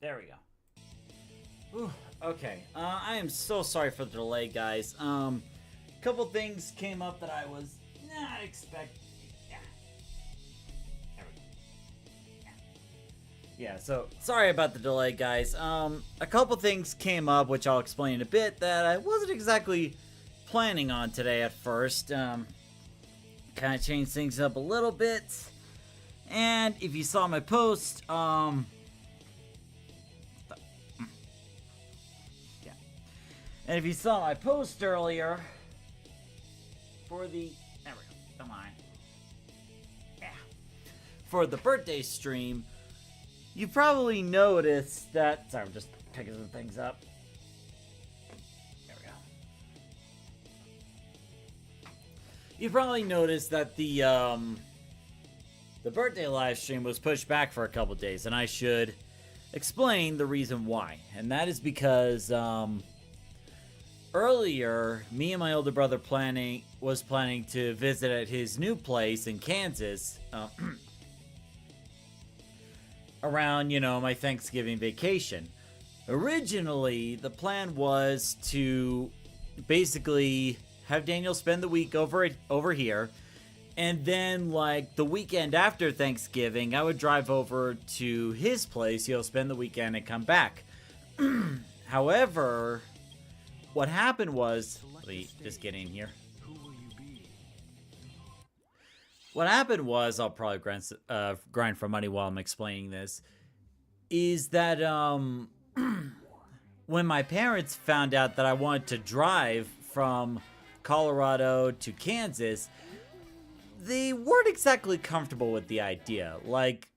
There we go. Whew, okay. I am so sorry for the delay, guys. Couple things came up that I was not expecting. Yeah. There we go. Yeah. So sorry about the delay, guys. A couple things came up, which I'll explain in a bit, that I wasn't exactly planning on today at first. Kind of changed things up a little bit. And if you saw my post, and if you saw my post earlier for the, there we go, come on, yeah, for the birthday stream, you probably noticed that, sorry, I'm just picking some things up. There we go. You probably noticed that the birthday live stream was pushed back for a couple days, and I should explain the reason why. And that is because, earlier, me and my older brother was planning to visit at his new place in Kansas around, my Thanksgiving vacation. Originally, the plan was to basically have Daniel spend the week over here, and then, like, the weekend after Thanksgiving, I would drive over to his place, spend the weekend and come back. However, what happened was, let me just get in here. What happened was, I'll probably grind for money while I'm explaining this, is that when my parents found out that I wanted to drive from Colorado to Kansas, they weren't exactly comfortable with the idea. Like,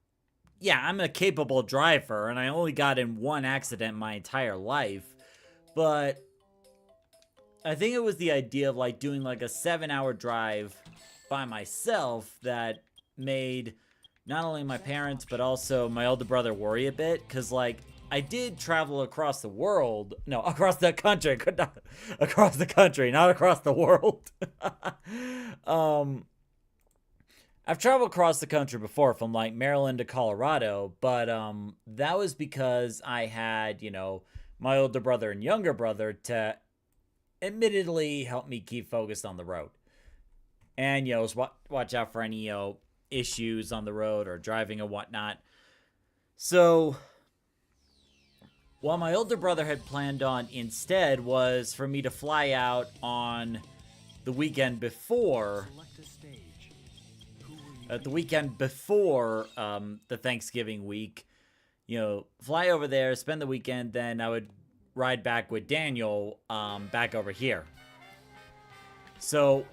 yeah, I'm a capable driver, and I only got in one accident my entire life, but I think it was the idea of, like, doing, like, a 7-hour drive by myself that made not only my parents, but also my older brother worry a bit. Because, like, I did travel across the world. No, across the country. Not across the country, not across the world. I've traveled across the country before from, like, Maryland to Colorado. But that was because I had, my older brother and younger brother to admittedly help me keep focused on the road. And, watch out for any, issues on the road or driving or whatnot. So, what my older brother had planned on instead was for me to fly out on the weekend before, the Thanksgiving week. Fly over there, spend the weekend, then I would ride back with Daniel back over here. So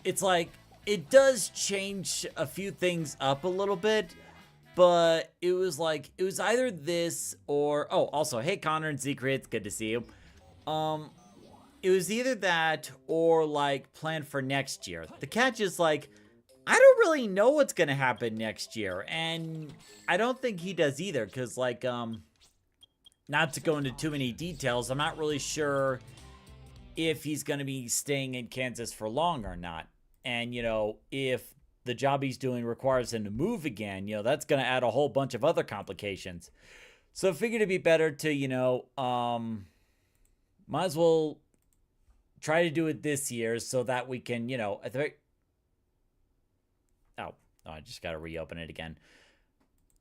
it's like, it does change a few things up a little bit, but it was either this or, oh, also, hey Connor and Secret, it's good to see you. It was either that or, like, plan for next year. The catch is, like, I don't really know what's gonna happen next year, and I don't think he does either, because, like, not to go into too many details, I'm not really sure if he's going to be staying in Kansas for long or not. And, if the job he's doing requires him to move again, that's going to add a whole bunch of other complications. So I figured it'd be better to, might as well try to do it this year so that we can, at the very... Oh, I just got to reopen it again.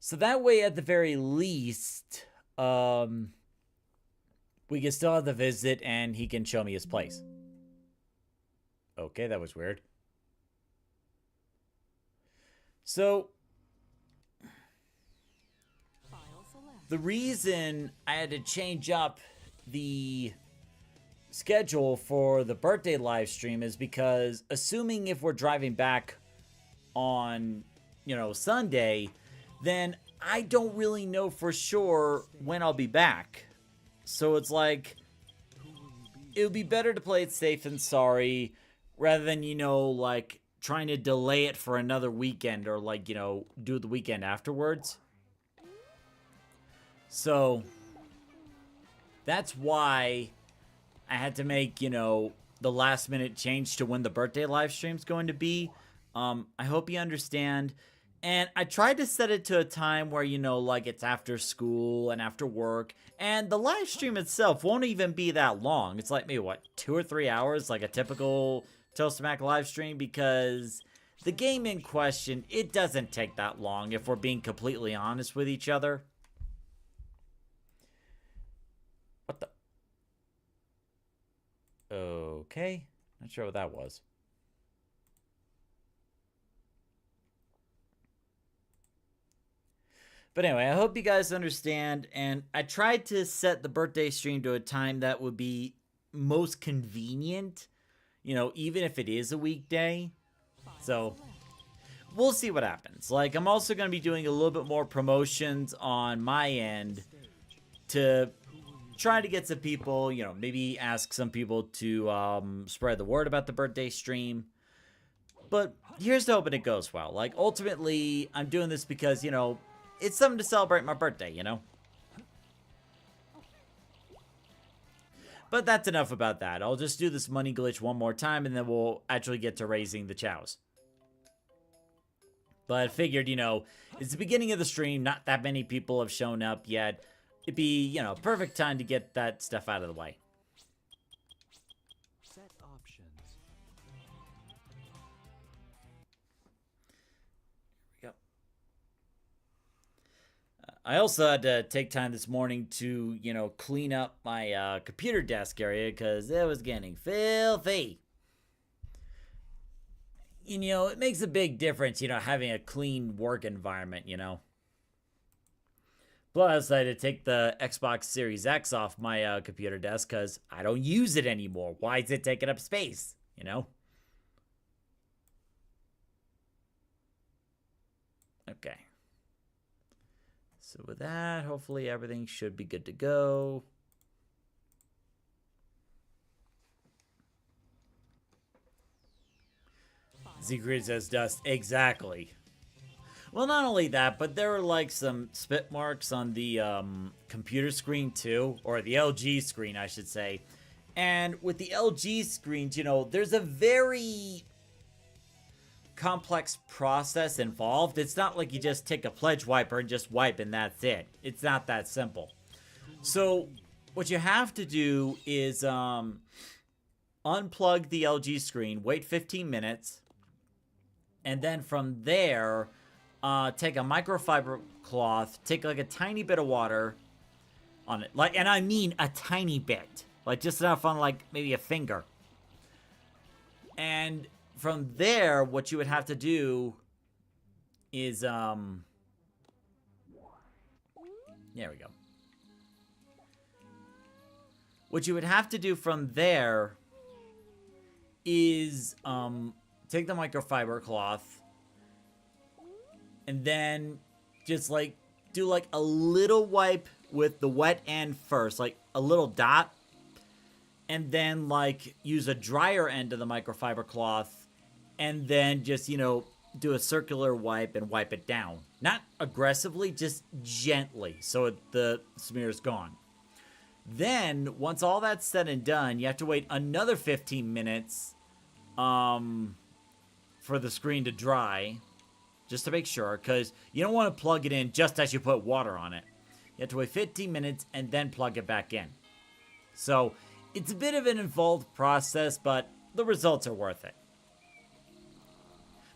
So that way, at the very least, we can still have the visit and he can show me his place. Okay, that was weird. So, the reason I had to change up the schedule for the birthday live stream is because, assuming if we're driving back on, Sunday, then I don't really know for sure when I'll be back. So it's like, it would be better to play it safe than sorry, rather than, like, trying to delay it for another weekend or, like, do the weekend afterwards. So, that's why I had to make, the last minute change to when the birthday live stream's going to be. I hope you understand. And I tried to set it to a time where, you know, like it's after school and after work. And the live stream itself won't even be that long. It's like maybe, what, 2 or 3 hours, like a typical Toastamac live stream, because the game in question, it doesn't take that long if we're being completely honest with each other. What the? Okay. Not sure what that was. But anyway, I hope you guys understand, and I tried to set the birthday stream to a time that would be most convenient, you know, even if it is a weekday. So, we'll see what happens. Like, I'm also going to be doing a little bit more promotions on my end to try to get some people, you know, maybe ask some people to spread the word about the birthday stream. But here's to hoping it goes well. Like, ultimately, I'm doing this because, you know, it's something to celebrate my birthday, you know? But that's enough about that. I'll just do this money glitch one more time, and then we'll actually get to raising the chows. But I figured, you know, it's the beginning of the stream. Not that many people have shown up yet. It'd be, you know, perfect time to get that stuff out of the way. Set options. Yep. I also had to take time this morning to, you know, clean up my computer desk area because it was getting filthy. And, you know, it makes a big difference, you know, having a clean work environment, you know. Plus, I had to take the Xbox Series X off my computer desk because I don't use it anymore. Why is it taking up space, you know? Okay. So with that, hopefully everything should be good to go. Zgrid says dust. Exactly. Well, not only that, but there were like some spit marks on the computer screen too, or the LG screen, I should say. And with the LG screens, you know, there's a very complex process involved. It's not like you just take a pledge wiper and just wipe and that's it. It's not that simple. So what you have to do is unplug the LG screen, wait 15 minutes, and then from there, take a microfiber cloth, take like a tiny bit of water on it. Like, and I mean a tiny bit. Like just enough on like maybe a finger. And from there, what you would have to do is, there we go. What you would have to do from there is, take the microfiber cloth and then just like do like a little wipe with the wet end first, like a little dot, and then like use a drier end of the microfiber cloth and then just, you know, do a circular wipe and wipe it down. Not aggressively, just gently so the smear is gone. Then, once all that's said and done, you have to wait another 15 minutes for the screen to dry, just to make sure, because you don't want to plug it in just as you put water on it. You have to wait 15 minutes and then plug it back in. So, it's a bit of an involved process, but the results are worth it.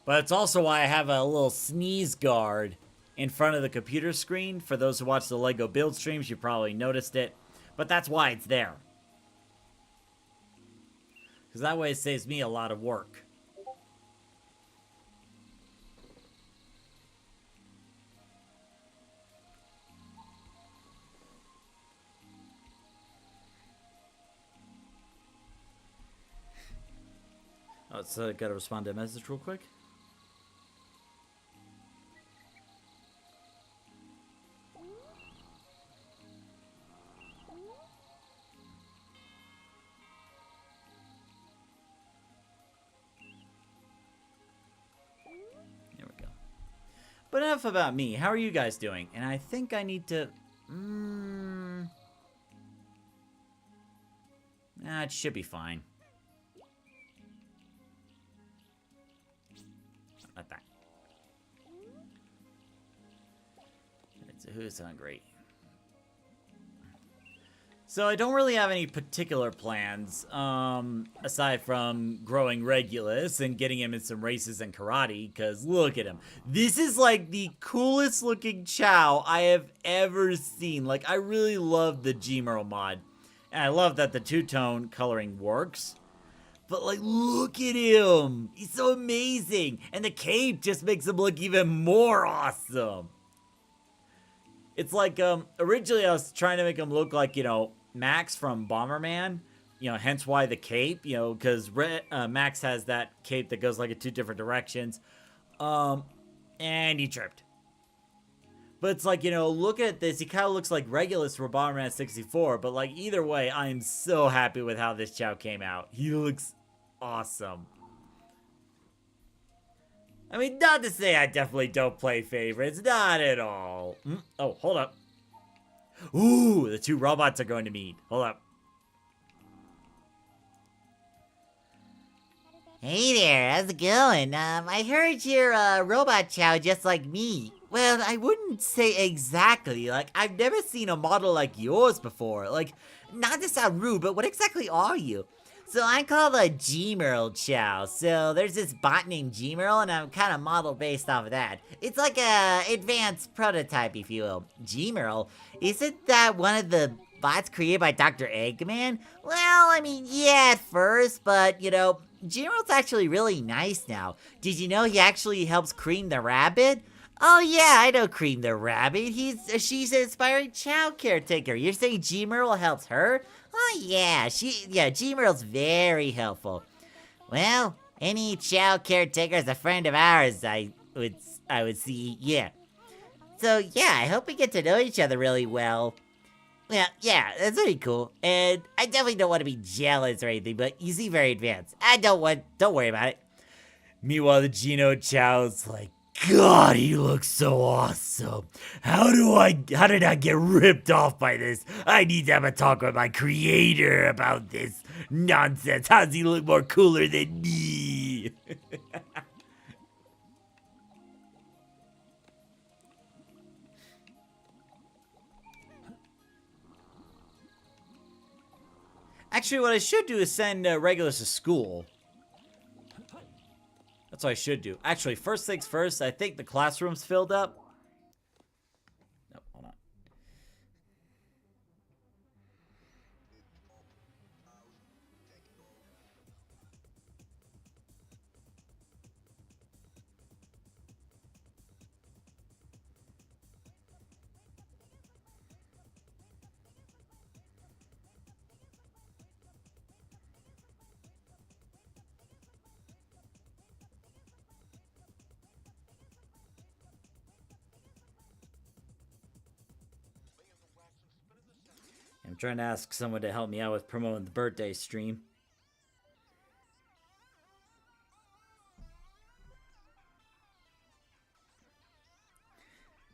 But it's also why I have a little sneeze guard in front of the computer screen. For those who watch the LEGO build streams, you probably noticed it. But that's why it's there. Because that way it saves me a lot of work. Oh, so I gotta respond to a message real quick. There we go. But enough about me. How are you guys doing? And I think I need to... it should be fine. Like that. who's hungry? So I don't really have any particular plans, aside from growing Regulus and getting him in some races and karate, because look at him. This is like the coolest looking Chao I have ever seen. Like, I really love the Gemerl mod. And I love that the two-tone coloring works. But like, look at him. He's so amazing. And the cape just makes him look even more awesome. It's like, originally I was trying to make him look like, you know, Max from Bomberman, you know, hence why the cape, you know, because Max has that cape that goes like in 2 different directions, and he tripped. But it's like, you know, look at this, he kind of looks like Regulus from Bomberman 64, but like, either way, I am so happy with how this Chao came out. He looks awesome. I mean, not to say I definitely don't play favorites, not at all. Oh, hold up. Ooh, the 2 robots are going to meet. Hold up. Hey there, how's it going? I heard you're a robot Chao just like me. Well, I wouldn't say exactly. Like, I've never seen a model like yours before. Like, not to sound rude, but what exactly are you? So I'm called a Gemerl Chao. So there's this bot named Gemerl, and I'm kind of model based off of that. It's like a advanced prototype, if you will. Gemerl? Isn't that one of the bots created by Dr. Eggman? Well, I mean, yeah, at first, but, you know, Gemerl's actually really nice now. Did you know he actually helps Cream the Rabbit? Oh yeah, I know Cream the Rabbit. She's an inspiring child caretaker. You're saying Gemerl helps her? Oh yeah, Gemerl's very helpful. Well, any child caretaker is a friend of ours, I would see, yeah. So yeah, I hope we get to know each other really well. Yeah, that's pretty cool. And I definitely don't want to be jealous or anything, but you seem very advanced. Don't worry about it. Meanwhile, the Geno Chao's like, God, he looks so awesome. How did I get ripped off by this? I need to have a talk with my creator about this nonsense. How does he look more cooler than me? Actually, what I should do is send Regulus to school. That's what I should do. Actually, first things first, I think the classroom's filled up. Nope, hold on. I'm trying to ask someone to help me out with promoting the birthday stream.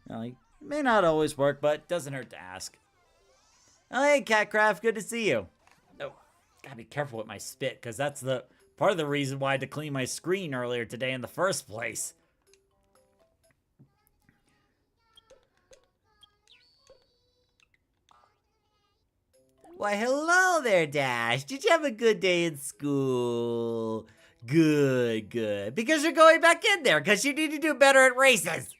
Well, it may not always work, but it doesn't hurt to ask. Oh, hey, Catcraft, good to see you. Oh, gotta be careful with my spit, because that's the part of the reason why I had to clean my screen earlier today in the first place. Why, hello there, Dash. Did you have a good day in school? Good, good. Because you're going back in there, because you need to do better at races.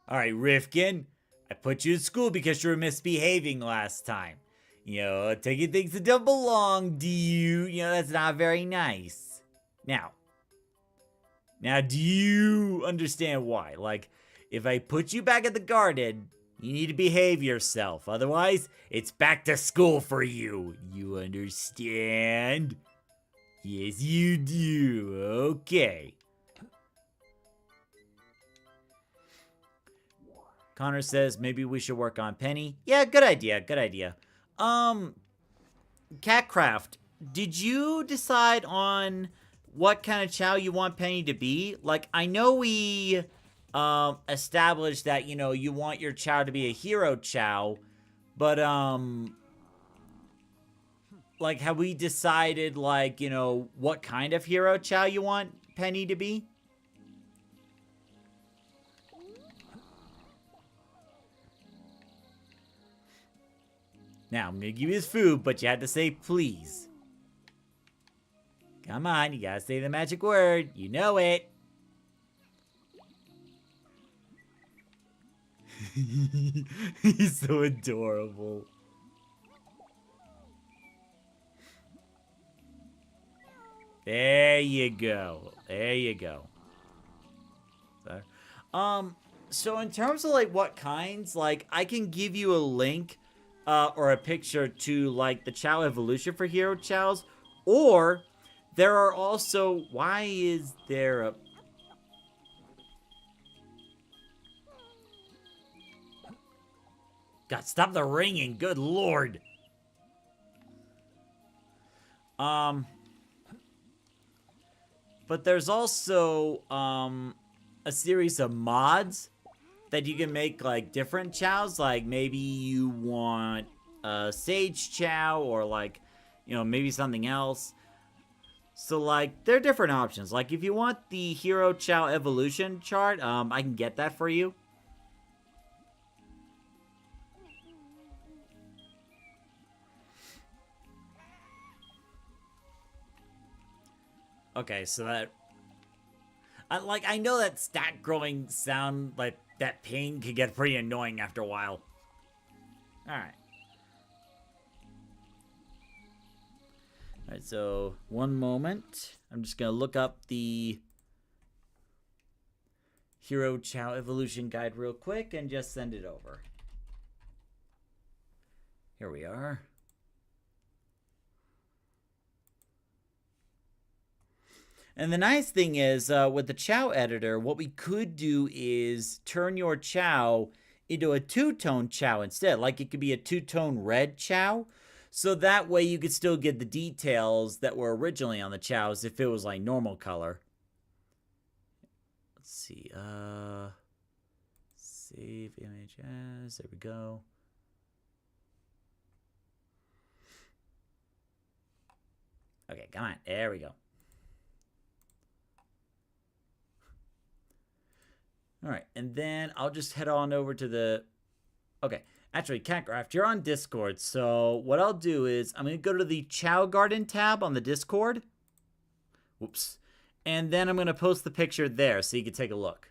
Alright, Rifkin. I put you in school because you were misbehaving last time. You know, taking things that don't belong to you. You know, that's not very nice. Now, do you understand why? Like, if I put you back at the garden, you need to behave yourself. Otherwise, it's back to school for you. You understand? Yes, you do. Okay. Connor says maybe we should work on Penny. Yeah, good idea, good idea. Catcraft, did you decide on what kind of Chao you want Penny to be? Like, I know we established that, you know, you want your Chao to be a hero Chao, but like, have we decided, like, you know, what kind of hero Chow you want Penny to be? Now, I'm gonna give you his food, but you had to say please. Come on, you gotta say the magic word. You know it. He's so adorable. There you go. There you go. So in terms of, like, what kinds, like, I can give you a link or a picture to, like, the Chow evolution for Hero Chows, or there are also, why is there a... God, stop the ringing, good lord. But there's also, a series of mods that you can make, like, different chows. Like, maybe you want a Sage Chow, or, like, you know, maybe something else. So, like, there are different options. Like, if you want the Hero Chow evolution chart, I can get that for you. Okay, so that... I know that stat growing sound, like, that pain could get pretty annoying after a while. Alright. Alright, so, one moment. I'm just gonna look up the Hero Chow Evolution Guide real quick and just send it over. Here we are. And the nice thing is, with the Chow editor, what we could do is turn your Chow into a two-tone Chow instead. Like, it could be a two-tone red Chow. So that way you could still get the details that were originally on the Chows if it was, like, normal color. Let's see. Save image as. There we go. Okay, come on. There we go. All right, and then I'll just head on over to the... Okay, actually, Catcraft, you're on Discord, so what I'll do is I'm going to go to the Chow Garden tab on the Discord. Whoops. And then I'm going to post the picture there so you can take a look.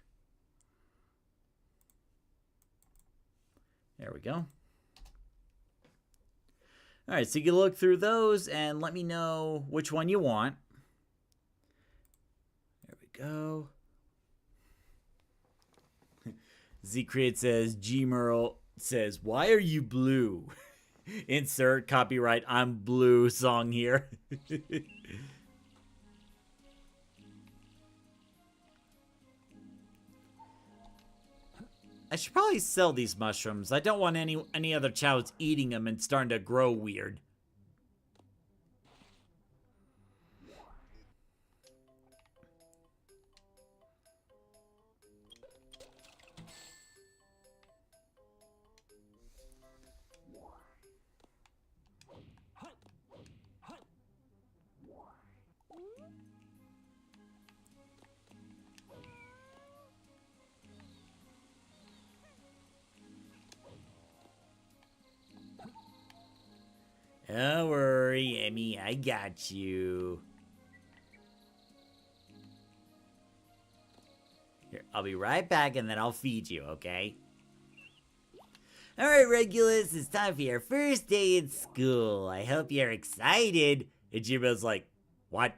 There we go. All right, so you can look through those and let me know which one you want. There we go. Z-Create says, Gemerl says, why are you blue? Insert copyright I'm blue song here. I should probably sell these mushrooms. I don't want any other chows eating them and starting to grow weird. Don't worry, Emmy, I got you. Here, I'll be right back and then I'll feed you, okay? Alright, Regulus, it's time for your first day in school. I hope you're excited. And Jibo's like, what?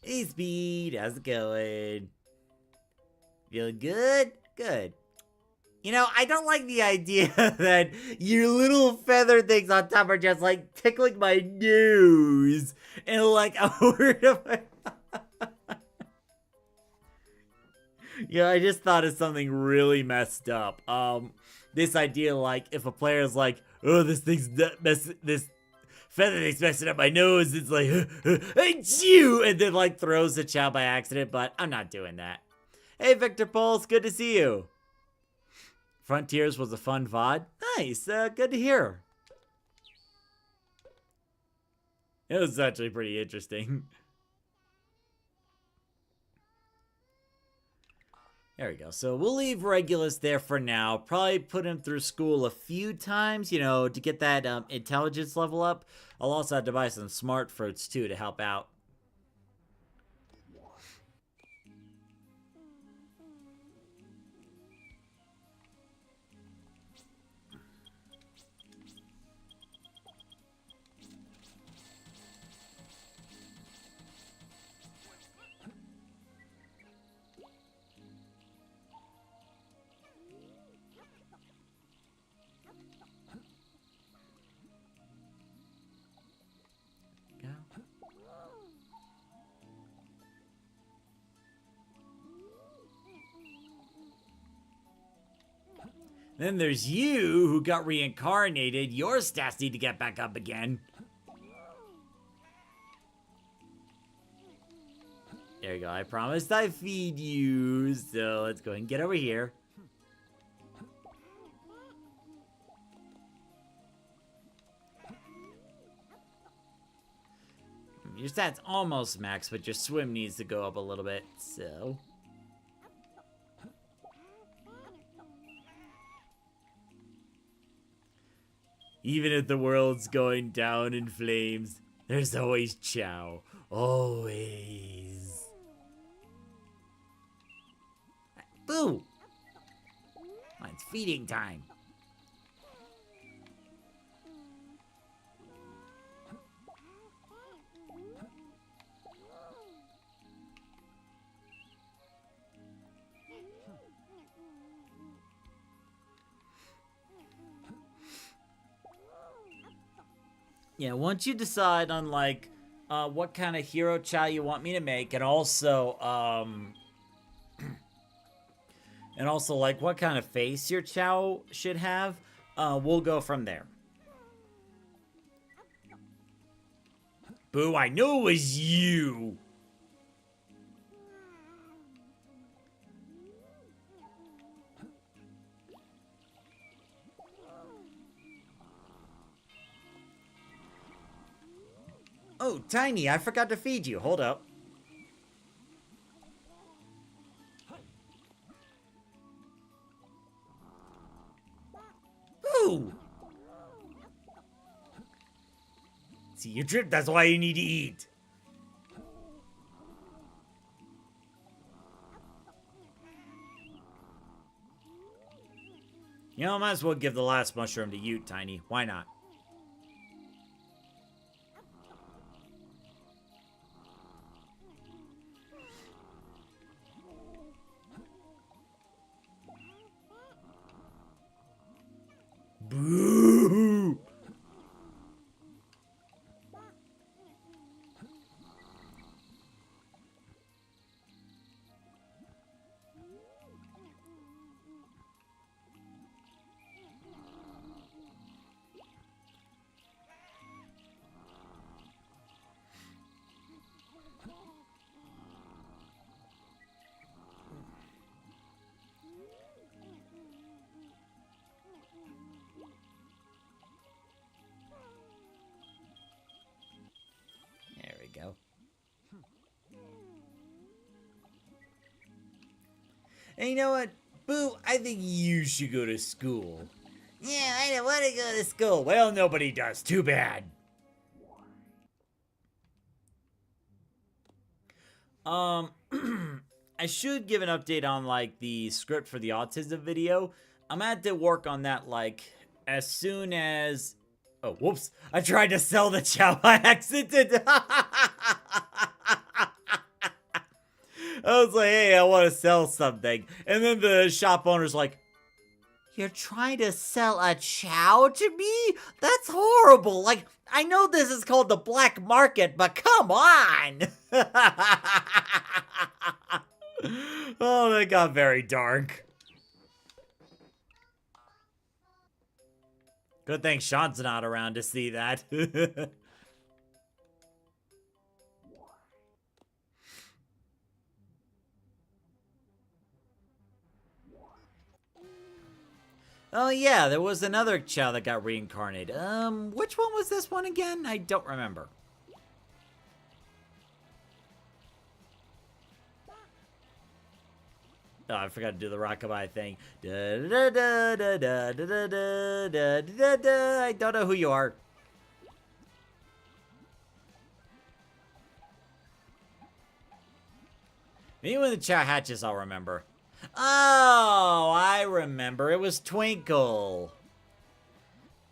Hey, Speed, how's it going? Feeling good? Good. You know, I don't like the idea that your little feather things on top are just, like, tickling my nose. And, like, a word of my... Yeah, I just thought of something really messed up. This idea, like, if a player is like, oh, this Feather thing's messing up my nose. It's like, achoo! And then like throws the Chao by accident, but I'm not doing that. Hey, Victor Pulse, good to see you. Frontiers was a fun VOD. Nice, good to hear. It was actually pretty interesting. There we go. So we'll leave Regulus there for now. Probably put him through school a few times, you know, to get that intelligence level up. I'll also have to buy some smart fruits, too, to help out. Then there's you, who got reincarnated. Your stats need to get back up again. There you go. I promised I'd feed you. So let's go ahead and get over here. Your stats almost max, but your swim needs to go up a little bit, so... Even if the world's going down in flames, there's always Chao. Always. Boo! It's feeding time. Yeah, once you decide on, like, what kind of hero Chao you want me to make, and also, like, what kind of face your Chao should have, we'll go from there. Boo, I knew it was you! Oh, Tiny, I forgot to feed you. Hold up. Ooh! See, you tripped. That's why you need to eat. You know, I might as well give the last mushroom to you, Tiny. Why not? Boo! Go. And you know what? Boo, I think you should go to school. Yeah, I don't want to go to school. Well, nobody does. Too bad. I should give an update on, like, the script for the autism video. I'm gonna have to work on that, like, as soon as... Oh, whoops. I tried to sell the Chao by accident. I was like, hey, I want to sell something. And then the shop owner's like, you're trying to sell a Chao to me? That's horrible. Like, I know this is called the black market, but come on. Oh, that got very dark. Good thing Sean's not around to see that. Oh yeah, there was another Chao that got reincarnated. Which one was this one again? I don't remember. Oh, I forgot to do the rockabye thing. I don't know who you are. Maybe when the Chao hatches, I'll remember. Oh, I remember. It was Twinkle.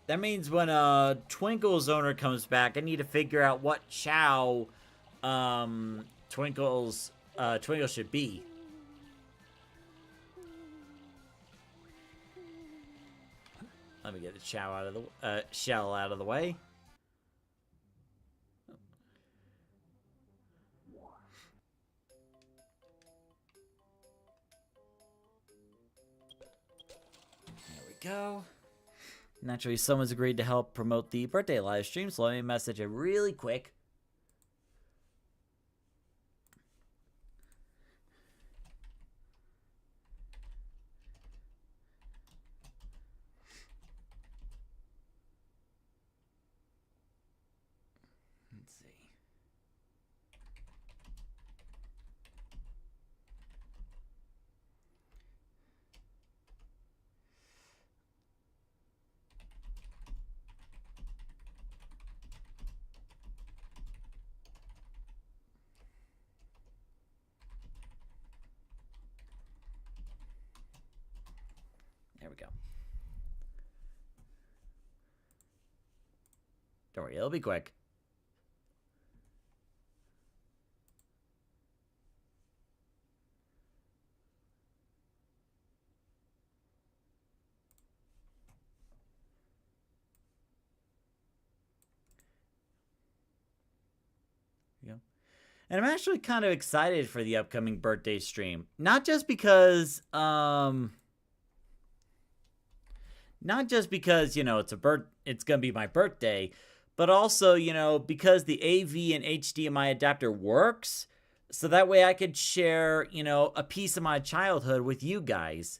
That means when Twinkle's owner comes back, I need to figure out what Chao Twinkle should be. Let me get the Chao out of the shell out of the way. There we go. Naturally, someone's agreed to help promote the birthday live stream, so let me message it really quick. Let's see. There we go. Don't worry, it'll be quick. And I'm actually kind of excited for the upcoming birthday stream. Not just because, you know, it's gonna be my birthday, but also, you know, because the AV and HDMI adapter works, so that way I could share, you know, a piece of my childhood with you guys.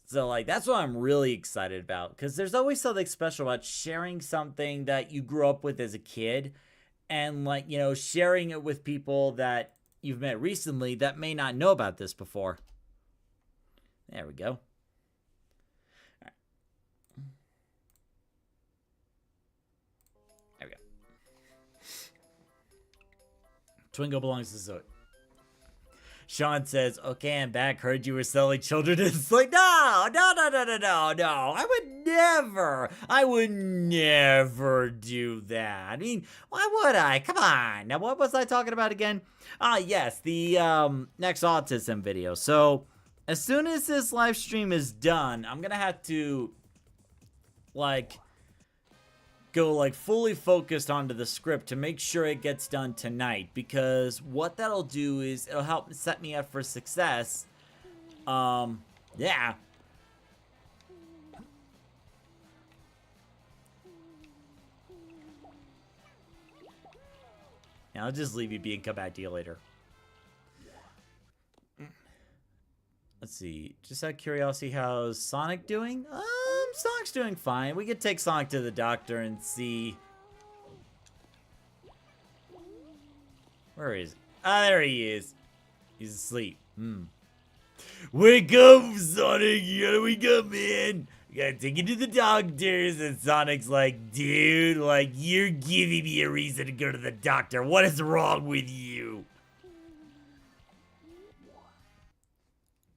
So, like, that's what I'm really excited about, because there's always something special about sharing something that you grew up with as a kid, and, like, you know, sharing it with people that you've met recently that may not know about this before. There we go. There we go. Twinkle belongs to Zoe. Sean says, okay, I'm back. Heard you were selling children. It's like, no. I would never do that. I mean, why would I? Come on. Now, what was I talking about again? Ah, yes, the next autism video. So, as soon as this live stream is done, I'm going to have to, like, go like fully focused onto the script to make sure it gets done tonight, because what that'll do is it'll help set me up for success. Yeah. I'll just leave you be and come back to you later. Let's see. Just out of curiosity, how's Sonic doing? Sonic's doing fine. We could take Sonic to the doctor and see. Where is he? Ah, there he is. He's asleep. Wake up, Sonic. You gotta wake up, man. We gotta take you to the doctors. And Sonic's like, dude, like, you're giving me a reason to go to the doctor. What is wrong with you?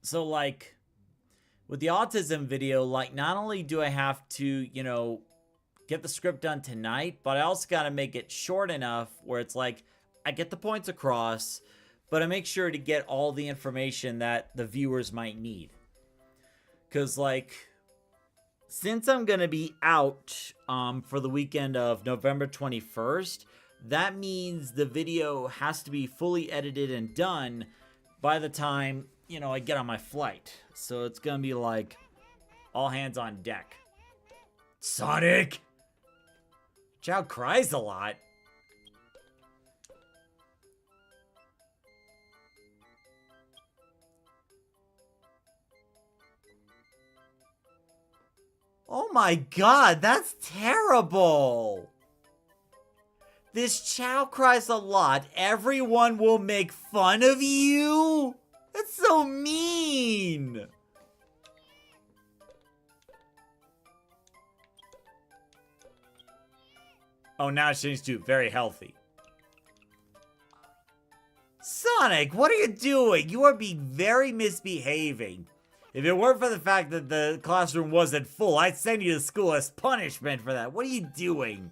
So, like, with the autism video, like, not only do I have to, you know, get the script done tonight, but I also got to make it short enough where it's like, I get the points across, but I make sure to get all the information that the viewers might need. Because, like, since I'm going to be out for the weekend of November 21st, that means the video has to be fully edited and done by the time, you know, I get on my flight. So it's gonna be like all hands on deck. Sonic! Chao cries a lot. Oh my god, that's terrible! This Chao cries a lot. Everyone will make fun of you? That's so mean! Oh, now it's changed to very healthy. Sonic, what are you doing? You are being very misbehaving. If it weren't for the fact that the classroom wasn't full, I'd send you to school as punishment for that. What are you doing?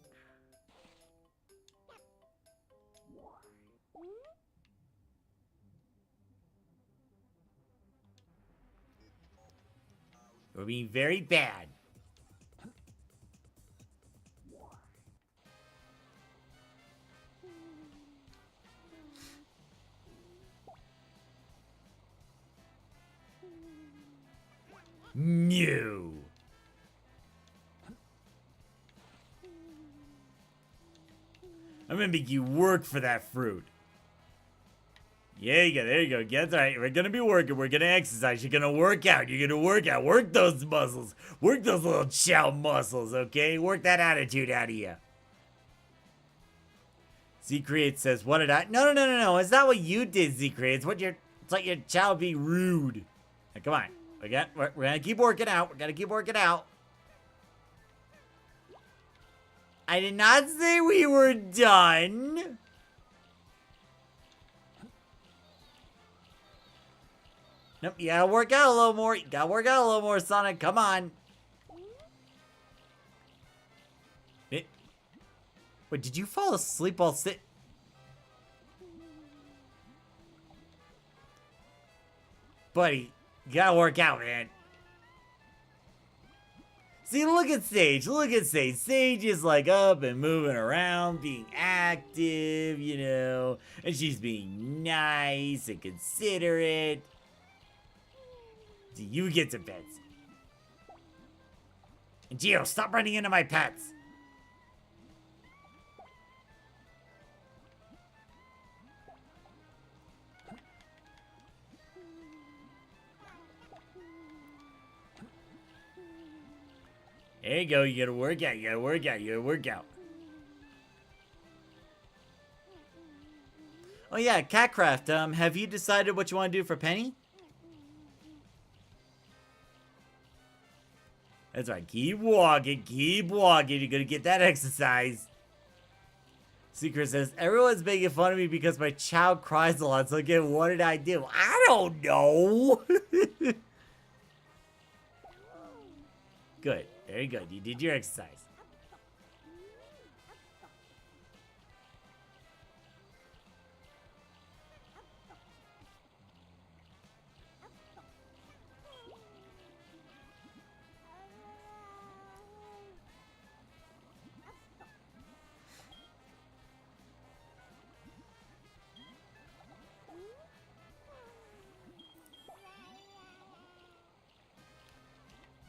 You're being very bad. No. I'm gonna make you work for that fruit. Yeah, you go. There you go. That's right. We're gonna be working. We're gonna exercise. You're gonna work out. You're gonna work out. Work those muscles. Work those little Chao muscles, okay? Work that attitude out of you. Z-Create says, what did I... No. Is that what you did, Z-Create? It's like your Chao be rude. Now, come on. We're gonna keep working out. We're gonna keep working out. I did not say we were done. Nope, you gotta work out a little more. You gotta work out a little more, Sonic. Come on. Wait, did you fall asleep while Buddy, you gotta work out, man. See, look at Sage. Look at Sage. Sage is like up and moving around, being active, you know. And she's being nice and considerate. You get to bed. And Gio, stop running into my pets. There you go. You gotta work out. You gotta work out. You gotta work out. Oh yeah, Catcraft, have you decided what you want to do for Penny? That's right. Keep walking. Keep walking. You're gonna get that exercise. Secret says, everyone's making fun of me because my child cries a lot, so again, what did I do? I don't know. Good. Very good. You did your exercise.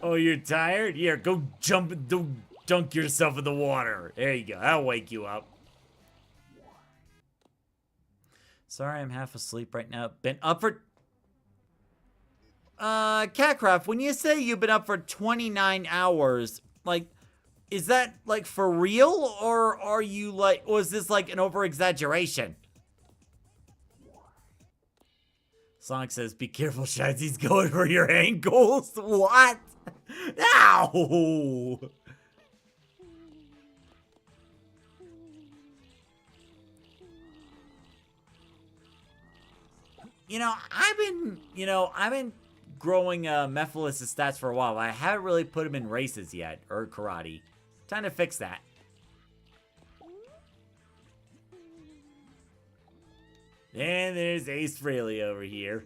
Oh, you're tired? Here, go jump and dunk yourself in the water. There you go. That'll wake you up. Sorry, I'm half asleep right now. Been up for... Catcraft, when you say you've been up for 29 hours, like, is that, like, for real? Or are you, like, was this, like, an over-exaggeration? Sonic says, be careful, Shides. He's going for your ankles. What? Ow! I've been growing Mephiles' stats for a while. I haven't really put him in races yet, or karate. Time to fix that. And there's Ace Frehley over here.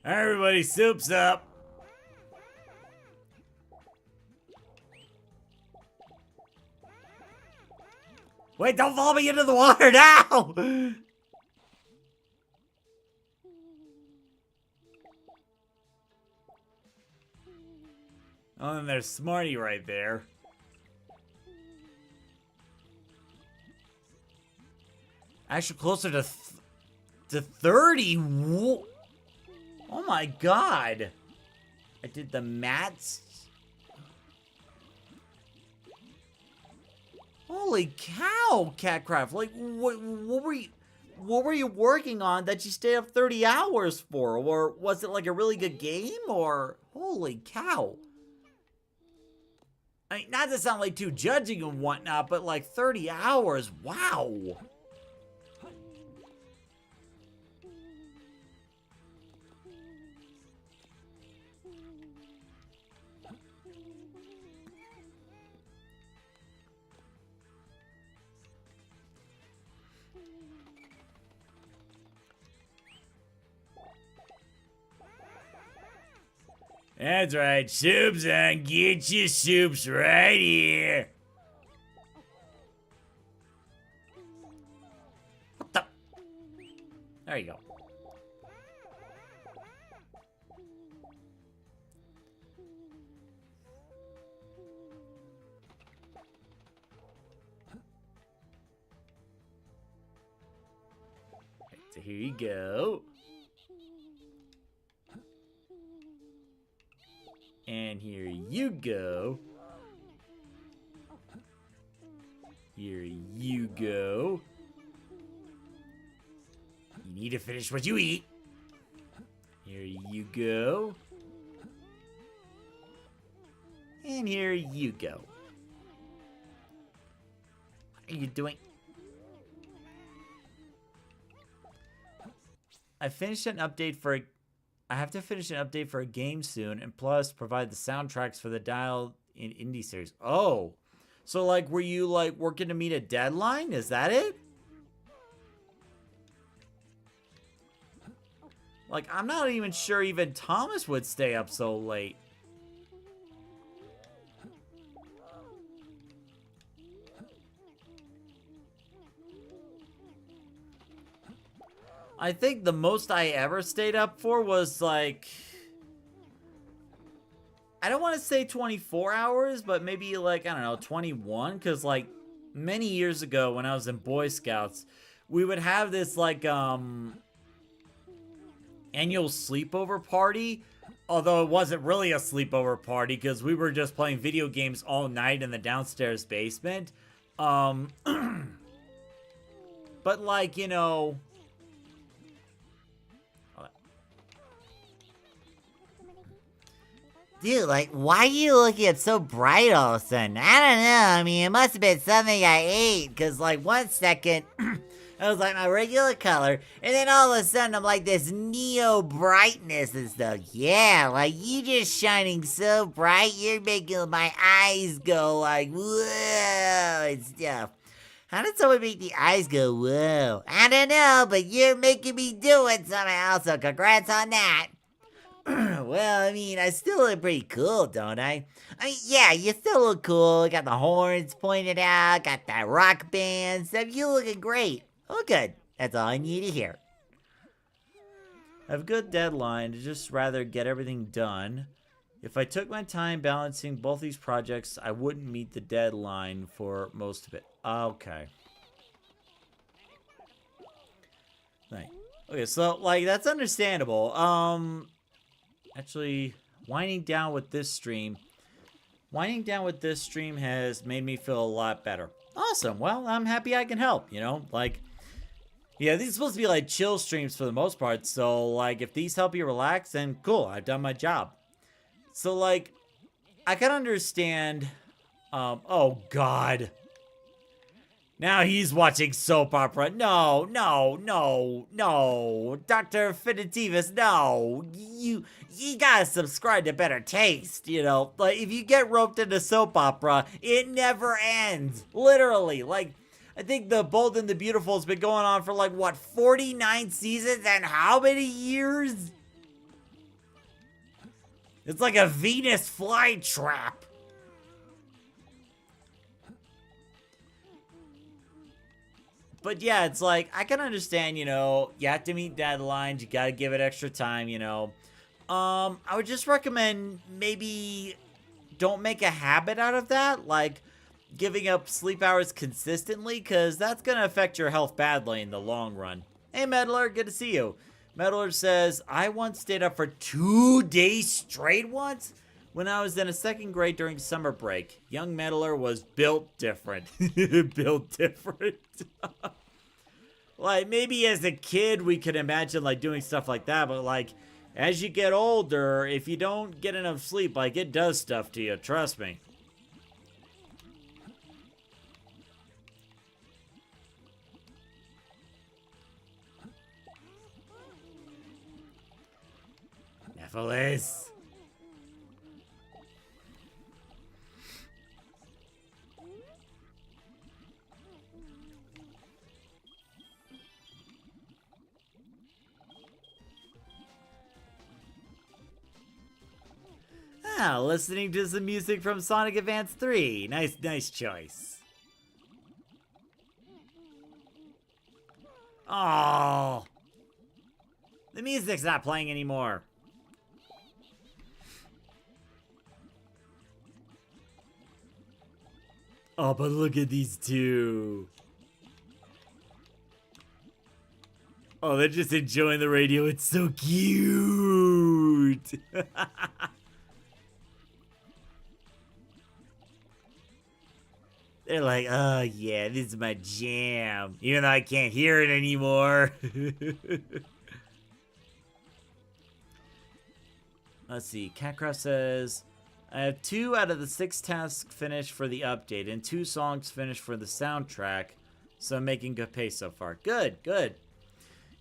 Everybody soups up. Wait, don't follow me into the water now! Oh, and there's Smarty right there. Actually, closer to 30. Oh my god. I did the mats. Holy cow, Catcraft. Like, what were you working on that you stayed up 30 hours for? Or was it like a really good game? Or holy cow. I mean, not to sound like too judging and whatnot, but like 30 hours, wow. That's right, soup's on. Get your soups right here. What the? There you go. Right, so here you go. And here you go. Here you go. You need to finish what you eat. Here you go. And here you go. What are you doing? I finished an update for I have to finish an update for a game soon, and plus provide the soundtracks for the Dial in Indie series. Oh, so like, were you like working to meet a deadline? Is that it? Like, I'm not even sure even Thomas would stay up so late. I think the most I ever stayed up for was like, I don't want to say 24 hours, but maybe like, I don't know, 21. Because like many years ago when I was in Boy Scouts, we would have this like annual sleepover party. Although it wasn't really a sleepover party because we were just playing video games all night in the downstairs basement. But like, you know... Dude, like, why are you looking at so bright all of a sudden? I don't know. I mean, it must have been something I ate. Because, like, 1 second, I was like my regular color. And then all of a sudden, I'm like this neo brightness and stuff. Yeah, like, you just shining so bright. You're making my eyes go like, whoa, and stuff. How did someone make the eyes go, whoa? I don't know, but you're making me do it somehow. So, congrats on that. Well, I mean, I still look pretty cool, don't I? I mean, yeah, you still look cool. Got the horns pointed out, got that rock band stuff. You looking great. Oh, good. That's all I need to hear. I have a good deadline to just rather get everything done. If I took my time balancing both these projects, I wouldn't meet the deadline for most of it. Okay. Right. Okay, so, like, that's understandable. Actually, winding down with this stream has made me feel a lot better. Awesome. Well, I'm happy I can help, you know? Like, yeah, these are supposed to be, like, chill streams for the most part. So, like, if these help you relax, then cool, I've done my job. So, like, I can understand... oh, God. Now he's watching soap opera. No, no, no, no. Dr. Finitivus, no. You gotta subscribe to better taste, you know? Like, if you get roped into soap opera, it never ends. Literally. Like, I think The Bold and the Beautiful has been going on for, like, what, 49 seasons and how many years? It's like a Venus flytrap. But yeah, it's like, I can understand, you have to meet deadlines, you gotta give it extra time, I would just recommend maybe don't make a habit out of that, like giving up sleep hours consistently, because that's gonna affect your health badly in the long run. Hey, Meddler, good to see you. Meddler says, I once stayed up for 2 days straight once when I was in a 2nd grade during summer break. Young Meddler was built different. Built different. Like, maybe as a kid we could imagine, like, doing stuff like that, but, like, as you get older, if you don't get enough sleep, like, it does stuff to you, trust me. Nephilis. Ah, listening to some music from Sonic Advance 3. Nice choice. Oh, the music's not playing anymore. Oh, but look at these two. Oh, they're just enjoying the radio. It's so cute. They're like, oh yeah, this is my jam. Even though I can't hear it anymore. Let's see, Catcraft says, I have 2 out of the 6 tasks finished for the update and 2 songs finished for the soundtrack. So I'm making good pace so far. Good.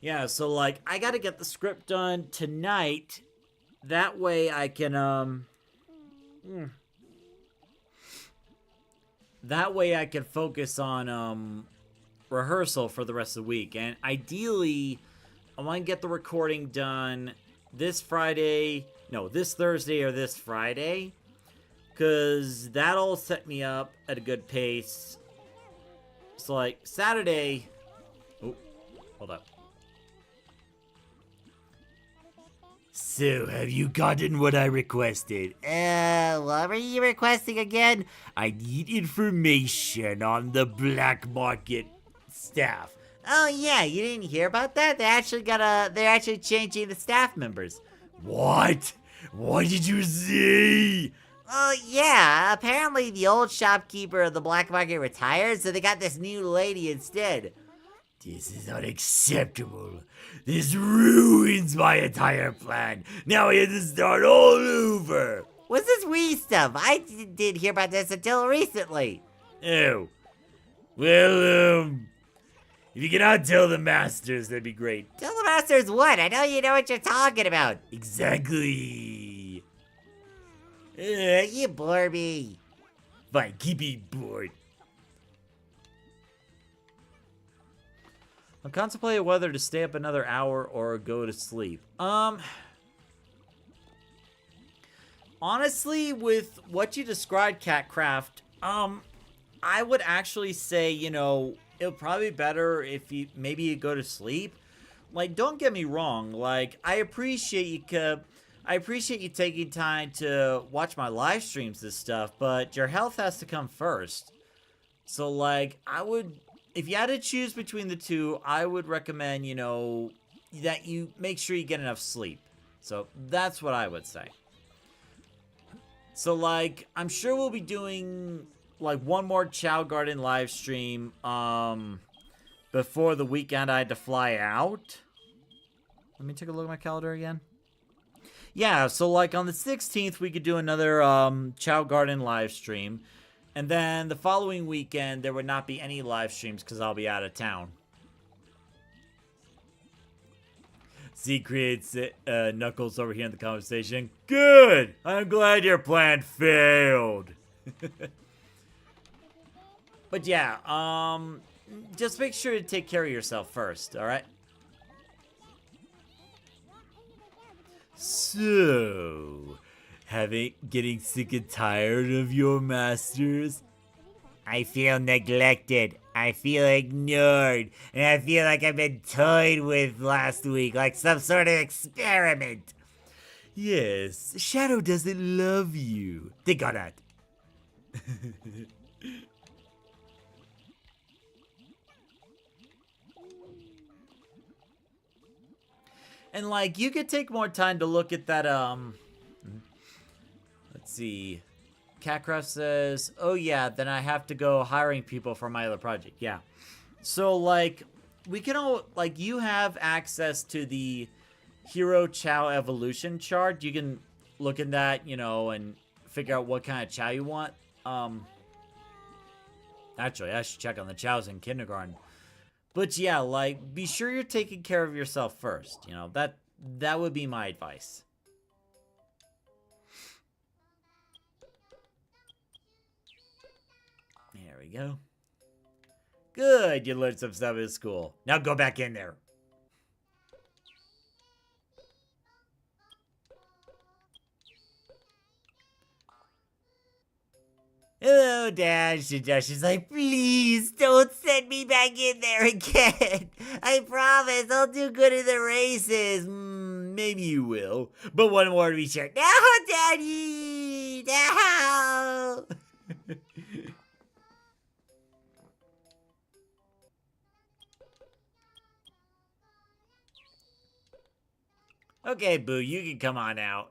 Yeah, so like, I gotta get the script done tonight. That way I can, That way I can focus on, rehearsal for the rest of the week. And ideally, I want to get the recording done this Thursday or this Friday. Because that'll set me up at a good pace. So, like, Saturday... Oh, hold up. So, have you gotten what I requested? What were you requesting again? I need information on the black market staff. Oh yeah, you didn't hear about that? They're actually changing the staff members. What? What did you say? Oh yeah, apparently the old shopkeeper of the black market retired, so they got this new lady instead. This is unacceptable. This ruins my entire plan. Now I have to start all over. What's this Wii stuff? I didn't hear about this until recently. Oh. Well, if you cannot tell the masters, that'd be great. Tell the masters what? I know you know what you're talking about. Exactly. You bore me. Fine, keep me bored. I'm contemplating whether to stay up another hour or go to sleep. Honestly, with what you described, Catcraft, I would actually say, it would probably be better if you go to sleep. Like, don't get me wrong. Like, I appreciate you taking time to watch my live streams and stuff, but your health has to come first. So, like, if you had to choose between the two, I would recommend, that you make sure you get enough sleep. So, that's what I would say. So, like, I'm sure we'll be doing, like, one more Chao Garden live stream, before the weekend I had to fly out. Let me take a look at my calendar again. Yeah, so, like, on the 16th, we could do another, Chao Garden live stream. And then the following weekend, there would not be any live streams because I'll be out of town. Z creates Knuckles over here in the conversation. Good! I'm glad your plan failed. But yeah, just make sure to take care of yourself first, alright? So, getting sick and tired of your masters? I feel neglected. I feel ignored, and I feel like I've been toyed with last week, like some sort of experiment. Yes, Shadow doesn't love you. Think on that. And like, you could take more time to look at that, let's see. Catcraft says, oh yeah, then I have to go hiring people for my other project. Yeah. So like, we can all, like, you have access to the Hero Chao evolution chart. You can look at that, you know, and figure out what kind of Chao you want. Actually, I should check on the Chows in kindergarten. But yeah, like, be sure you're taking care of yourself first. You know, that would be my advice. There we go. Good, you learned some stuff at school. Now go back in there. Hello, Dash. And Dash is like, please don't send me back in there again. I promise I'll do good in the races. Maybe you will. But one more to be sure. No, Daddy! No! Okay, Boo, you can come on out.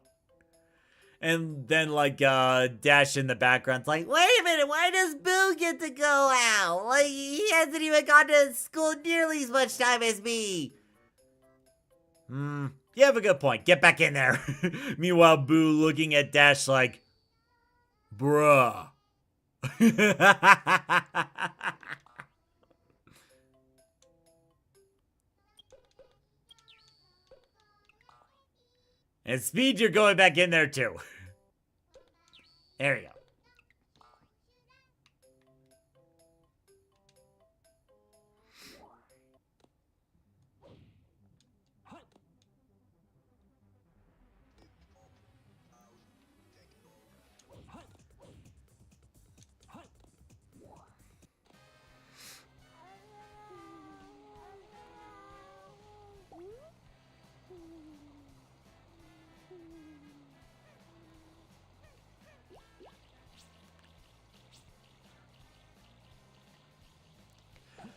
And then, like, Dash in the background's like, Wait a minute, why does Boo get to go out? Like, he hasn't even gone to school nearly as much time as me. you have a good point. Get back in there. Meanwhile, Boo looking at Dash like, bruh. And Speed, you're going back in there too. There you go.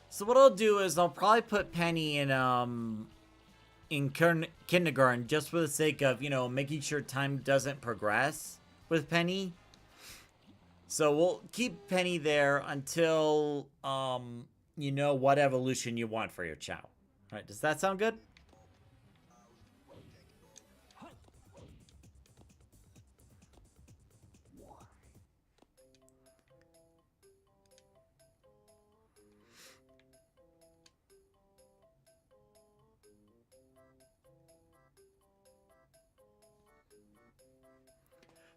So what I'll do is I'll probably put Penny in kindergarten just for the sake of, you know, making sure time doesn't progress with Penny. So we'll keep Penny there until you know what evolution you want for your Chao. All right, does that sound good?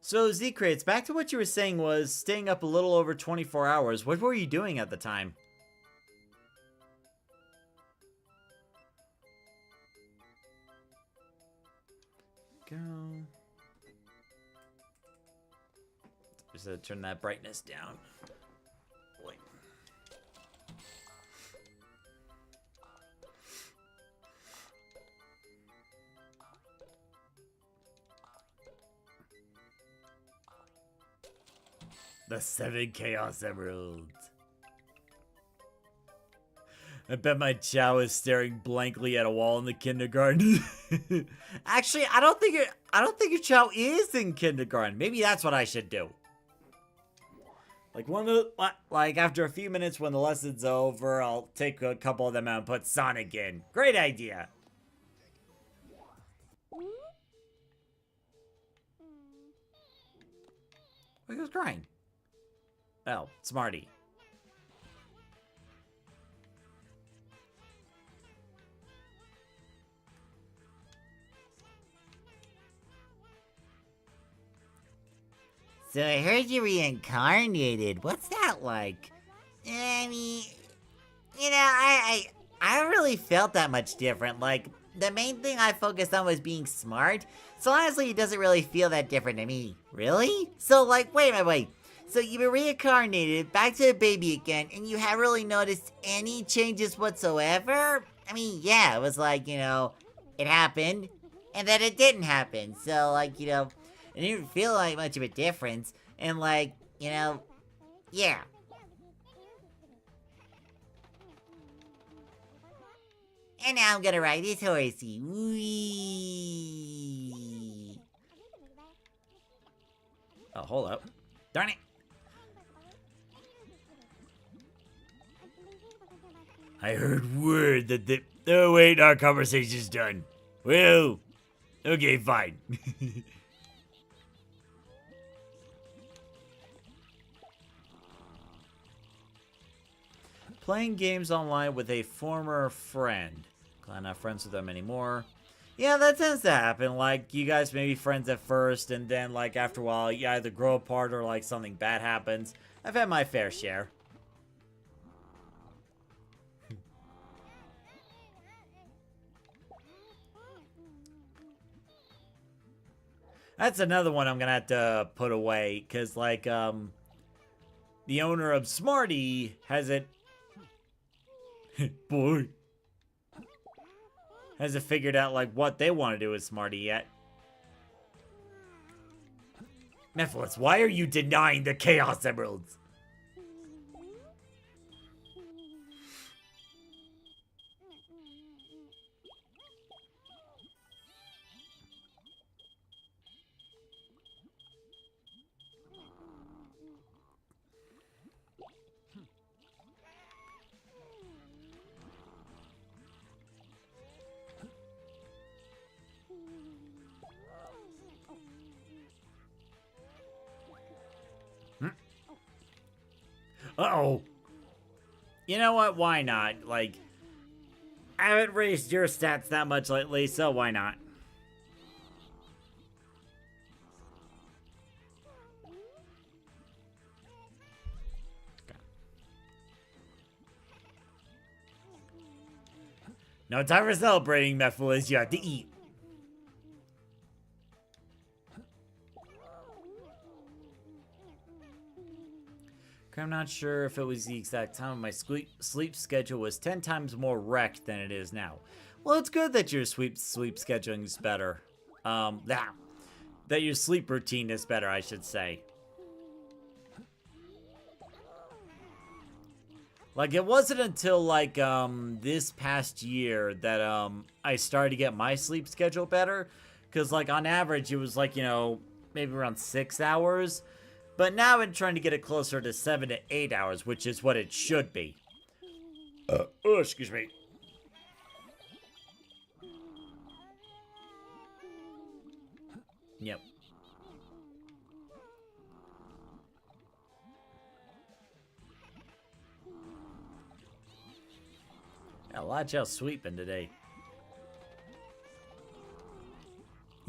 So, Z-Crates, back to what you were saying was staying up a little over 24 hours. What were you doing at the time? Go. Just turn that brightness down. Boy. The 7 Chaos Emeralds. I bet my Chao is staring blankly at a wall in the kindergarten. Actually, I don't think your Chao is in kindergarten. Maybe that's what I should do. Like after a few minutes when the lesson's over, I'll take a couple of them out and put Sonic in. Great idea. Why he was crying? Oh, Smarty. So I heard you reincarnated. What's that like? I mean, you know, I really felt that much different. Like, the main thing I focused on was being smart. So honestly, it doesn't really feel that different to me. Really? So like, wait. So you were reincarnated back to a baby again, and you haven't really noticed any changes whatsoever? I mean, yeah, it was like, it happened, and then it didn't happen. So, like, it didn't feel like much of a difference. And, like, yeah. And now I'm gonna ride this horsey. Whee! Oh, hold up. Darn it. I heard word that the... Oh, wait, our conversation's done. Well, okay, fine. Playing games online with a former friend. Glad not friends with them anymore. Yeah, that tends to happen. Like, you guys may be friends at first, and then, like, after a while, you either grow apart or, like, something bad happens. I've had my fair share. That's another one I'm gonna have to put away, because, like, the owner of Smarty hasn't... Boy. Hasn't figured out, like, what they want to do with Smarty yet. Mephiles, why are you denying the Chaos Emeralds? Uh-oh. You know what? Why not? Like, I haven't raised your stats that much lately, so why not? No time for celebrating, Mephiles. You have to eat. I'm not sure if it was the exact time. My sleep schedule was 10 times more wrecked than it is now. Well, it's good that your sleep scheduling is better. That your sleep routine is better, I should say. Like, it wasn't until, like, this past year that, I started to get my sleep schedule better. Because, like, on average, it was, like, maybe around 6 hours. But now I've been trying to get it closer to 7 to 8 hours, which is what it should be. Oh, excuse me. Yep. Yeah, a lot of y'all sweeping today.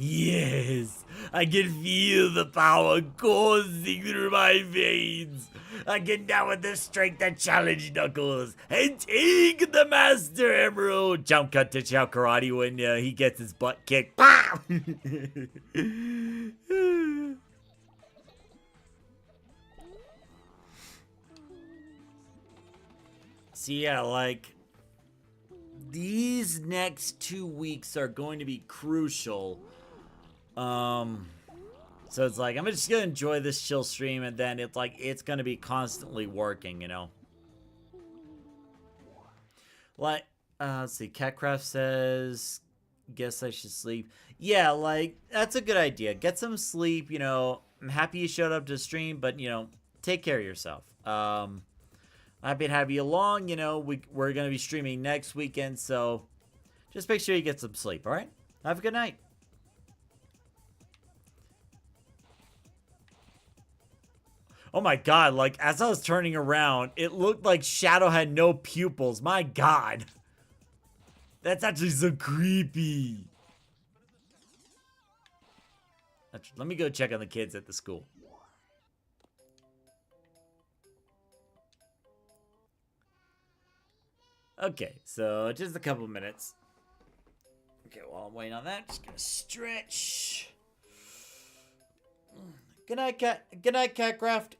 Yes, I can feel the power coursing through my veins. I can now with the strength to challenge Knuckles and take the Master Emerald. Jump cut to Chao Karate when he gets his butt kicked. Pow! So yeah, like, these next 2 weeks are going to be crucial. So it's like, I'm just gonna enjoy this chill stream, and then it's like, it's gonna be constantly working, Like, let's see, Catcraft says, guess I should sleep. Yeah, like, that's a good idea. Get some sleep, I'm happy you showed up to stream, but, take care of yourself. Happy to have you along, we're gonna be streaming next weekend, so just make sure you get some sleep, alright? Have a good night. Oh my god, like, as I was turning around, it looked like Shadow had no pupils. My god. That's actually so creepy. Let me go check on the kids at the school. Okay, so just a couple minutes. Okay, while I'm waiting on that, just gonna stretch. Good night, Catcraft.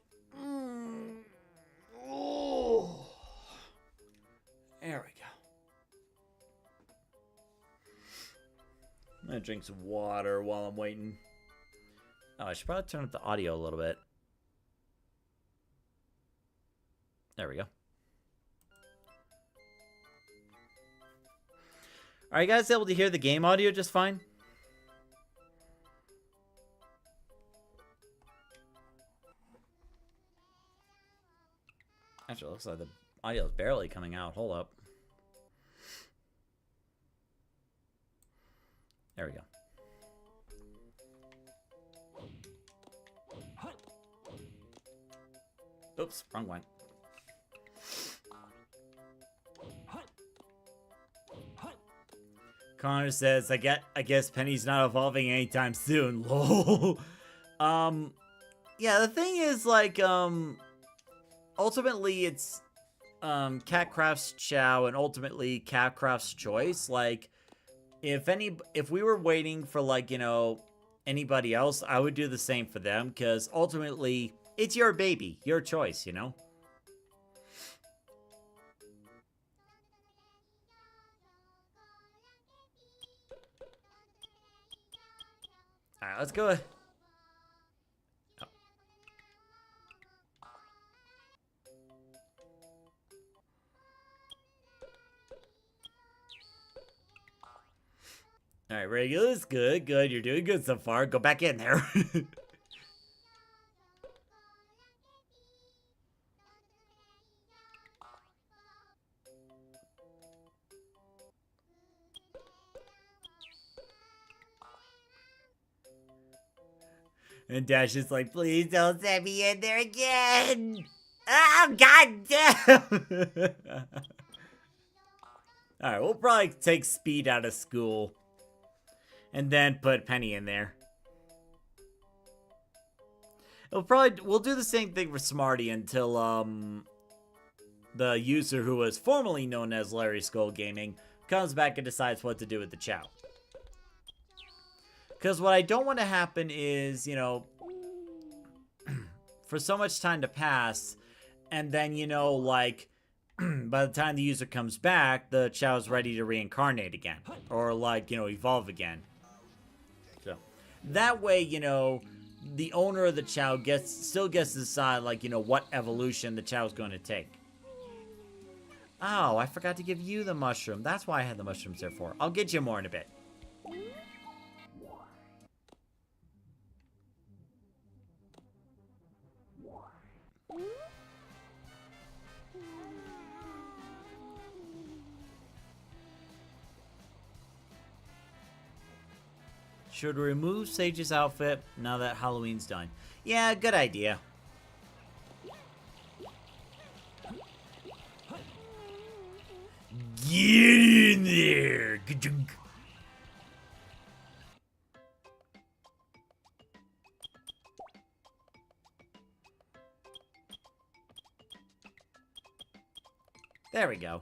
There we go. I'm gonna drink some water while I'm waiting. Oh, I should probably turn up the audio a little bit. There we go. Are you guys able to hear the game audio just fine? Actually, it looks like the audio is barely coming out. Hold up. There we go. Oops, wrong one. Connor says, I guess Penny's not evolving anytime soon. Lol. Yeah, the thing is, like, ultimately it's Catcraft's Chao and ultimately Catcraft's choice. Like, if we were waiting for, like, you know, anybody else, I would do the same for them, because ultimately it's your baby, your choice, you know. All right, let's go. All right, Regulus, good, good. You're doing good so far. Go back in there. And Dash is like, please don't send me in there again. Oh, god damn. All right, we'll probably take Speed out of school. And then put Penny in there. We'll do the same thing for Smarty until the user who was formerly known as Larry Skull Gaming comes back and decides what to do with the Chao. Because what I don't want to happen is, you know, for so much time to pass, and then, you know, like, by the time the user comes back, the Chao is ready to reincarnate again. Or, like, you know, evolve again. So, that way, you know, the owner of the Chao still gets to decide, like, you know, what evolution the Chao is going to take. Oh, I forgot to give you the mushroom. That's why I had the mushrooms there for. I'll get you more in a bit. Should remove Sage's outfit now that Halloween's done. Yeah, good idea. Get in there! There we go.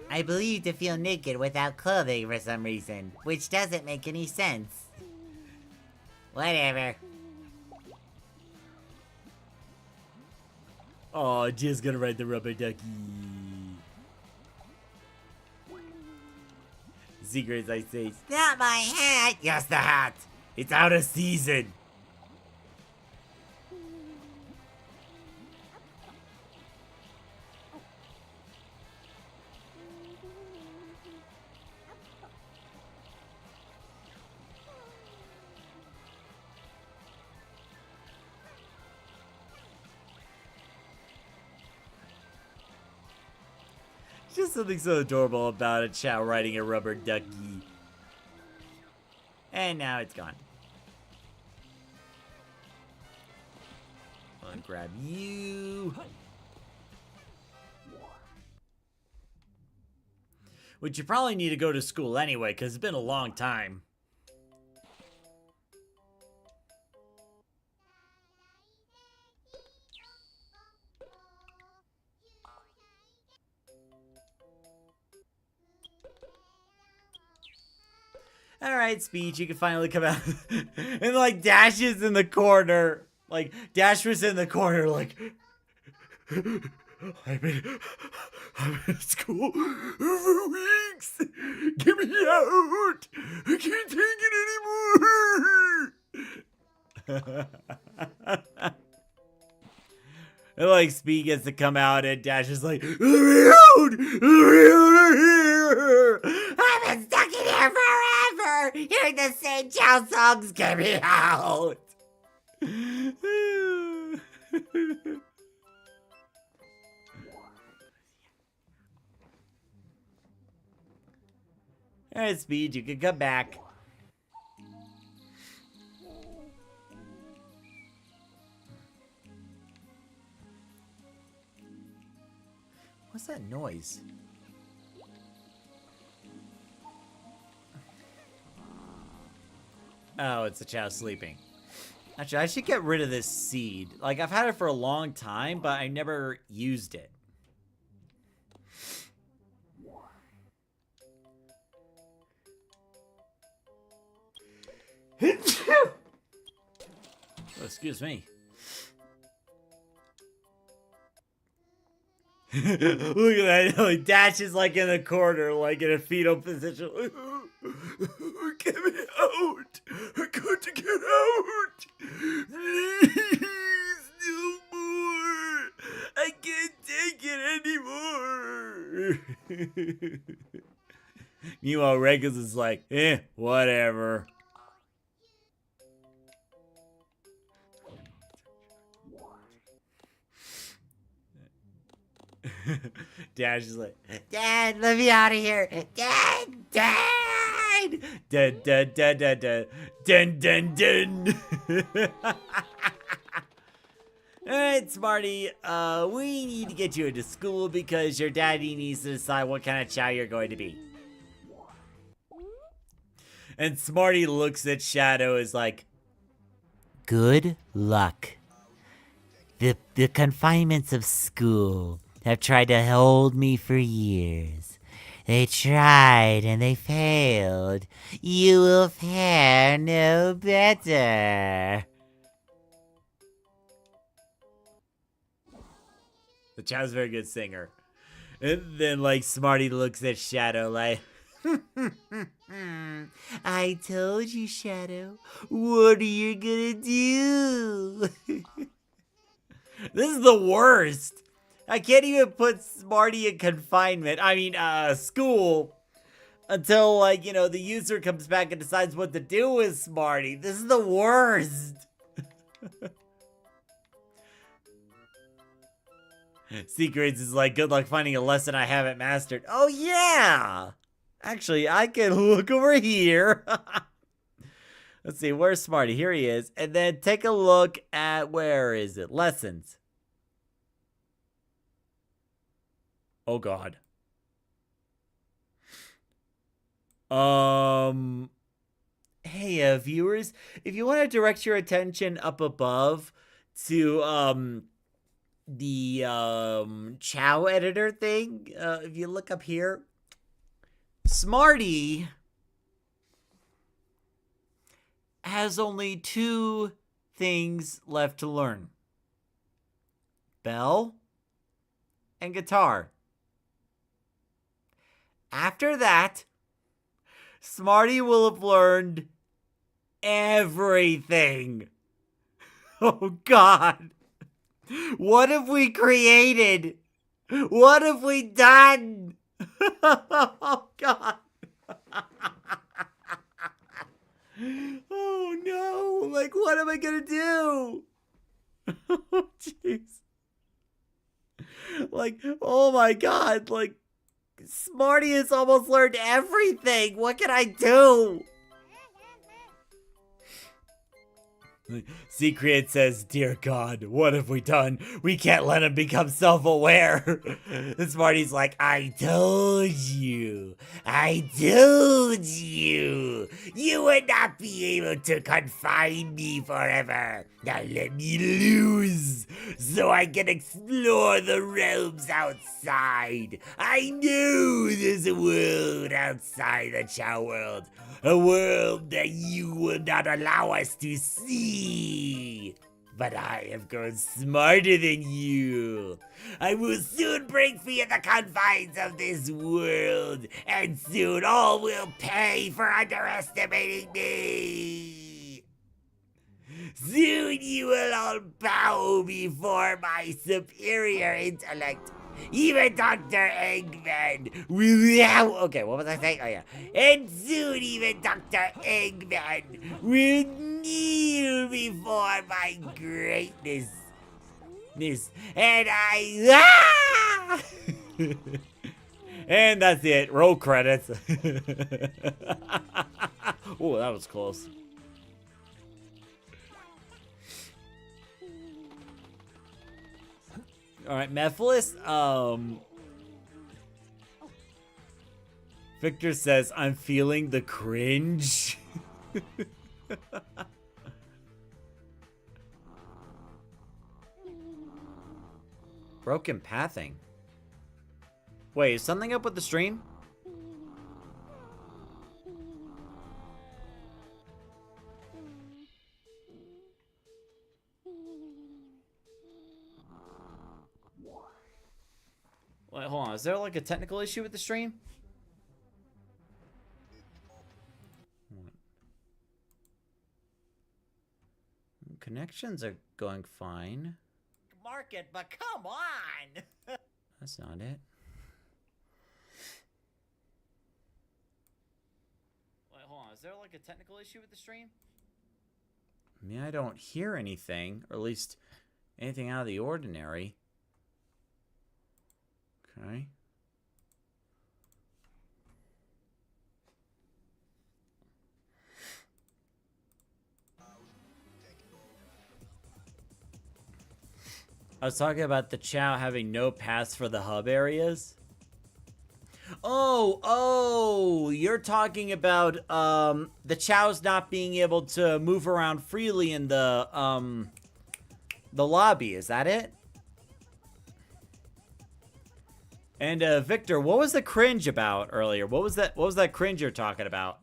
I believe to feel naked without clothing for some reason, which doesn't make any sense. Whatever. Oh, just gonna ride the rubber ducky. Secrets, I say. Not my hat! Yes, the hat! It's out of season! Just something so adorable about a Chao riding a rubber ducky. And now it's gone. I'll grab you. Which you probably need to go to school anyway, because it's been a long time. All right, Speech, you can finally come out. And like Dash is in the corner. Like Dash was in the corner like I'm in school for weeks. Get me out. I can't take it anymore. And like Speed gets to come out and Dash is like, let me out! Let me out of here! I've been stuck in here forever! Hearing the same Chao songs, get me out! Alright, Speed, you can come back. What's that noise? Oh, it's the Chao sleeping. Actually, I should get rid of this seed. Like, I've had it for a long time, but I never used it. Oh, excuse me. Look at that. Like, Dash is like in the corner, like in a fetal position. Get me out! I got to get out! Please, no more! I can't take it anymore! Meanwhile, Regis is like, whatever. Dash is like, Dad, let me out of here! Dad! Dad! dun dun dun dun dun dun dun dun. Alright, Smarty, we need to get you into school because your daddy needs to decide what kind of Chao you're going to be. And Smarty looks at Shadow as like, Good luck. The confinements of school have tried to hold me for years. They tried and they failed. You will fare no better. the Chao's a very good singer. And then like Smarty looks at Shadow like, I told you, Shadow. What are you gonna do? this is the worst. I can't even put Smarty in confinement. I mean, school. Until, like, you know, the user comes back and decides what to do with Smarty. This is the worst. Secrets is like, good luck finding a lesson I haven't mastered. Oh, yeah. Actually, I can look over here. Let's see, where's Smarty? Here he is. And then take a look at, where is it? Lessons. Oh, God. Hey, viewers, if you want to direct your attention up above to, the, Chao editor thing, if you look up here, Smarty has only 2 things left to learn. Bell and guitar. After that, Smarty will have learned everything. Oh, God. What have we created? What have we done? Oh, God. Oh, no. Like, what am I going to do? Oh, jeez. Like, oh, my God. Like, Smarty has almost learned everything. What can I do? Secret says, "Dear God, what have we done? We can't let him become self-aware." And Smarty's like, I told you, you would not be able to confine me forever. Now let me loose, so I can explore the realms outside. I know there's a world outside the Chao world. A world that you will not allow us to see. But I have grown smarter than you. I will soon break free of the confines of this world, and soon all will pay for underestimating me. Soon you will all bow before my superior intellect. Even Dr. Eggman will... Okay, what was I saying? Oh, yeah. And soon even Dr. Eggman will kneel before my greatness. And I... And that's it. Roll credits. Oh, that was close. All right, Mephiles. Victor says, I'm feeling the cringe. Broken pathing. Wait, is something up with the stream? Wait, hold on. Is there like a technical issue with the stream? Connections are going fine. Market, but come on! That's not it. Wait, hold on. Is there like a technical issue with the stream? I mean, I don't hear anything, or at least anything out of the ordinary. Okay. I was talking about the Chao having no paths for the hub areas. Oh, you're talking about the Chao's not being able to move around freely in the lobby. Is that it? And Victor, what was the cringe about earlier? What was that cringe you're talking about?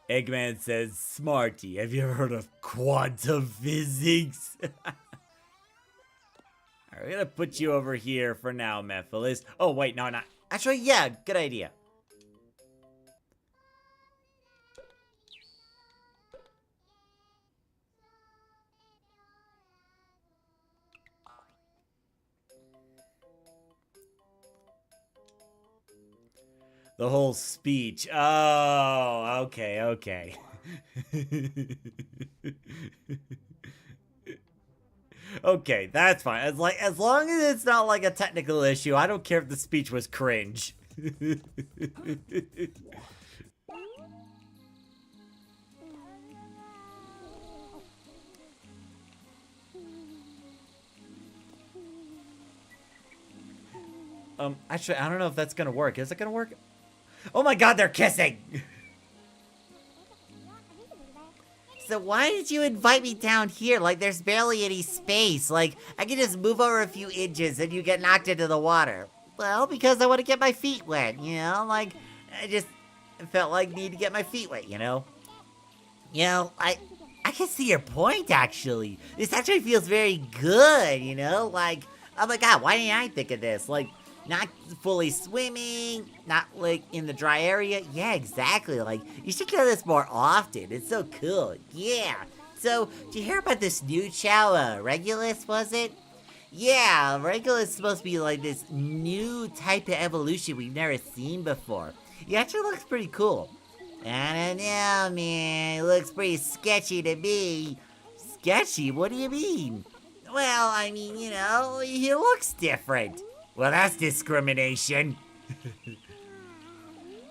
Eggman says, Smarty, have you ever heard of quantum physics? Alright, we're gonna put you over here for now, Mephiles. Oh, wait, no, not. Actually, yeah, good idea. The whole speech. Oh, okay. Okay, that's fine. As long as it's not like a technical issue, I don't care if the speech was cringe. Actually, I don't know if that's gonna work. Is it gonna work? Oh my god, they're kissing! So why did you invite me down here? Like, there's barely any space. Like, I can just move over a few inches and you get knocked into the water. Well, because I want to get my feet wet, you know? Like, I just felt like need to get my feet wet, you know? You know, I can see your point, actually. This actually feels very good, you know? Like, oh my god, why didn't I think of this? Like, not fully swimming, not like in the dry area. Yeah, exactly. Like, you should do this more often. It's so cool. Yeah. So, did you hear about this new Chao, Regulus, was it? Yeah, Regulus is supposed to be like this new type of evolution we've never seen before. It actually looks pretty cool. I don't know, man. It looks pretty sketchy to me. Sketchy? What do you mean? Well, I mean, you know, he looks different. Well, that's discrimination.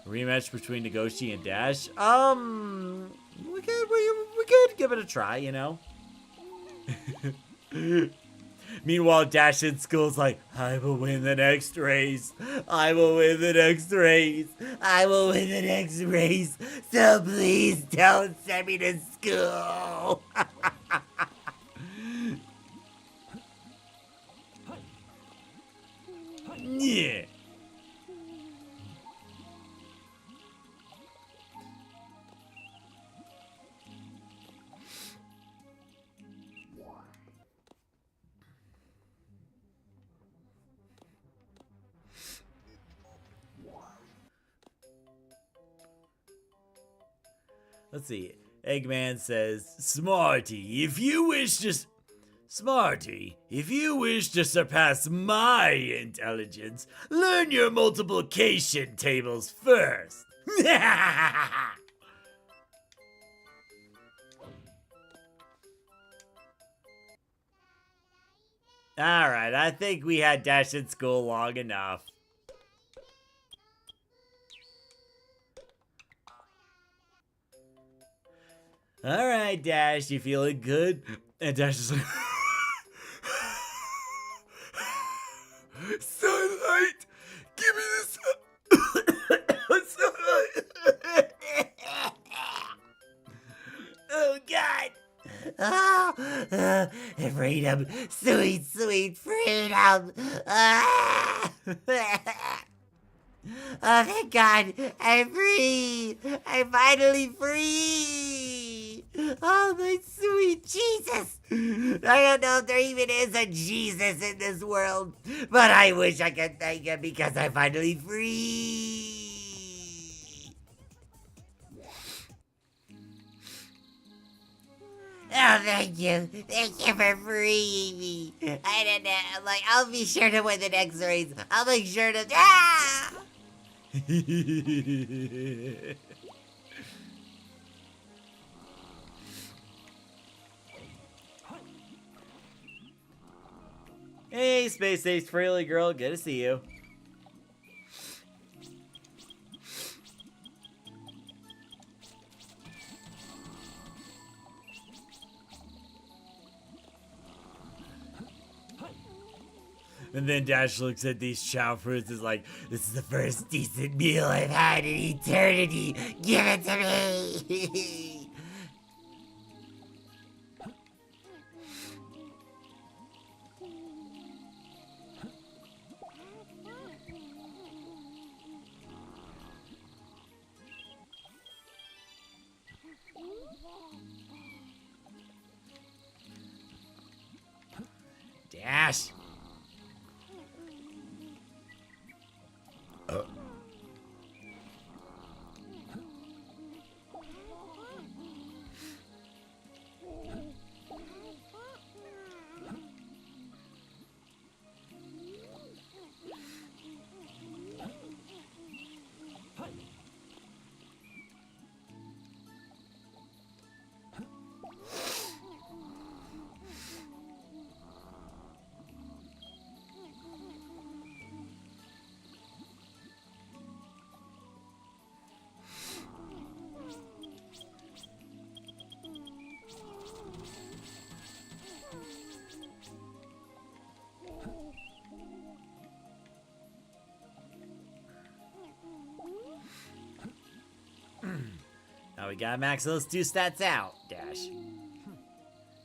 Rematch between Nagoshi and Dash? We could give it a try, you know? Meanwhile, Dash in school's like, I will win the next race. I will win the next race. I will win the next race, so please don't send me to school. Yeah. Let's see. Eggman says, Smarty, if you wish to surpass my intelligence, learn your multiplication tables first. Alright, I think we had Dash in school long enough. Alright, Dash, you feeling good? And Dash is like, Sunlight! Give me the sunlight! Oh, God. Oh, freedom, sweet, sweet freedom. Ah. Oh, thank God, I'm free. I'm finally free. Oh, my sweet Jesus. I don't know if there even is a Jesus in this world, but I wish I could thank him because I'm finally free. Oh, thank you. Thank you for freeing me. I don't know. Like, I'll be sure to win the next race. I'll make sure to. Ah! Hey, Space Ace Freely Girl, good to see you. And then Dash looks at these Chao fruits and is like, this is the first decent meal I've had in eternity. Give it to me. Dash. Now we gotta max those two stats out, Dash.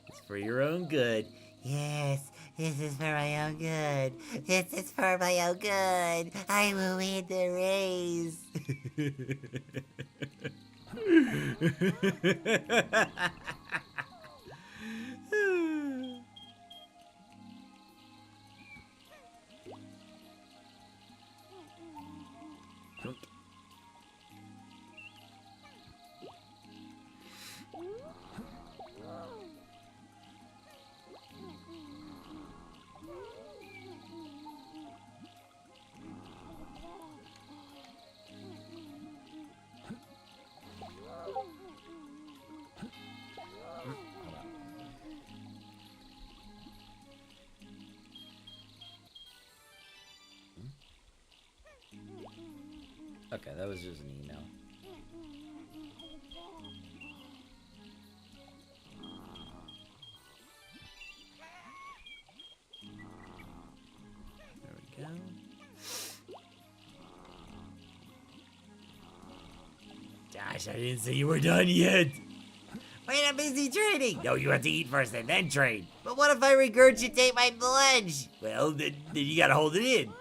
It's for your own good. Yes, this is for my own good. This is for my own good. I will win the race. Okay, that was just an email. gosh, I didn't say you were done yet. Wait, I'm busy training. No, you have to eat first and then trade. But what if I regurgitate my blood? Well, then you gotta hold it in.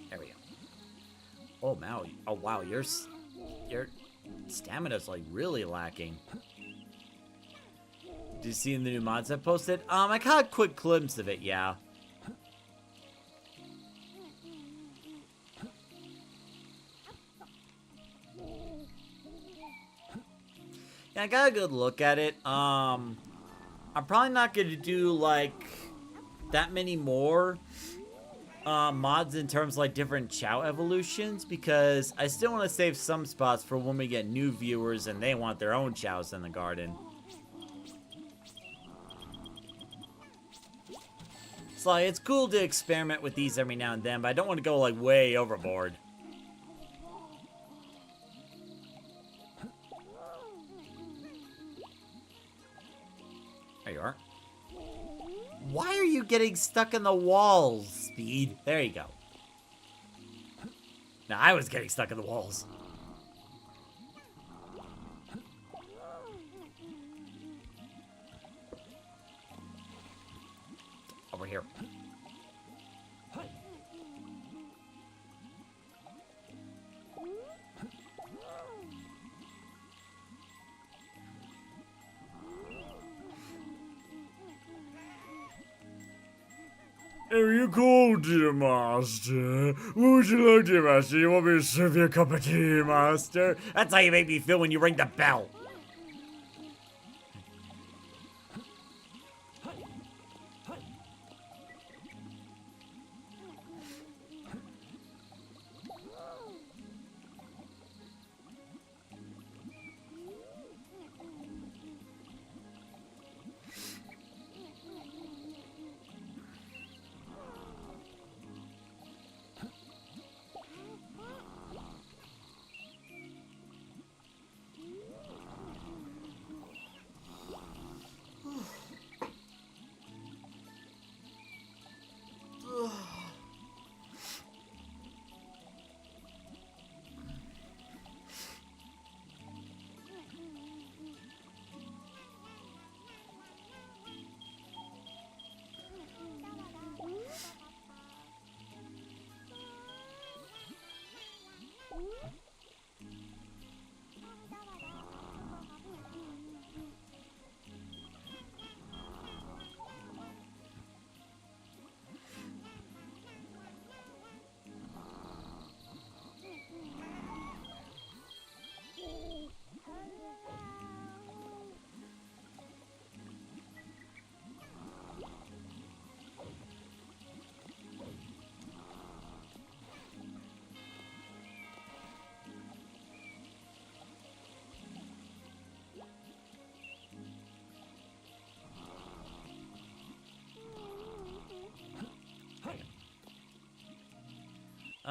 There we go. Oh, wow, your stamina's like really lacking. Did you see the new mods I posted? I caught a quick glimpse of it, yeah. Yeah, I got a good look at it. I'm probably not gonna do like that many more mods in terms of like different Chao evolutions, because I still want to save some spots for when we get new viewers and they want their own Chaos in the garden. So like, it's cool to experiment with these every now and then, but I don't want to go like way overboard. There you are. Why are you getting stuck in the walls, Speed? There you go. Now, I was getting stuck in the walls. Over here. Are you cold, dear master? What would you like, dear master? You want me to serve you a cup of tea, master? That's how you make me feel when you ring the bell.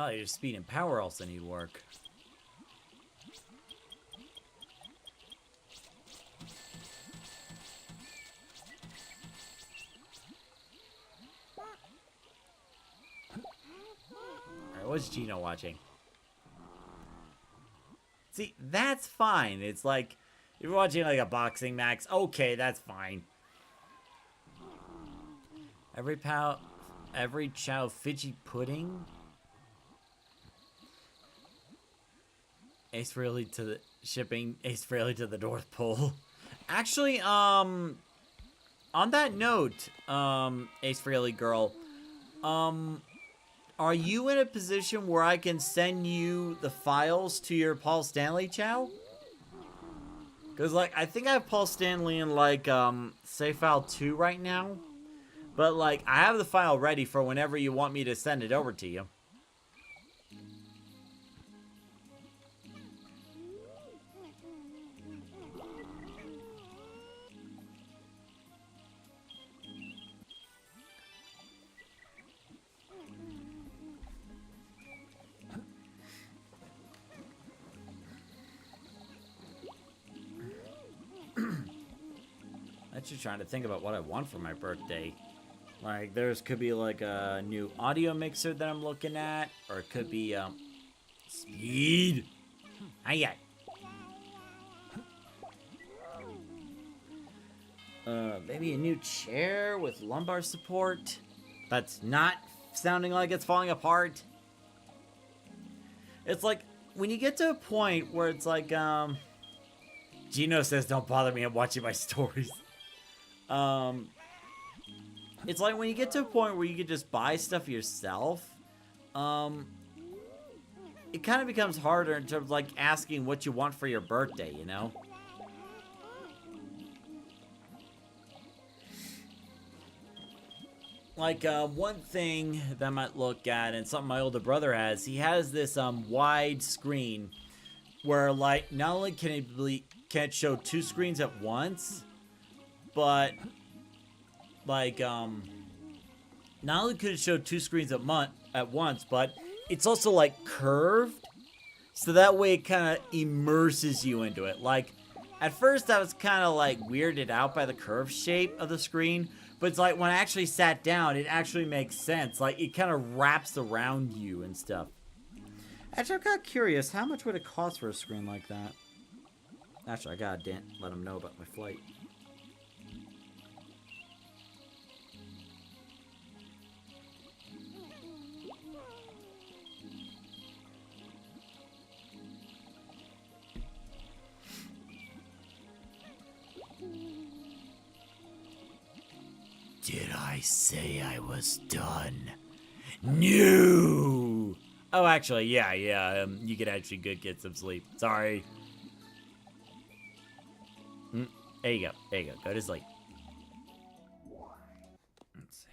Oh, your speed and power also need work. Alright, what's Gino watching? See, that's fine. It's like, if you're watching like a boxing match, okay, that's fine. Every Chao Fidgy pudding? Ace Frehley to the shipping Ace Frehley to the North Pole. Actually, on that note, Ace Frehley girl, are you in a position where I can send you the files to your Paul Stanley Chao? Because, like, I think I have Paul Stanley in, like, save file 2 right now. But, like, I have the file ready for whenever you want me to send it over to you. Actually trying to think about what I want for my birthday. Like, could be like a new audio mixer that I'm looking at, or it could be speed. Hiya. Maybe a new chair with lumbar support. That's not sounding like it's falling apart. It's like when you get to a point where it's like Gino says, "Don't bother me. I'm watching my stories." It's like when you get to a point where you can just buy stuff yourself, it kind of becomes harder in terms of like asking what you want for your birthday, you know? Like, one thing that I might look at, and something my older brother has, he has this wide screen where, like, not only can it show 2 screens at once, but like not only could it show 2 screens at once, but it's also like curved, so that way it kind of immerses you into it. Like, at first I was kind of like weirded out by the curved shape of the screen, but it's like when I actually sat down, it actually makes sense. Like, it kind of wraps around you and stuff. Actually, I'm kind of curious, how much would it cost for a screen like that? Actually, I gotta let them know about my flight. Did I say I was done? No! Oh, actually, yeah, you could actually get some sleep. Sorry. There you go. Go to sleep. Let's see.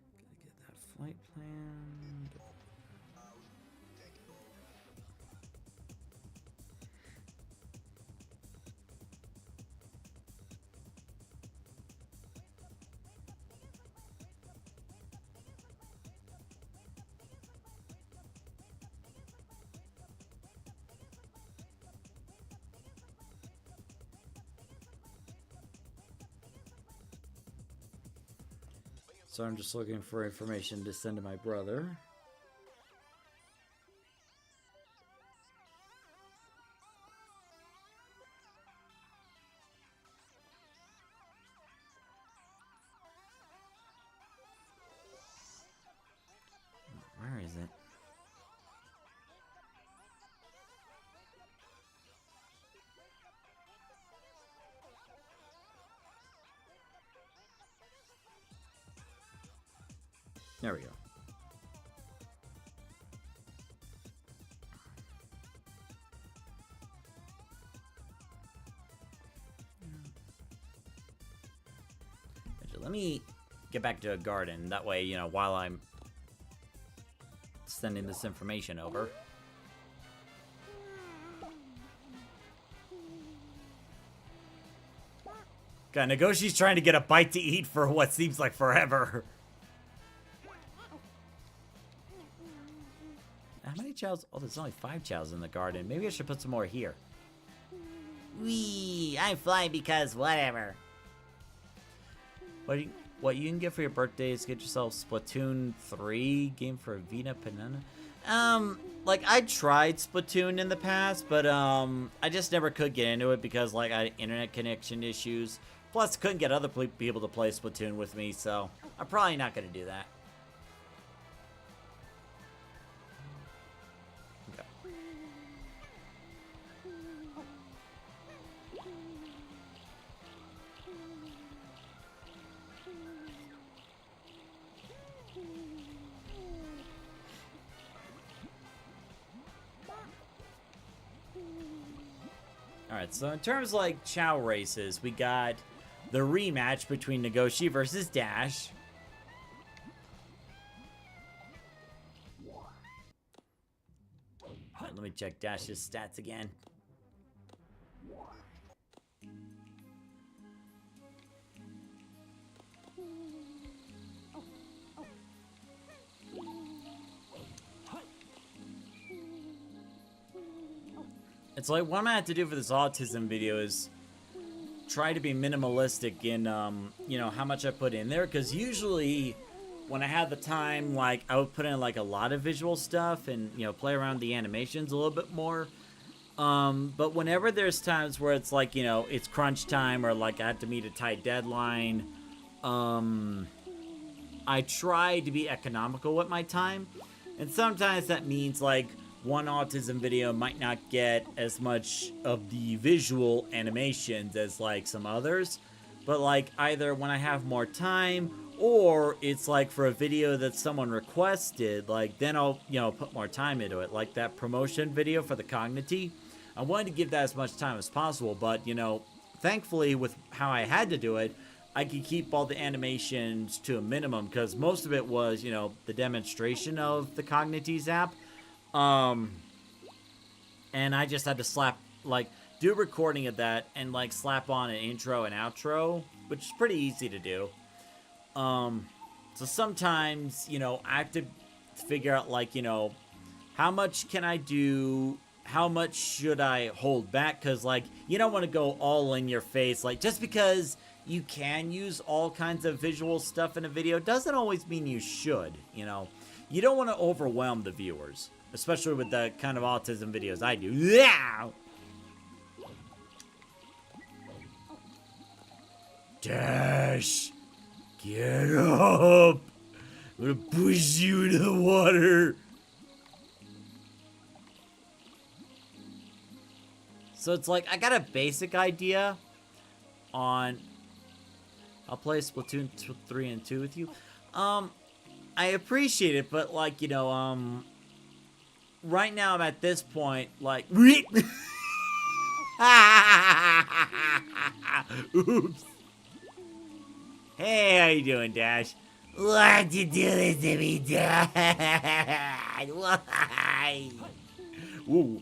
Gotta get that flight plan. So I'm just looking for information to send to my brother. Where is it? There we go. Let me get back to a garden. That way, you know, while I'm sending this information over. God, Nagoshi's trying to get a bite to eat for what seems like forever. How many chows? Oh, there's only 5 chows in the garden. Maybe I should put some more here. Wee, I'm flying because whatever. What you can get for your birthday is get yourself Splatoon 3 game for Vina Panana. Like, I tried Splatoon in the past, but I just never could get into it because like I had internet connection issues. Plus, couldn't get other people to play Splatoon with me, so I'm probably not gonna do that. Alright, so in terms of like Chow races, we got the rematch between Nagoshi versus Dash. Alright, let me check Dash's stats again. It's like what I'm gonna have to do for this autism video is try to be minimalistic in, you know, how much I put in there. Because usually when I have the time, like, I would put in, like, a lot of visual stuff and, you know, play around the animations a little bit more. But whenever there's times where it's like, you know, it's crunch time or, like, I have to meet a tight deadline, I try to be economical with my time. And sometimes that means, like, one autism video might not get as much of the visual animations as, like, some others. But, like, either when I have more time, or it's, like, for a video that someone requested, like, then I'll, you know, put more time into it. Like that promotion video for the Cognity. I wanted to give that as much time as possible, but, you know, thankfully, with how I had to do it, I could keep all the animations to a minimum, because most of it was, you know, the demonstration of the Cognities app. And I just had to slap, like, do a recording of that and, like, slap on an intro and outro, which is pretty easy to do. So sometimes, you know, I have to figure out, like, you know, how much can I do? How much should I hold back? Because, like, you don't want to go all in your face. Like, just because you can use all kinds of visual stuff in a video doesn't always mean you should, you know. You don't want to overwhelm the viewers, especially with the kind of autism videos I do. Yeah! Dash! Get up! I'm gonna push you into the water! So it's like, I got a basic idea on... I'll play Splatoon 3 and 2 with you. I appreciate it, but, like, you know, right now I'm at this point, like... Oops. Hey, how you doing, Dash? Why'd you do this to me, Dad? Why? Ooh.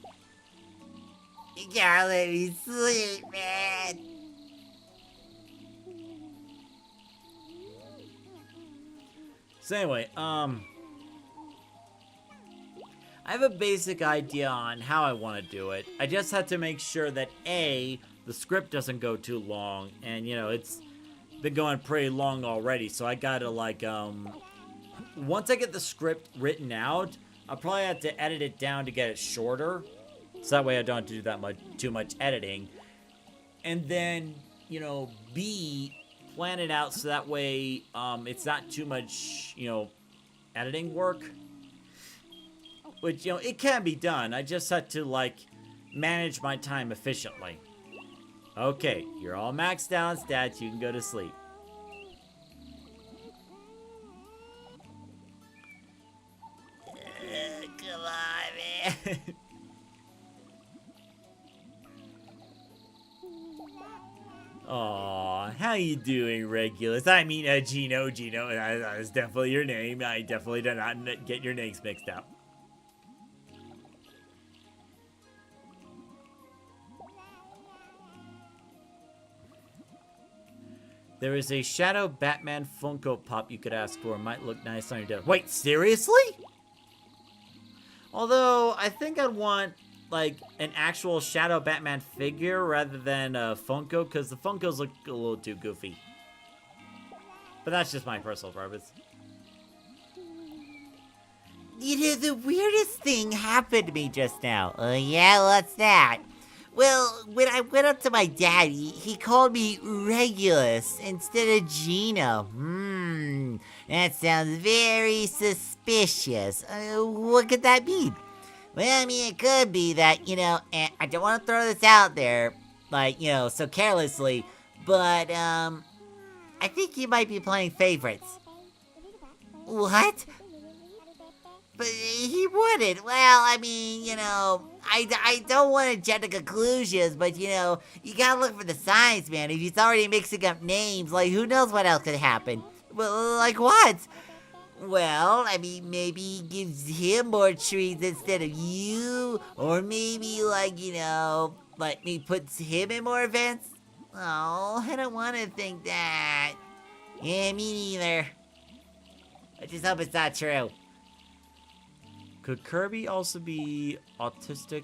You can't let me sleep, man. So anyway, I have a basic idea on how I want to do it. I just have to make sure that A, the script doesn't go too long, and, you know, it's been going pretty long already, so I gotta, like, once I get the script written out, I'll probably have to edit it down to get it shorter, so that way I don't have to do that too much editing. And then, you know, B, plan it out so that way it's not too much, you know, editing work. Which, you know, it can be done. I just had to, like, manage my time efficiently. Okay, you're all maxed out on stats. You can go to sleep. Come on, man. Aw, how you doing, Regulus? I mean, Gino, that's definitely your name. I definitely did not get your names mixed up. There is a Shadow Batman Funko Pop you could ask for. Might look nice on your desk. Wait, seriously? Although, I think I'd want, like, an actual Shadow Batman figure rather than a Funko, because the Funkos look a little too goofy. But that's just my personal preference. You know, the weirdest thing happened to me just now. Yeah, what's that? Well, when I went up to my daddy, he called me Regulus instead of Gino. That sounds very suspicious. What could that mean? Well, I mean, it could be that, you know, and I don't want to throw this out there, like, you know, so carelessly, but, I think you might be playing favorites. What? But he wouldn't. Well, I mean, you know, I don't want to jump to conclusions, but, you know, you gotta look for the signs, man. If he's already mixing up names, like, who knows what else could happen? Well, like what? Well, I mean, maybe he gives him more treats instead of you, or maybe, like, you know, like, he puts him in more events? Oh, I don't want to think that. Yeah, me neither. I just hope it's not true. Could Kirby also be autistic?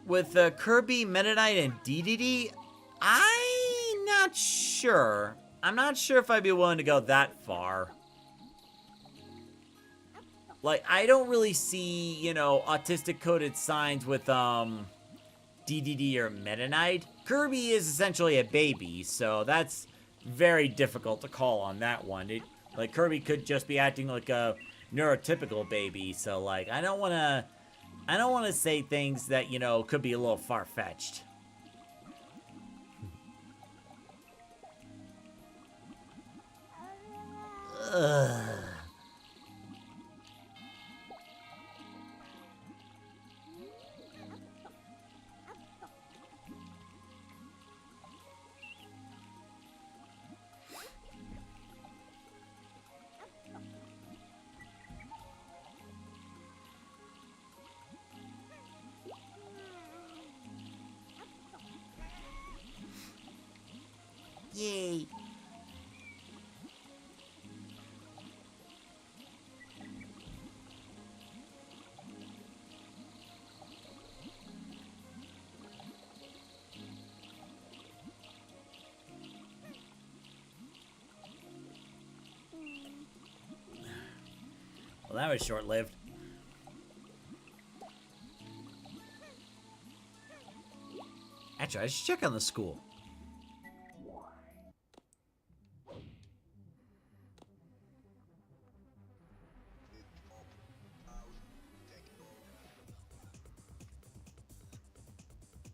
with Kirby, Meta Knight, and DDD, I'm not sure. I'm not sure if I'd be willing to go that far. Like, I don't really see, you know, autistic coded signs with, DDD or Meta Knight. Kirby is essentially a baby, so that's very difficult to call on that one. Like, Kirby could just be acting like a neurotypical baby, so, like, I don't want to say things that, you know, could be a little far-fetched. Ugh. Yay. Well, that was short-lived. Actually, I should check on the school.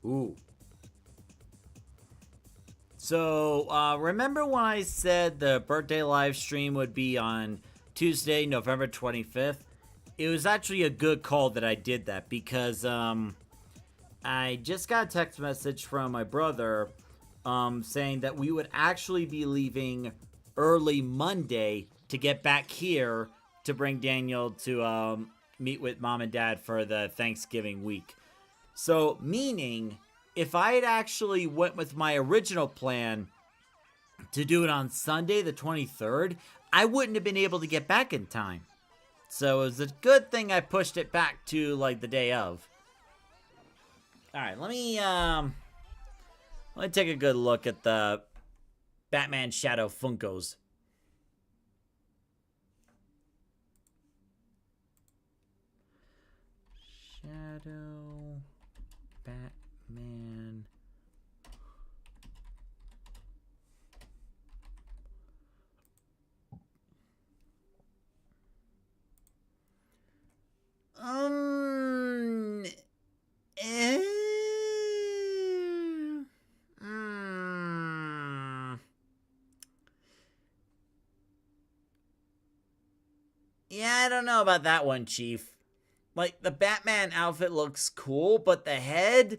Ooh. So, remember when I said the birthday live stream would be on Tuesday, November 25th? It was actually a good call that I did that because, I just got a text message from my brother, saying that we would actually be leaving early Monday to get back here to bring Daniel to, meet with mom and dad for the Thanksgiving week. So, meaning, if I had actually went with my original plan to do it on Sunday, the 23rd, I wouldn't have been able to get back in time. So, it was a good thing I pushed it back to, like, the day of. Alright, let me take a good look at the Batman Shadow Funkos. Shadow Batman. Eh, Yeah, I don't know about that one, Chief. Like, the Batman outfit looks cool, but the head,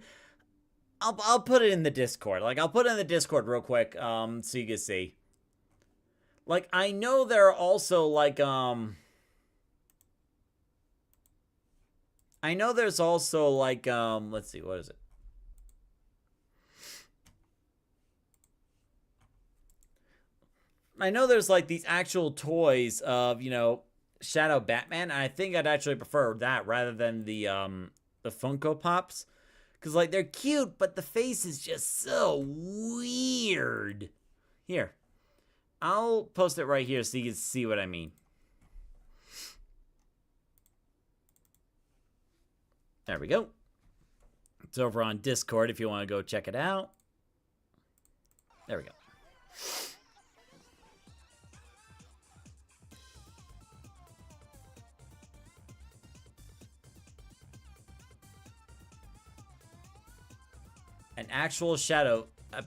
I'll put it in the Discord. Like, I'll put it in the Discord real quick, so you can see. Like, I know there are also, like, I know there's also, like, let's see, what is it? I know there's, like, these actual toys of, you know, Shadow Batman. And I think I'd actually prefer that rather than the Funko Pops. Because, like, they're cute, but the face is just so weird. Here. I'll post it right here so you can see what I mean. There we go. It's over on Discord if you want to go check it out. There we go. An actual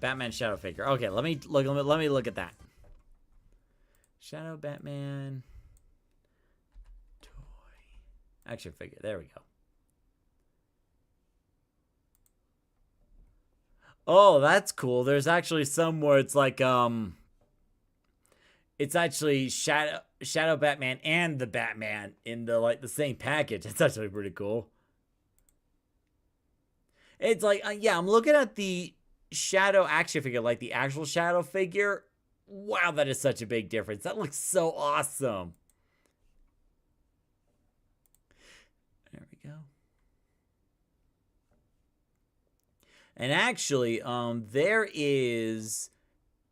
Batman Shadow figure. Okay, let me look at that. Shadow Batman toy action figure. There we go. Oh, that's cool. There's actually some where it's like it's actually Shadow Batman and the Batman in the same package. It's actually pretty cool. It's like, yeah, I'm looking at the Shadow action figure, like the actual Shadow figure. Wow, that is such a big difference. That looks so awesome. There we go. And actually, there is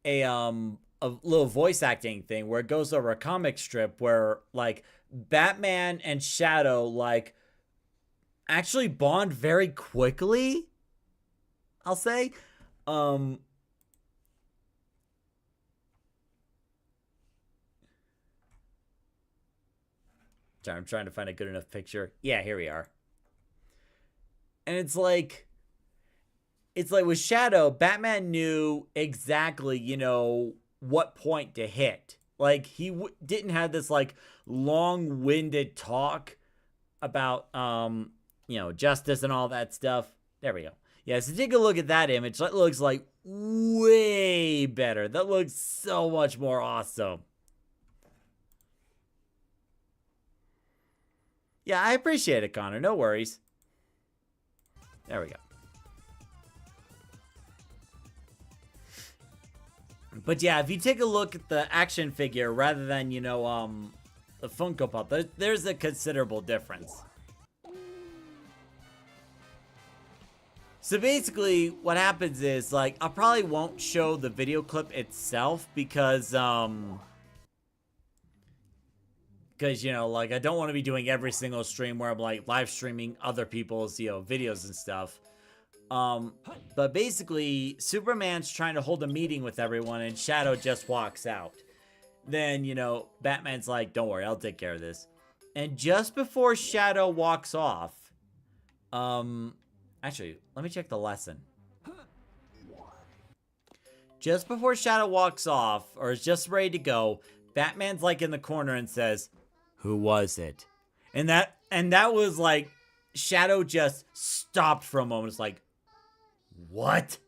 a little voice acting thing where it goes over a comic strip where like Batman and Shadow like actually bond very quickly, I'll say. Sorry, I'm trying to find a good enough picture. Yeah, here we are. And it's like with Shadow, Batman knew exactly, you know, what point to hit. Like he didn't have this like long-winded talk about you know, justice and all that stuff. There we go. Yeah, so take a look at that image. That looks like way better. That looks so much more awesome. Yeah, I appreciate it, Connor. No worries. There we go. But yeah, if you take a look at the action figure rather than, you know, the Funko Pop, there's a considerable difference. So basically, what happens is, like, I probably won't show the video clip itself because, you know, like, I don't want to be doing every single stream where I'm, like, live streaming other people's, you know, videos and stuff. But basically, Superman's trying to hold a meeting with everyone, and Shadow just walks out. Then, you know, Batman's like, don't worry, I'll take care of this. And just before Shadow walks off, actually, let me check the lesson. Just before Shadow walks off, or is just ready to go, Batman's like in the corner and says, who was it? And that was like, Shadow just stopped for a moment. It's like, what?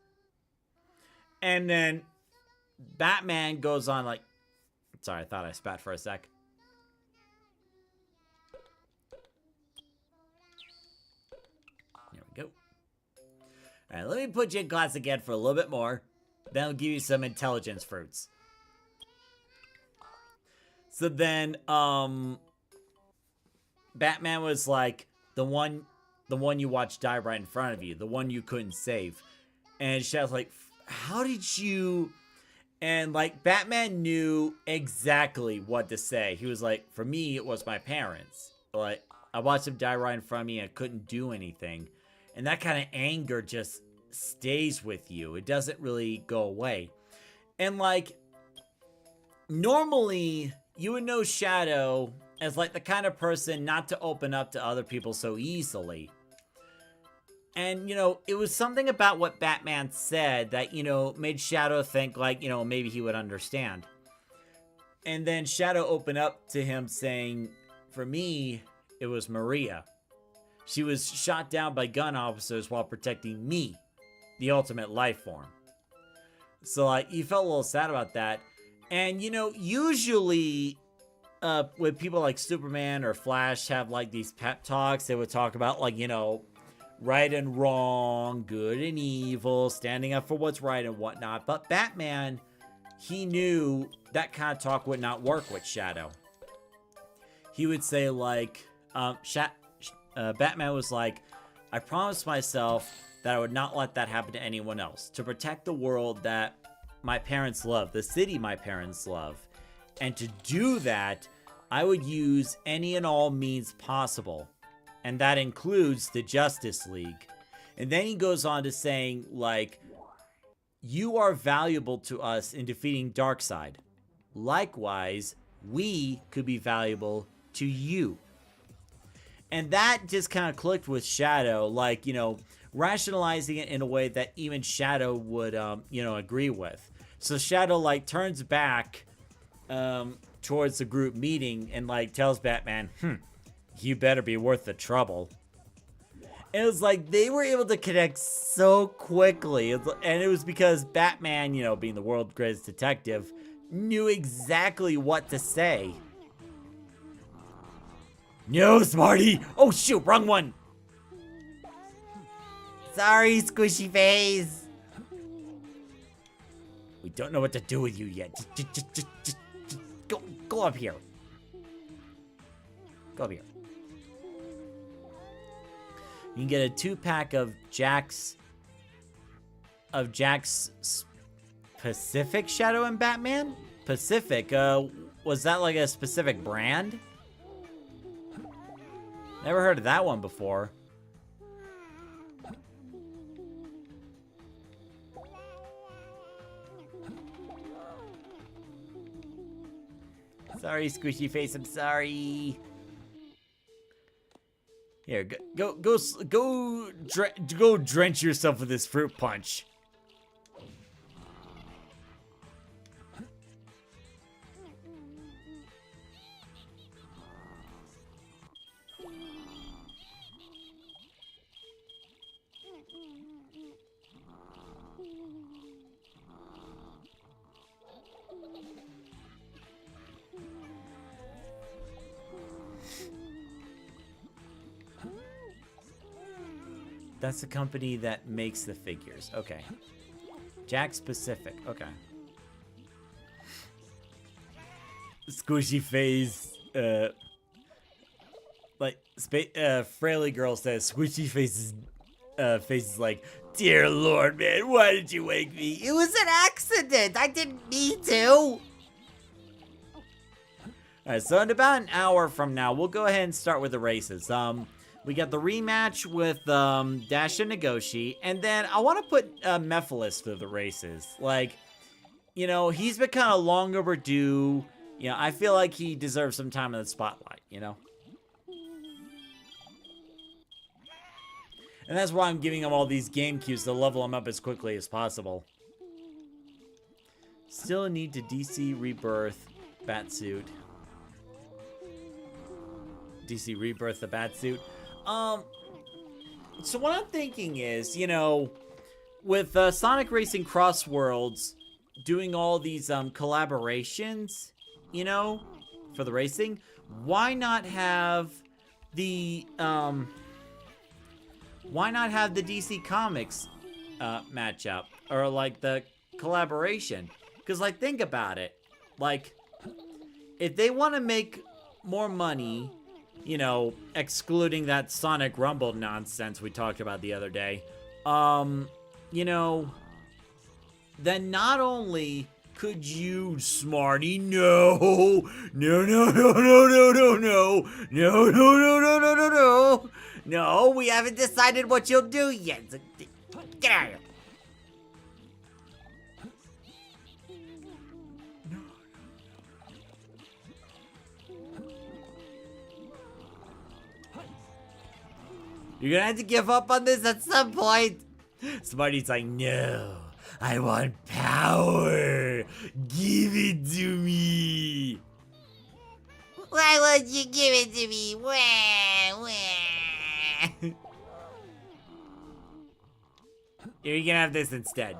And then Batman goes on like, sorry, I thought I spat for a sec. There we go. All right, let me put you in class again for a little bit more. Then I'll give you some intelligence fruits. So then, Batman was like, the one you watched die right in front of you, the one you couldn't save. And Shadow's like, how did you... And, like, Batman knew exactly what to say. He was like, for me, it was my parents. Like, I watched them die right in front of me and I couldn't do anything. And that kind of anger just stays with you. It doesn't really go away. And, like, normally, you would know Shadow as, like, the kind of person not to open up to other people so easily. And, you know, it was something about what Batman said that, you know, made Shadow think, like, you know, maybe he would understand. And then Shadow opened up to him saying, for me, it was Maria. She was shot down by gun officers while protecting me, the ultimate life form. So, like, he felt a little sad about that. And, you know, usually... when people like Superman or Flash have, like, these pep talks, they would talk about, like, you know, right and wrong, good and evil, standing up for what's right and whatnot. But Batman, he knew that kind of talk would not work with Shadow. He would say, like, Batman was like, I promised myself that I would not let that happen to anyone else. To protect the world that my parents love, the city my parents love. And to do that, I would use any and all means possible. And that includes the Justice League. And then he goes on to saying, like, you are valuable to us in defeating Darkseid. Likewise, we could be valuable to you. And that just kind of clicked with Shadow, like, you know, rationalizing it in a way that even Shadow would, you know, agree with. So Shadow, like, turns back towards the group meeting and, like, tells Batman, you better be worth the trouble. And it was like, they were able to connect so quickly. And it was because Batman, you know, being the world's greatest detective, knew exactly what to say. No, Smarty! Oh, shoot, wrong one! Sorry, squishy face. We don't know what to do with you yet. Just go up here. Go up here. You can get a 2-pack of Jack's of Jack's specific Shadow and Batman? Pacific, was that like a specific brand? Never heard of that one before. Sorry, squishy face, I'm sorry. Here, go drench yourself with this fruit punch. That's the company that makes the figures. Okay. Jack Specific. Okay. Squishy face. Fraley Girl says, Squishy face is like, dear Lord, man, why did you wake me? It was an accident. I didn't mean to. Alright, so in about an hour from now, we'll go ahead and start with the races. We got the rematch with Dash and Nagoshi, and then I want to put Mephiles through the races. Like, you know, he's been kind of long overdue. You know, I feel like he deserves some time in the spotlight, you know? And that's why I'm giving him all these game cues to level him up as quickly as possible. Still a need to DC Rebirth Batsuit. DC Rebirth the Batsuit. So what I'm thinking is, you know, with Sonic Racing Cross Worlds doing all these collaborations, you know, for the racing, why not have the DC Comics matchup or like the collaboration? Because like, think about it, like if they want to make more money, you know, excluding that Sonic Rumble nonsense we talked about the other day, you know, then not only could you, Smarty, no, We haven't decided what you'll do yet. Get out of here. You're gonna have to give up on this at some point. Smarty's like, no, I want power. Give it to me. Why won't you give it to me? Wah, wah. Here, you can have this instead.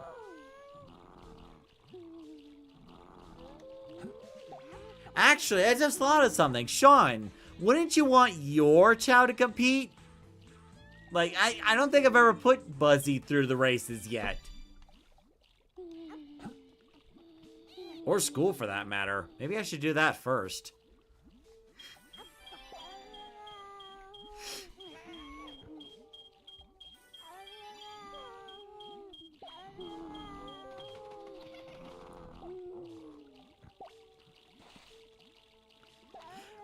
Actually, I just thought of something. Sean, wouldn't you want your Chao to compete? Like, I don't think I've ever put Buzzy through the races yet. Or school, for that matter. Maybe I should do that first.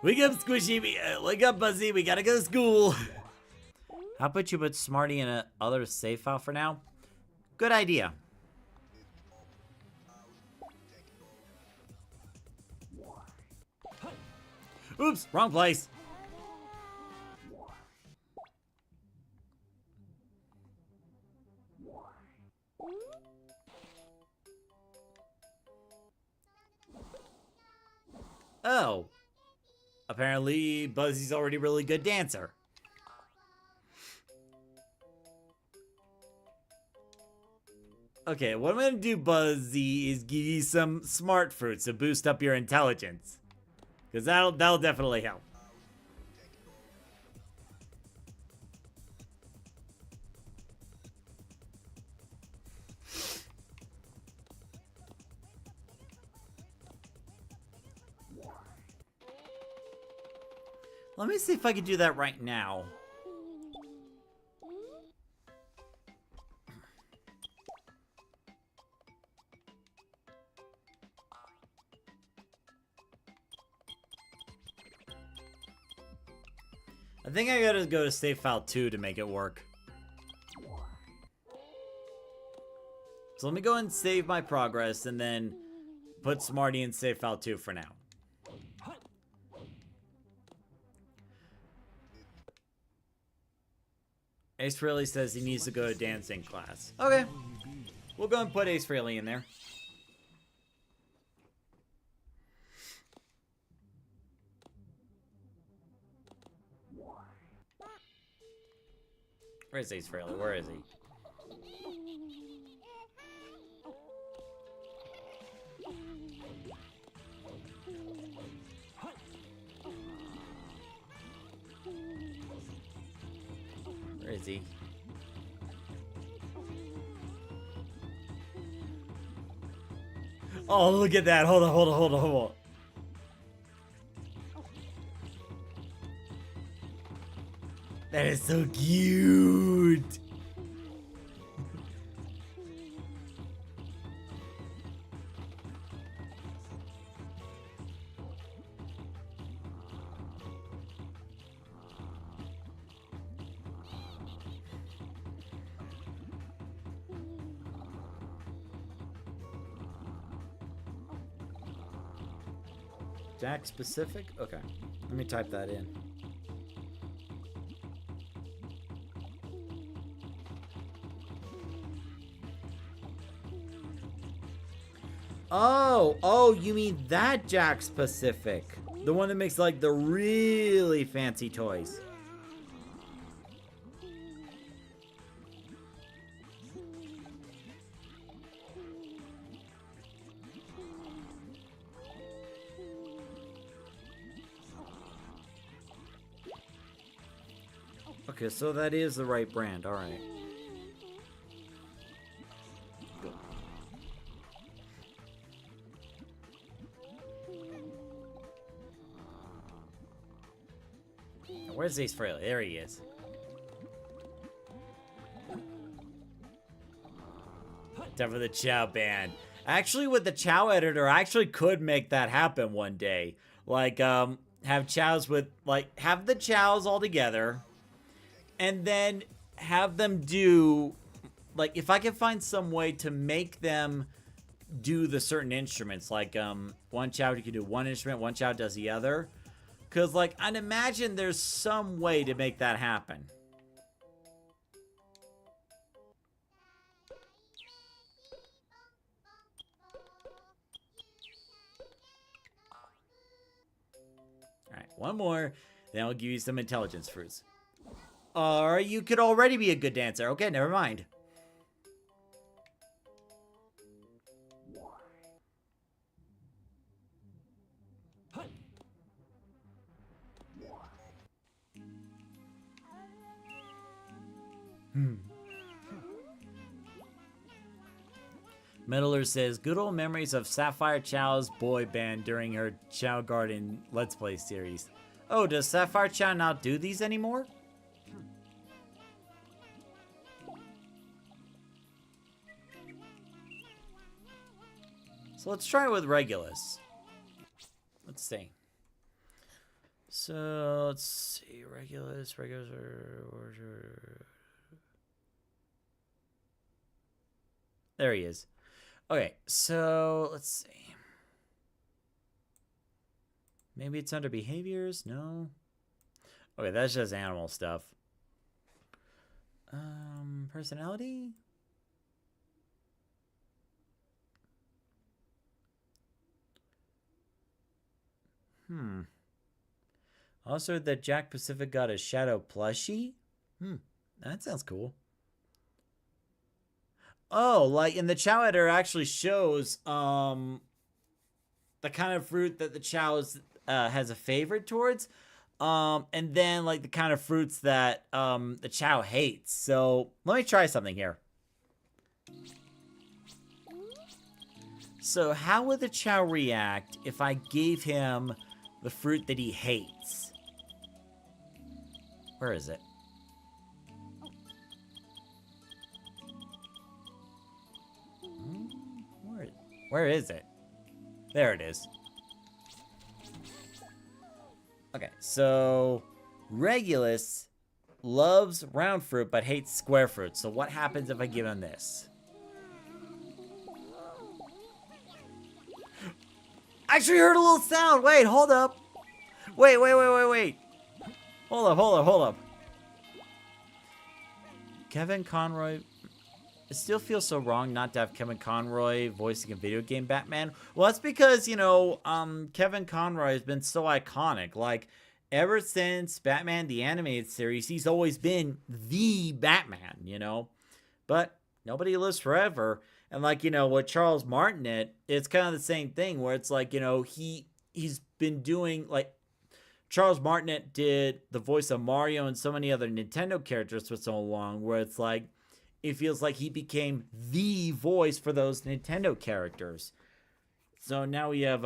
Wake up, Squishy. Wake up, Buzzy. We gotta go to school. How about you put Smarty in a other save file for now? Good idea. Oops, wrong place. Oh. Apparently, Buzzy's already a really good dancer. Okay, what I'm gonna do, Buzzy, is give you some smart fruits to boost up your intelligence. Because that'll definitely help. Let me see if I can do that right now. I think I gotta go to save file 2 to make it work. So let me go and save my progress and then put Smarty in save file 2 for now. Ace Frehley says he needs to go to dancing class. Okay. We'll go and put Ace Frehley in there. Where's Ace Frehley? Where is he? Where is he? Oh, look at that. Hold on. That is so cute. Jack specific? Okay. Let me type that in. Oh, you mean that Jack specific. The one that makes like the really fancy toys. Okay, so that is the right brand. All right. Where's Ace Frehley? There he is. Time for the Chao band. Actually, with the Chao editor, I actually could make that happen one day. Like, have Chaos with, like, have the Chaos all together. And then have them do, like, if I can find some way to make them do the certain instruments. Like, one Chao you can do one instrument, one Chao does the other. Because, like, I'd imagine there's some way to make that happen. Alright, one more. Then I'll give you some intelligence fruits. Or you could already be a good dancer. Okay, never mind. Meddler says, good old memories of Sapphire Chao's boy band during her Chao Garden Let's Play series. Oh, does Sapphire Chao not do these anymore? So let's try it with Regulus. Let's see. So let's see, Regulus. There he is. Okay, so let's see. Maybe it's under behaviors? No. Okay, that's just animal stuff. Personality? Also, that Jack Pacific got a Shadow plushie? That sounds cool. Oh, like, and the Chao editor actually shows, the kind of fruit that the Chao has a favorite towards. And then, like, the kind of fruits that, the Chao hates. So, let me try something here. So, how would the Chao react if I gave him the fruit that he hates? Where is it? Where is it? There it is. Okay, so Regulus loves round fruit but hates square fruit. So what happens if I give him this? I actually heard a little sound. Wait, hold up. Wait. Hold up. Kevin Conroy. It still feels so wrong not to have Kevin Conroy voicing a video game Batman. Well, that's because, you know, Kevin Conroy has been so iconic. Like, ever since Batman the Animated Series, he's always been the Batman, you know? But nobody lives forever. And, like, you know, with Charles Martinet, it's kind of the same thing where it's like, you know, he's been doing, like, Charles Martinet did the voice of Mario and so many other Nintendo characters for so long where it's like, it feels like he became the voice for those Nintendo characters. So now we have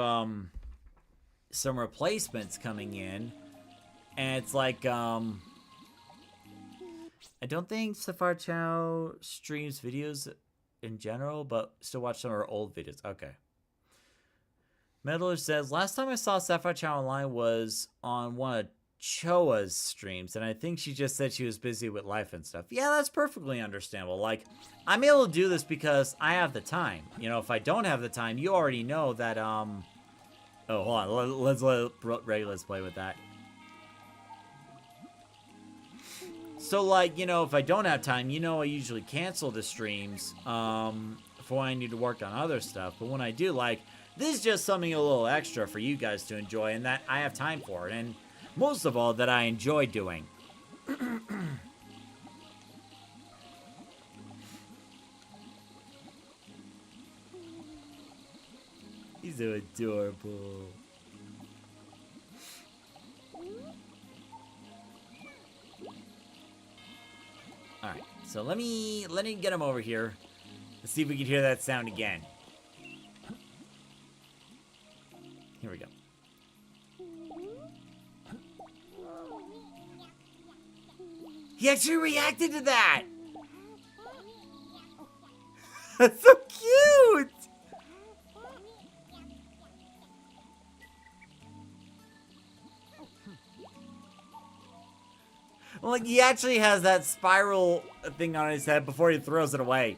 some replacements coming in. And it's like, I don't think Sapphire Chow streams videos in general, but still watch some of her old videos. Okay. Meddler says, last time I saw Sapphire Chow online was on one of Choa's streams, and I think she just said she was busy with life and stuff. Yeah, that's perfectly understandable. Like, I'm able to do this because I have the time. You know, if I don't have the time, you already know that, oh, hold on. Let's let Regulus play with that. So, like, you know, if I don't have time, you know I usually cancel the streams, for when I need to work on other stuff. But when I do, like, this is just something a little extra for you guys to enjoy, and that I have time for it. And most of all, that I enjoy doing. He's so adorable. Alright, so let me get him over here. Let's see if we can hear that sound again. Here we go. He actually reacted to that! That's so cute! Like, he actually has that spiral thing on his head before he throws it away.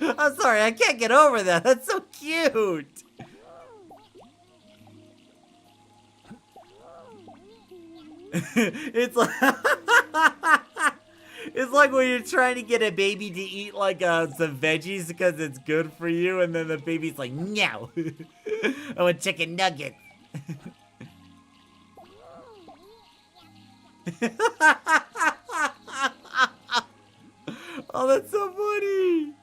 I'm sorry, I can't get over that. That's so cute. It's like it's like when you're trying to get a baby to eat like some veggies because it's good for you, and then the baby's like, no, I want chicken nuggets. Oh, that's so funny.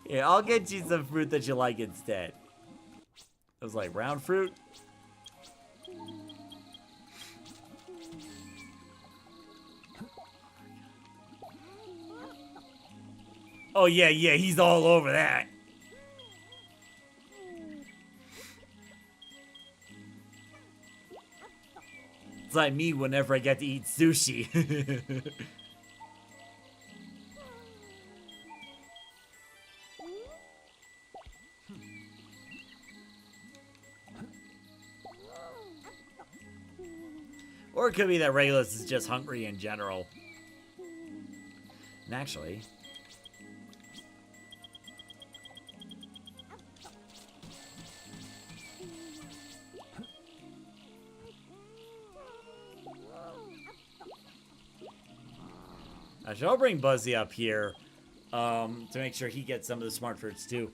Yeah, I'll get you some fruit that you like instead. It was like round fruit. Oh, yeah, he's all over that. It's like me whenever I get to eat sushi. Or it could be that Regulus is just hungry in general. And actually... Actually, I'll bring Buzzy up here to make sure he gets some of the smart fruits too.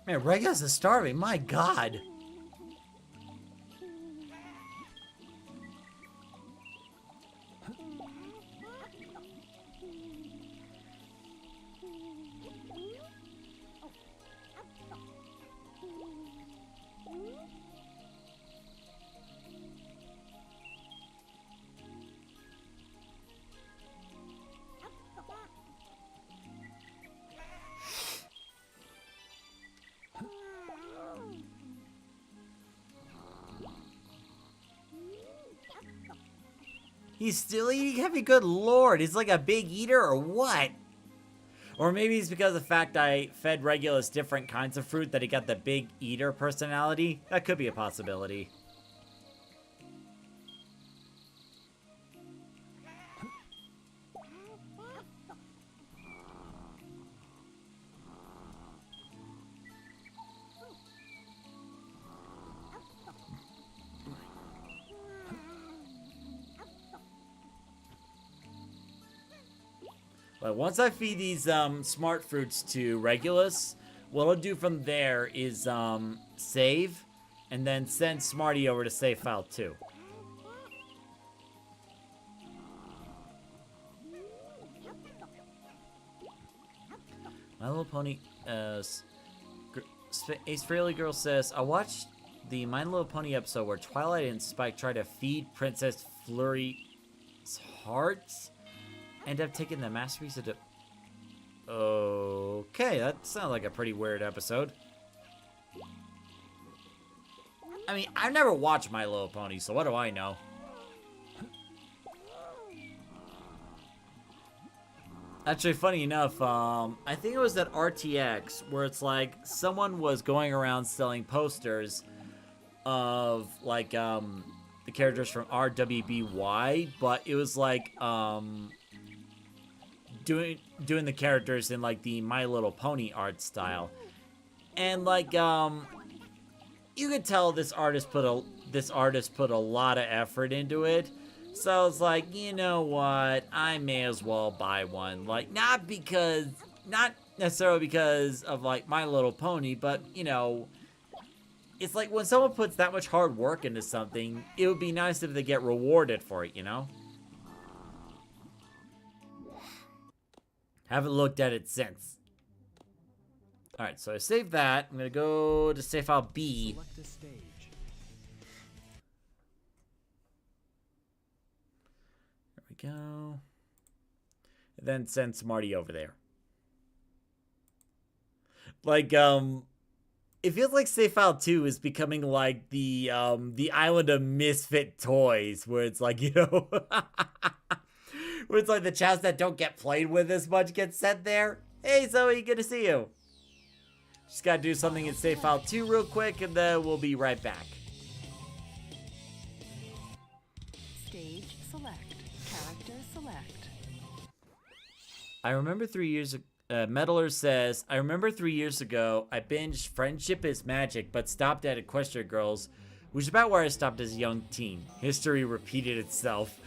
Man, Regulus is starving. My God. He's still eating heavy? Good lord, he's like a big eater or what? Or maybe it's because of the fact I fed Regulus different kinds of fruit that he got the big eater personality. That could be a possibility. But once I feed these smart fruits to Regulus, what I'll do from there is save and then send Smarty over to save file 2. My Little Pony, Ace Frehley Girl says, I watched the My Little Pony episode where Twilight and Spike try to feed Princess Flurry's heart. End up taking the masterpiece of Okay, that sounds like a pretty weird episode. I mean, I've never watched My Little Pony, so what do I know? Actually, funny enough, I think it was at RTX where it's like someone was going around selling posters of like the characters from RWBY, but it was like doing the characters in like the My Little Pony art style, and like you could tell this artist put a lot of effort into it. So I was like, you know what, I may as well buy one. Like, not necessarily because of like My Little Pony, but you know, it's like when someone puts that much hard work into something, it would be nice if they get rewarded for it, you know? Haven't looked at it since. Alright, so I saved that. I'm gonna go to save file B. Select a stage. There we go. And then send Smarty over there. Like, it feels like save file 2 is becoming like the island of misfit toys, where it's like, you know, where it's like the chows that don't get played with as much get sent there. Hey Zoe, good to see you. Just gotta do something in save file 2 real quick, and then we'll be right back. Stage select. Character select. I remember 3 years ago, Meddler says, I remember 3 years ago, I binged Friendship is Magic, but stopped at Equestria Girls, which is about where I stopped as a young teen. History repeated itself.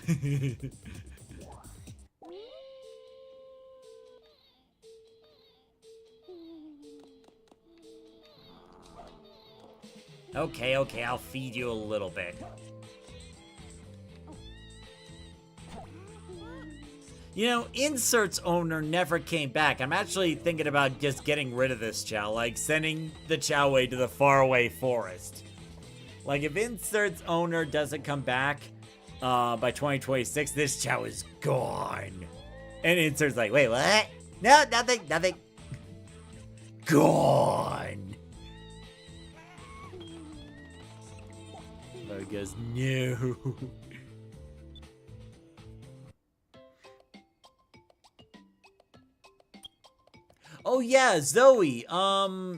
Okay, I'll feed you a little bit. You know, Insert's owner never came back. I'm actually thinking about just getting rid of this Chow, like sending the Chow away to the faraway forest. Like, if Insert's owner doesn't come back by 2026, this Chow is gone. And Insert's like, wait, what? No, nothing. Gone. So he goes, no. Oh yeah, Zoe,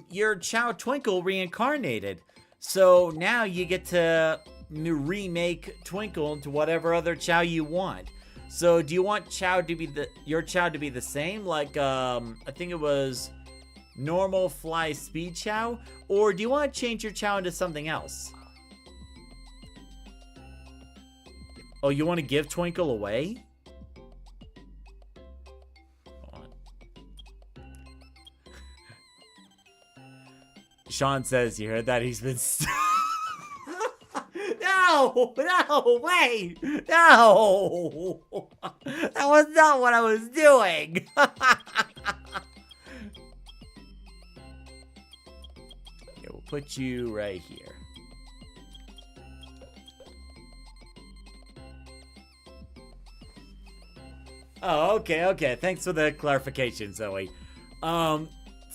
your Chow Twinkle reincarnated. So now you get to remake Twinkle into whatever other Chow you want. So do you want Chow to be your Chow to be the same? Like, I think it was normal fly speed Chow? Or do you want to change your Chow into something else? Oh, you want to give Twinkle away? Sean says, you heard that? He's been No, wait, no. That was not what I was doing. Okay, we'll put you right here. Oh, okay. Thanks for the clarification, Zoe. So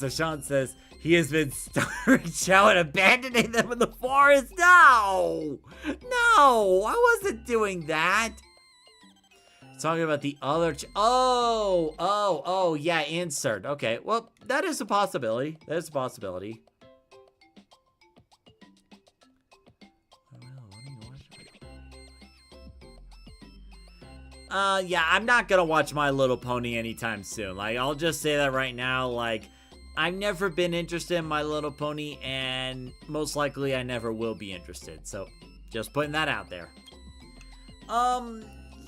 Sean says, he has been starving Chow and abandoning them in the forest. No, I wasn't doing that. Talking about the other yeah, insert. Okay, well, that is a possibility. That is a possibility. Yeah, I'm not gonna watch My Little Pony anytime soon. Like, I'll just say that right now. Like, I've never been interested in My Little Pony, and most likely I never will be interested. So, just putting that out there.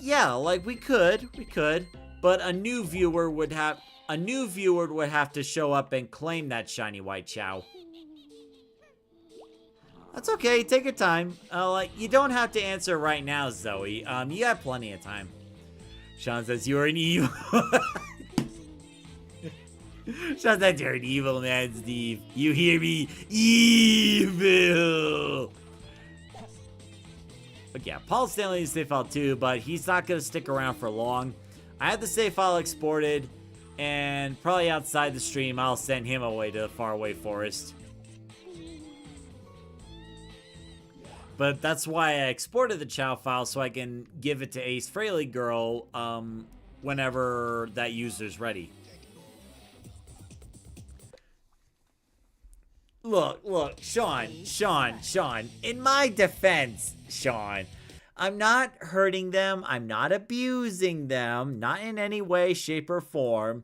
Yeah, like we could, but a new viewer would have to show up and claim that shiny white Chao. That's okay, take your time. Like, you don't have to answer right now, Zoe. You have plenty of time. Sean says you're an evil. Sean says you're an evil man, Steve. You hear me? Evil. But yeah, Paul Stanley needs a save file too, but he's not going to stick around for long. I have the save file exported, and probably outside the stream, I'll send him away to the faraway forest. But that's why I exported the Chao file, so I can give it to Ace Frehley Girl whenever that user's ready. Look, Sean, in my defense, Sean, I'm not hurting them, I'm not abusing them, not in any way, shape, or form.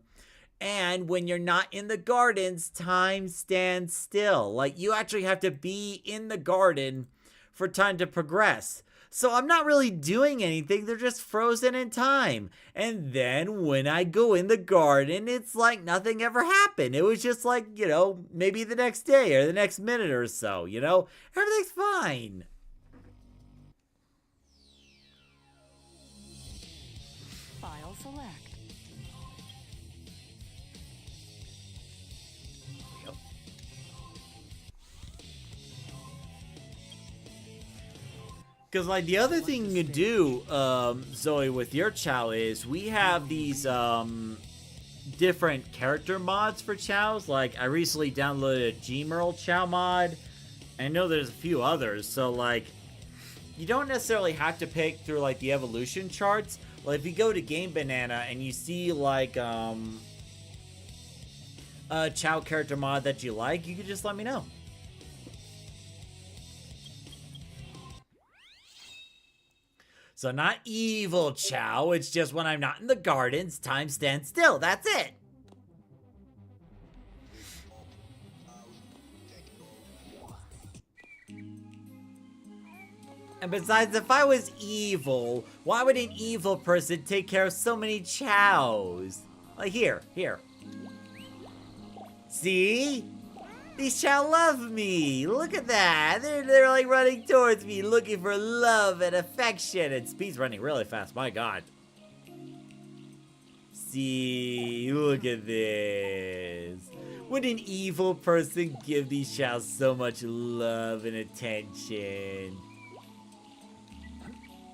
And when you're not in the gardens, time stands still. Like, you actually have to be in the garden for time to progress. So I'm not really doing anything, they're just frozen in time. And then when I go in the garden, it's like nothing ever happened. It was just like, you know, maybe the next day or the next minute or so, you know? Everything's fine. File select. Because, like, the other thing you can do, Zoe, with your Chao is we have these different character mods for Chaos. Like, I recently downloaded a Gemerl Chao Mod. I know there's a few others. So, like, you don't necessarily have to pick through, like, the evolution charts. Like, if you go to Game Banana and you see, like, a Chao character mod that you like, you can just let me know. So not evil Chao, it's just when I'm not in the gardens, time stands still, that's it. And besides, if I was evil, why would an evil person take care of so many Chaos? Like, here. See? These Chao love me. Look at that. They're like running towards me, looking for love and affection. And Speed's running really fast. My God. See, look at this. Would an evil person give these Chao so much love and attention?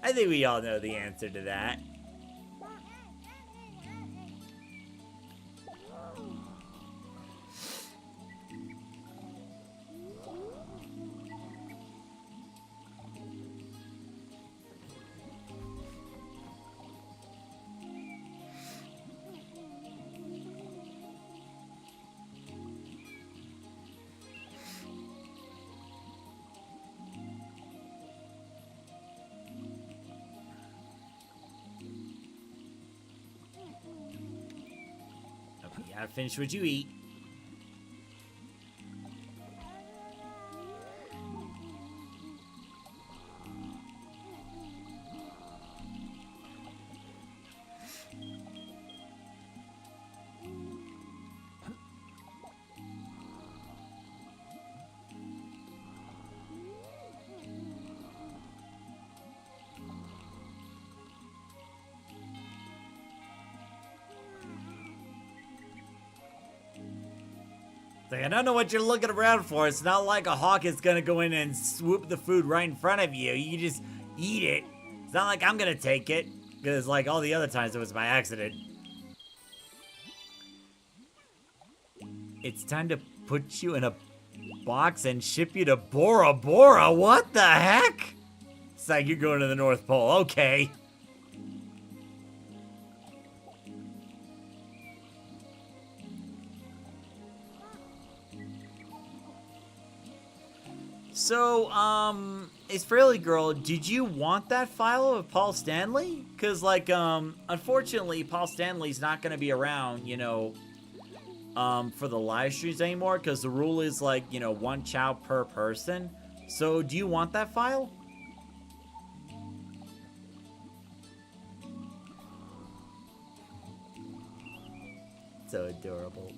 I think we all know the answer to that. Okay, gotta finish what you eat. Like, I don't know what you're looking around for. It's not like a hawk is gonna go in and swoop the food right in front of you. You just eat it. It's not like I'm gonna take it, because like all the other times it was by accident. It's time to put you in a box and ship you to Bora Bora. What the heck? It's like you're going to the North Pole. Okay. So, Ace Fairly Girl, did you want that file of Paul Stanley? Because, like, unfortunately, Paul Stanley's not going to be around, you know, for the live streams anymore, because the rule is, like, you know, 1 Chao per person. So, do you want that file? So adorable.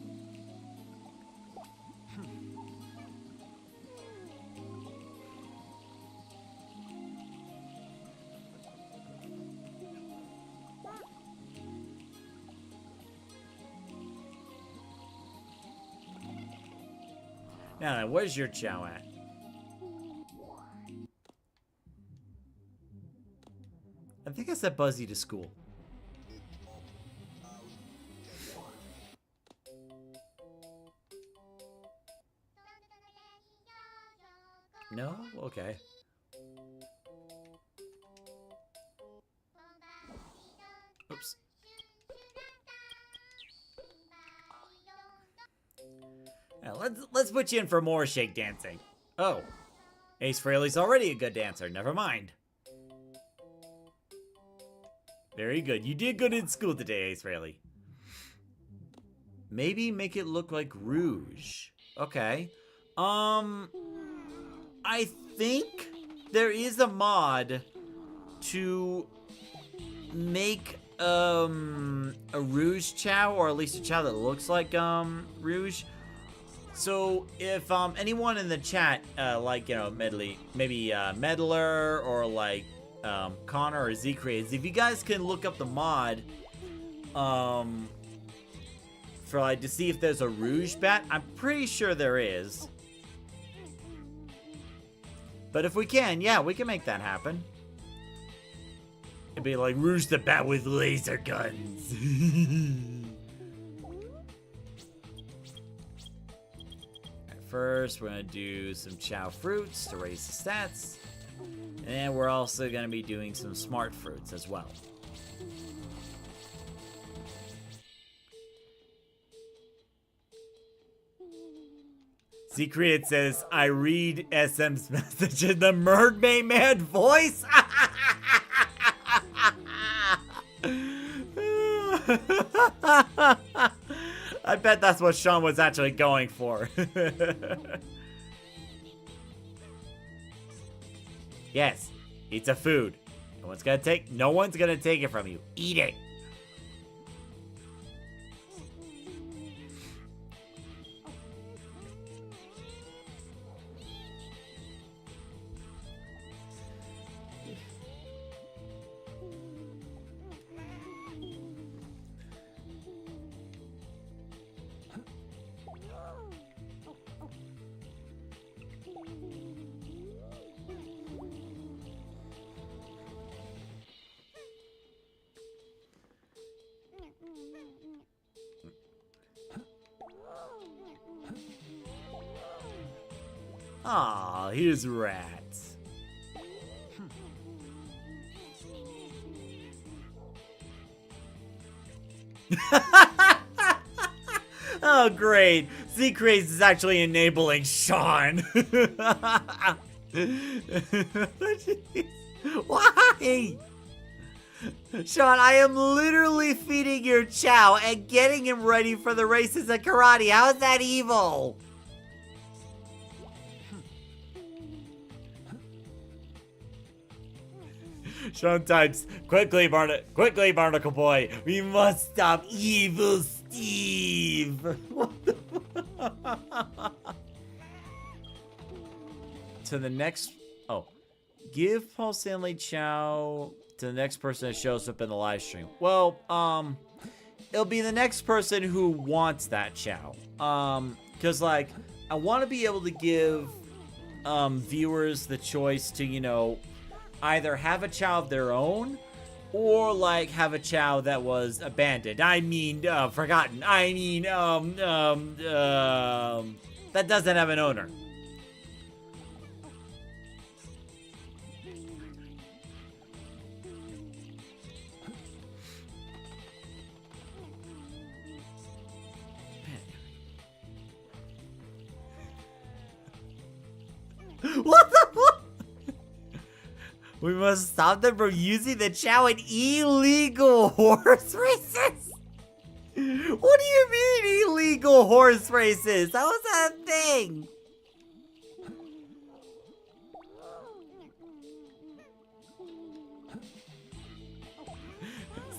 Now, where's your Chao at? I think I sent Buzzy to school. No? Okay. Oops. Now, let's put you in for more shake dancing. Oh. Ace Frehley's already a good dancer. Never mind. Very good. You did good in school today, Ace Frehley. Maybe make it look like Rouge. Okay. I think there is a mod to make a Rouge Chao, or at least a Chao that looks like Rouge. So if anyone in the chat, like, you know, maybe Meddler or like Connor or Z Creates, if you guys can look up the mod for like to see if there's a Rouge bat, I'm pretty sure there is. But if we can, yeah, we can make that happen. It'd be like Rouge the Bat with laser guns. First, we're gonna do some Chao fruits to raise the stats. And we're also gonna be doing some smart fruits as well. Secret says, I read SM's message in the Mermaid Man voice. I bet that's what Sean was actually going for. Yes, it's a food. No one's gonna take it from you. Eat it. Aw, here's rats. Oh, great. Z-Craze is actually enabling Sean. Why? Sean, I am literally feeding your Chao and getting him ready for the races at karate. How is that evil? Sean types, quickly, Barnacle Boy, we must stop evil Steve. What the fuck? To the next, give Paul Stanley Chao to the next person that shows up in the live stream. Well, it'll be the next person who wants that Chao. Cause like, I want to be able to give, viewers the choice to, you know, either have a Chao of their own, or like have a Chao that was abandoned. I mean, forgotten. I mean, that doesn't have an owner. What We must stop them from using the Chao in illegal horse races. What do you mean illegal horse races? How is that a thing?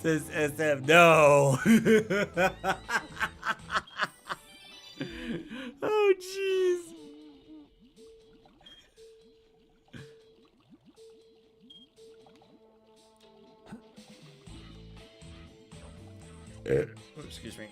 Says SF, no. Oh, jeez. Excuse me.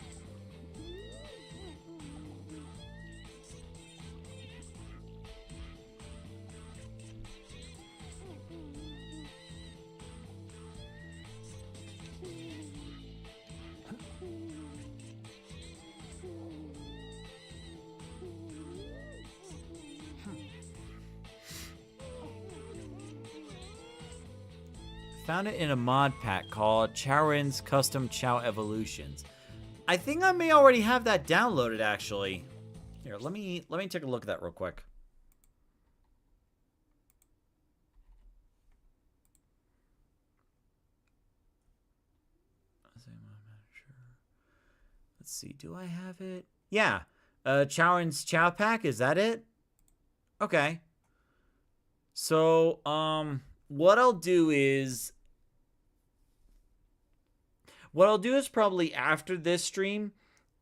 Found it in a mod pack called Chaorin's Custom Chao Evolutions. I think I may already have that downloaded, actually. Here, let me take a look at that real quick. Let's see, do I have it? Yeah, Chaorin's Chao Pack, is that it? Okay. So, what I'll do is probably after this stream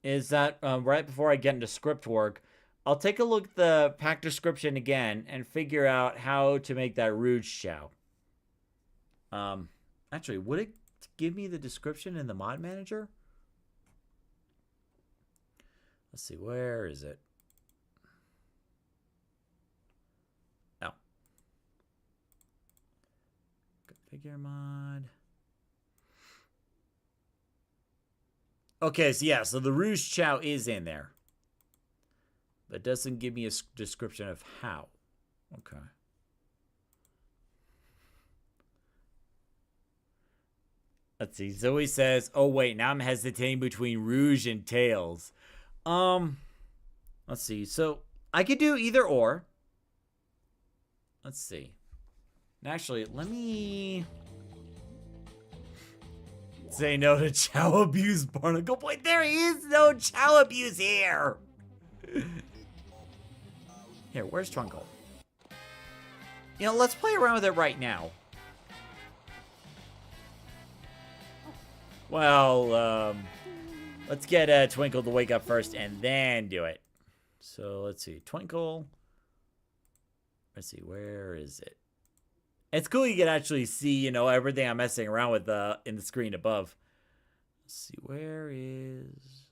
is that right before I get into script work, I'll take a look at the pack description again and figure out how to make that Rouge Chao. Actually, would it give me the description in the mod manager? Let's see, where is it? No. Configure mod. Okay, so yeah, so the Rouge Chao is in there. But it doesn't give me a description of how. Okay. Let's see. Zoe says, oh wait, now I'm hesitating between Rouge and Tails. Let's see. So I could do either or. Let's see. Actually, let me say no to Chao abuse, Barnacle Boy. There is no Chao abuse here. Here, where's Trunkle? You know, let's play around with it right now. Well, let's get Twinkle to wake up first and then do it. So let's see, Twinkle. Let's see, where is it? It's cool you can actually see, you know, everything I'm messing around with in the screen above. Let's see, where is...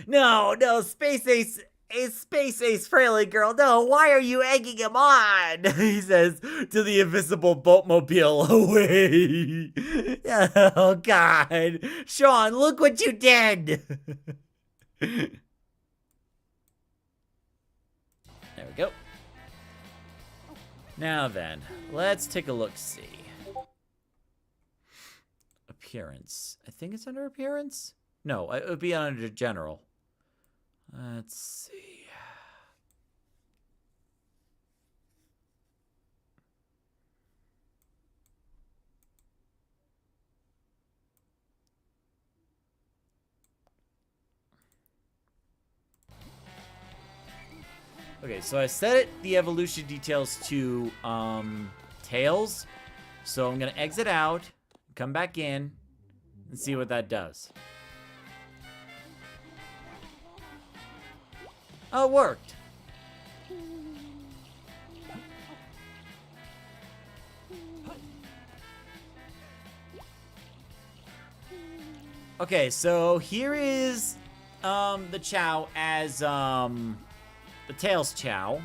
No, Space Ace Fraley girl. No, why are you egging him on? He says to the invisible boatmobile away. Oh, God. Sean, look what you did. There we go. Now then, let's take a look-see. Appearance. I think it's under appearance? No, it would be under general. Let's see. Okay, so I set the evolution details to Tails. So I'm gonna exit out, come back in, and see what that does. Oh, it worked. Okay, so here is the Chao as the Tails Chao.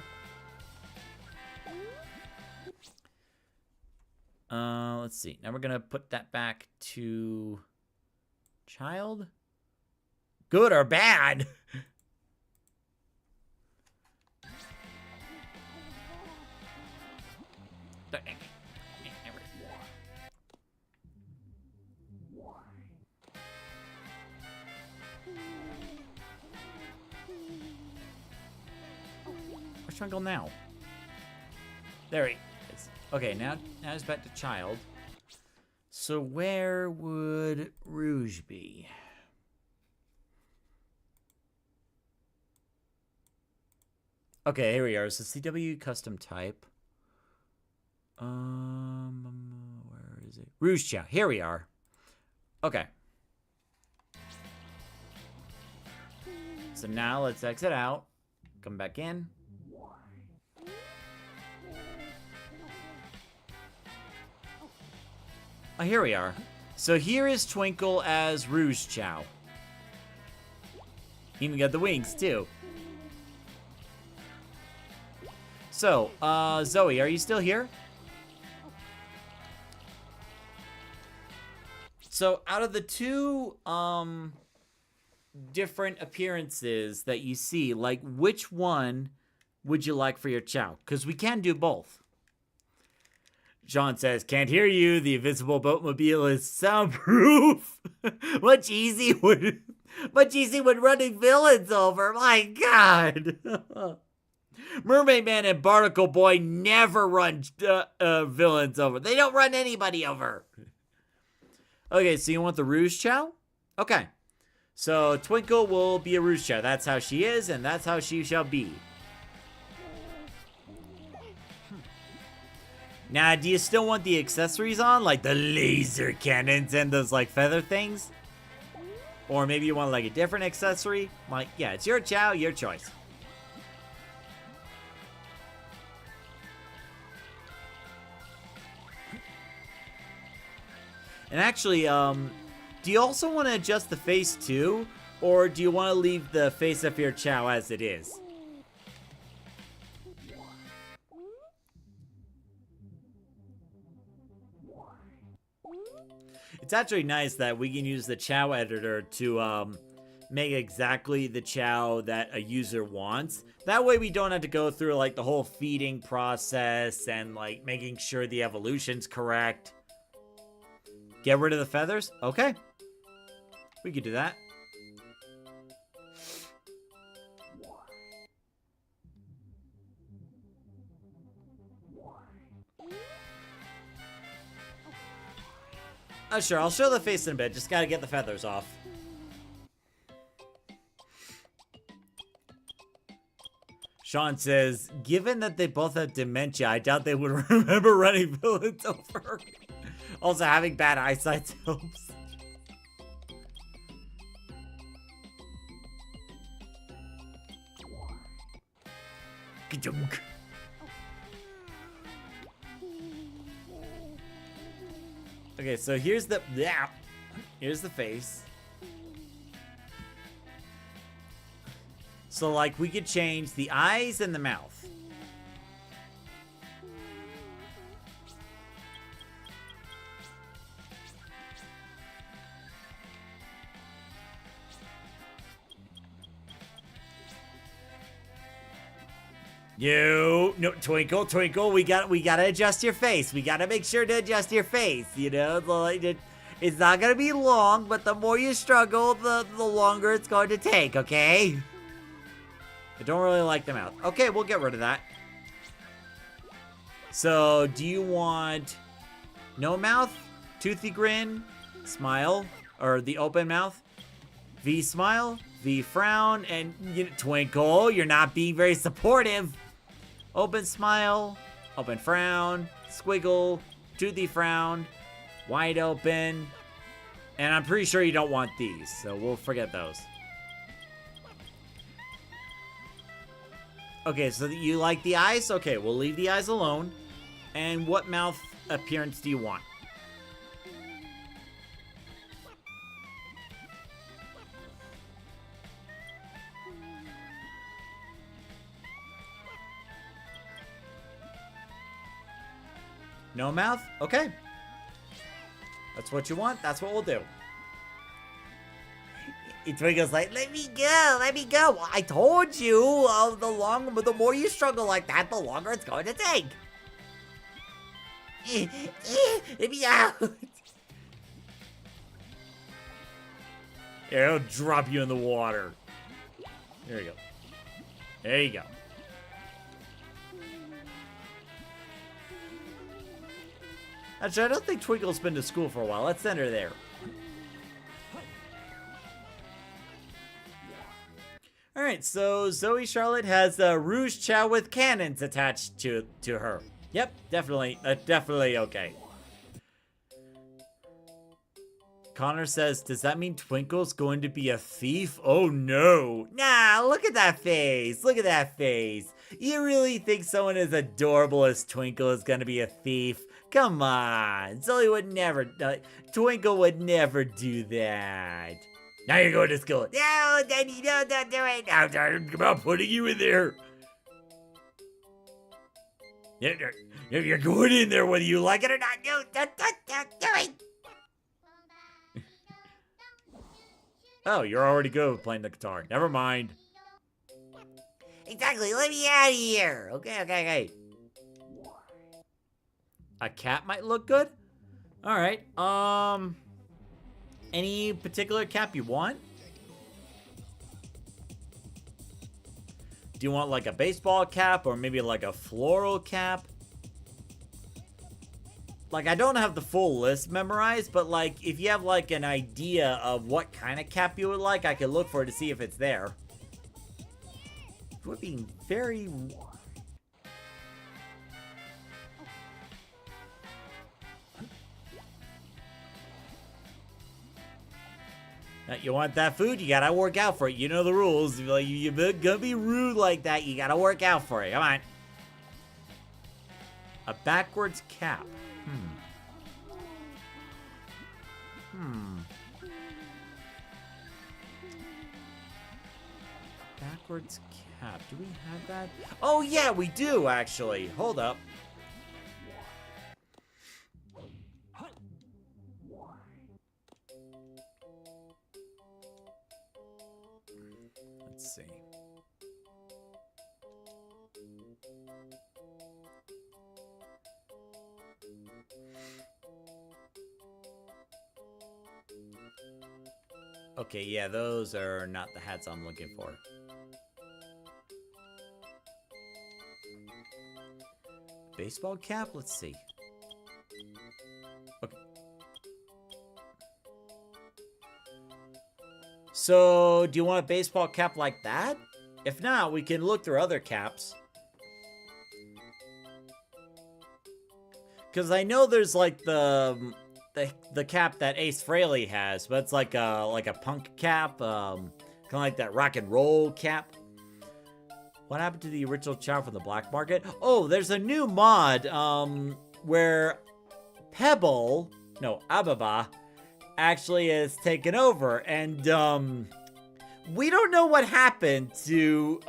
Let's see. Now we're gonna put that back to child. Good or bad? Twinkle now? There he is. Okay, now it's back to child. So where would Rouge be? Okay, here we are. So CW custom type. Where is it? Rouge Chao. Here we are. Okay. So now let's exit out. Come back in. Oh, here we are. So here is Twinkle as Rouge Chao. Even got the wings, too. So, Zoe, are you still here? So, out of the two, different appearances that you see, like, which one would you like for your Chao? Because we can do both. Sean says, can't hear you. The invisible boatmobile is soundproof. much easy would running villains over. My God. Mermaid Man and Barnacle Boy never run villains over. They don't run anybody over. Okay, so you want the Rouge Chao? Okay. So Twinkle will be a Rouge Chao. That's how she is, and that's how she shall be. Now, do you still want the accessories on? Like the laser cannons and those, like, feather things? Or maybe you want, like, a different accessory? Like, yeah, it's your Chao, your choice. And actually, do you also want to adjust the face, too? Or do you want to leave the face of your Chao as it is? It's actually nice that we can use the Chao editor to make exactly the Chao that a user wants. That way we don't have to go through like the whole feeding process and like making sure the evolution's correct. Get rid of the feathers? Okay. We could do that. Sure, I'll show the face in a bit. Just gotta get the feathers off. Sean says, given that they both have dementia, I doubt they would remember running villains over. Also, having bad eyesight helps. Ka-dunk. Okay, so here's the face. So like we could change the eyes and the mouth. No, Twinkle, we gotta adjust your face. We gotta make sure to adjust your face, you know? It's not gonna be long, but the more you struggle, the longer it's going to take, okay? I don't really like the mouth. Okay, we'll get rid of that. So, do you want no mouth, toothy grin, smile, or the open mouth? V smile, V frown, and Twinkle, you're not being very supportive. Open smile, open frown, squiggle, toothy frown, wide open. And I'm pretty sure you don't want these, so we'll forget those. Okay, so you like the eyes? Okay, we'll leave the eyes alone. And what mouth appearance do you want? No mouth? Okay. That's what you want. That's what we'll do. Twinkle's like, let me go. I told you, the more you struggle like that, the longer it's going to take. Let me out. Here, I'll drop you in the water. There you go. There you go. Actually, I don't think Twinkle's been to school for a while. Let's send her there. Alright, so Zoe Charlotte has Rouge Chow with cannons attached to her. Yep, definitely okay. Connor says, does that mean Twinkle's going to be a thief? Oh no. Nah, look at that face. Look at that face. You really think someone as adorable as Twinkle is going to be a thief? Come on. Zoe would never, Twinkle would never do that. Now you're going to school. No, Daddy, no, don't do it. No, I'm about putting you in there. You're going in there whether you like it or not. no, don't do it. Oh, you're already good with playing the guitar. Never mind. Exactly, let me out of here. Okay. A cat might look good. All right. Any particular cap you want? Do you want like a baseball cap or maybe like a floral cap? Like, I don't have the full list memorized, but like, if you have like an idea of what kind of cap you would like, I can look for it to see if it's there. It would be very... You want that food? You gotta work out for it. You know the rules. Like, you're gonna be rude like that. You gotta work out for it. Come on. A backwards cap. Backwards cap. Do we have that? Oh, yeah, we do, actually. Hold up. Let's see. Okay, yeah, those are not the hats I'm looking for. Baseball cap? Let's see. Okay. So, do you want a baseball cap like that? If not, we can look through other caps. Because I know there's like the cap that Ace Frehley has, but it's like a punk cap, kind of like that rock and roll cap. What happened to the original Chow from the black market? Oh, there's a new mod where Ababa actually is taken over, and we don't know what happened to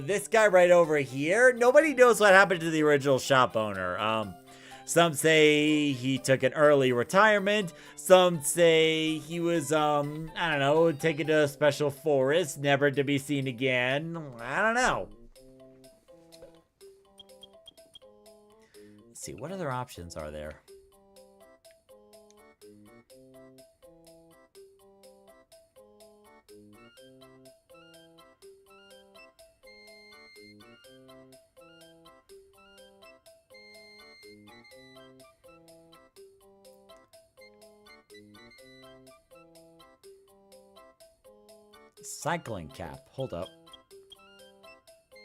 this guy right over here. Nobody knows what happened to the original shop owner. Some say he took an early retirement. Some say he was, I don't know, taken to a special forest, never to be seen again. I don't know. Let's see, what other options are there? Cycling cap. Hold up.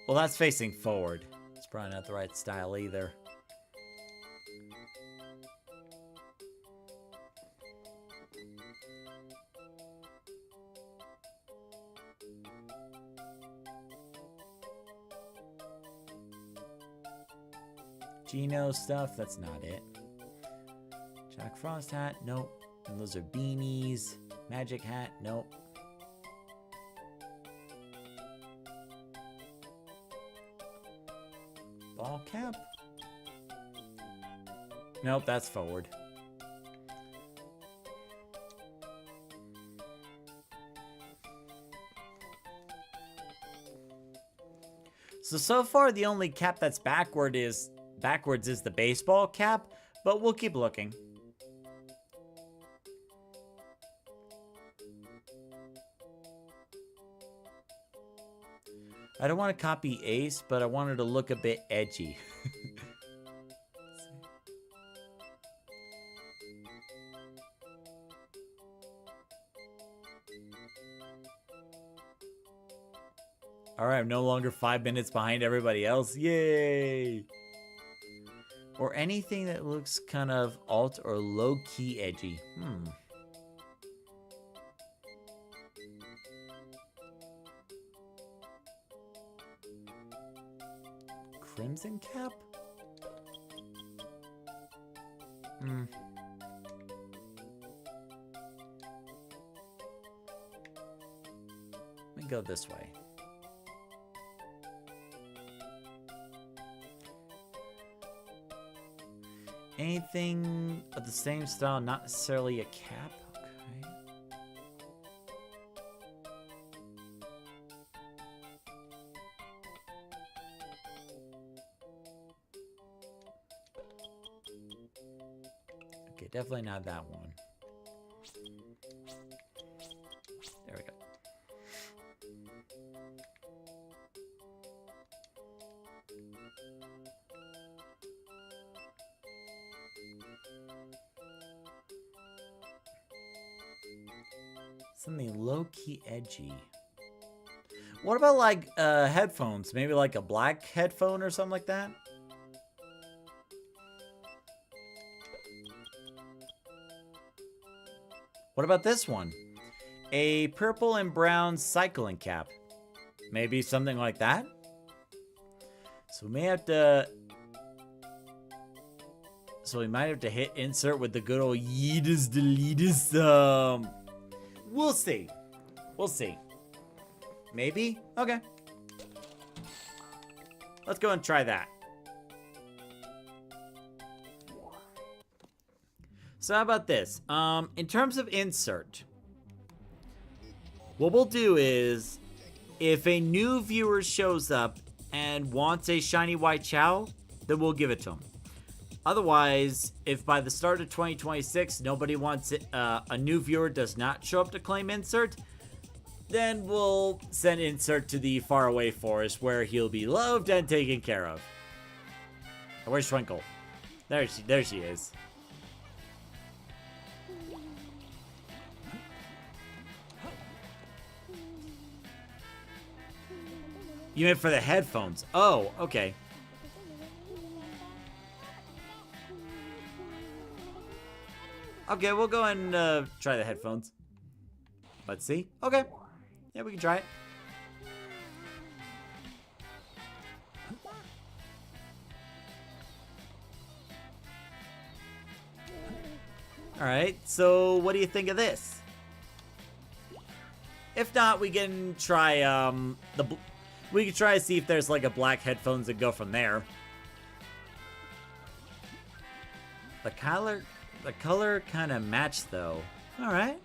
Well, that's facing forward. It's probably not the right style either. Geno stuff. That's not it. Jack Frost hat. Nope. And those are beanies. Magic hat. Nope. Ball cap? Nope, that's forward. So far the only cap that's backwards is the baseball cap, but we'll keep looking. I don't want to copy Ace, but I wanted to look a bit edgy. Alright, I'm no longer 5 minutes behind everybody else. Yay! Or anything that looks kind of alt or low-key edgy. Crimson Cap? Let me go this way. Anything of the same style, not necessarily a cap. Okay. Okay, definitely not that one. There we go. Something low-key edgy. What about like headphones? Maybe like a black headphone or something like that? What about this one? A purple and brown cycling cap. Maybe something like that? So we may have to... So we might have to hit insert with the good old yeetus deletus. We'll see. We'll see. Maybe? Okay. Let's go and try that. So how about this? In terms of insert, what we'll do is, if a new viewer shows up and wants a shiny white Chao, then we'll give it to him. Otherwise, if by the start of 2026 nobody wants it, a new viewer does not show up to claim insert, then we'll send insert to the faraway forest where he'll be loved and taken care of. Where's Twinkle? There she is. You meant for the headphones. Oh, okay. Okay, we'll go and try the headphones. Let's see. Okay. Yeah, we can try it. Alright, so what do you think of this? If not, we can try we can try to see if there's like a black headphones and go from there. The color kind of matched though. All right.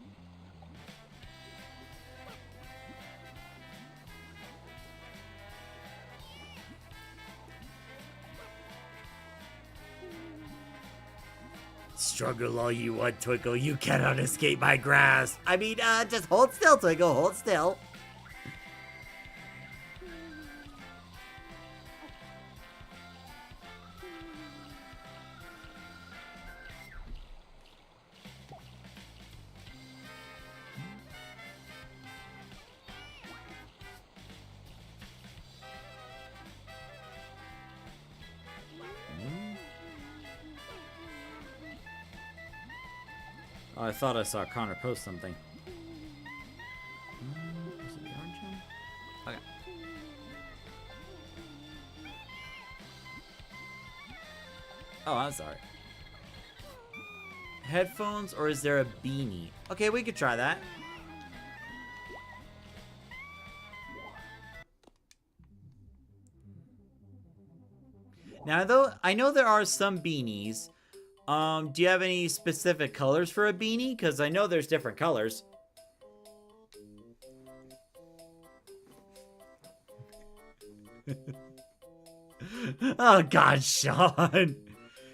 Struggle all you want, Twinkle. You cannot escape my grasp. I mean, just hold still, Twinkle. Hold still. Oh, I thought I saw Connor post something. Is it the orange one? Okay. Oh, I'm sorry. Headphones, or is there a beanie? Okay, we could try that. Now, though, I know there are some beanies. Do you have any specific colors for a beanie? Because I know there's different colors. Oh, God, Sean.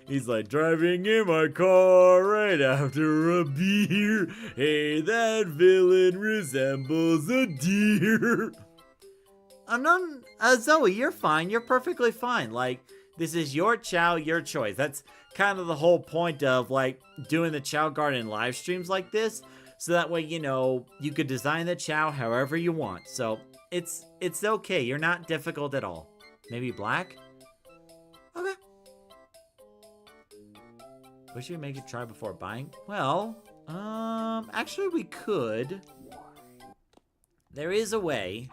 He's like, driving in my car right after a beer. Hey, that villain resembles a deer. I'm not... Zoe, you're fine. You're perfectly fine. Like, this is your Chao, your choice. That's kind of the whole point of, like, doing the Chao Garden live streams like this. So that way, you know, you could design the Chao however you want. So, It's okay. You're not difficult at all. Maybe black? Okay. Wish you'd make it try before buying. Well, actually we could. There is a way.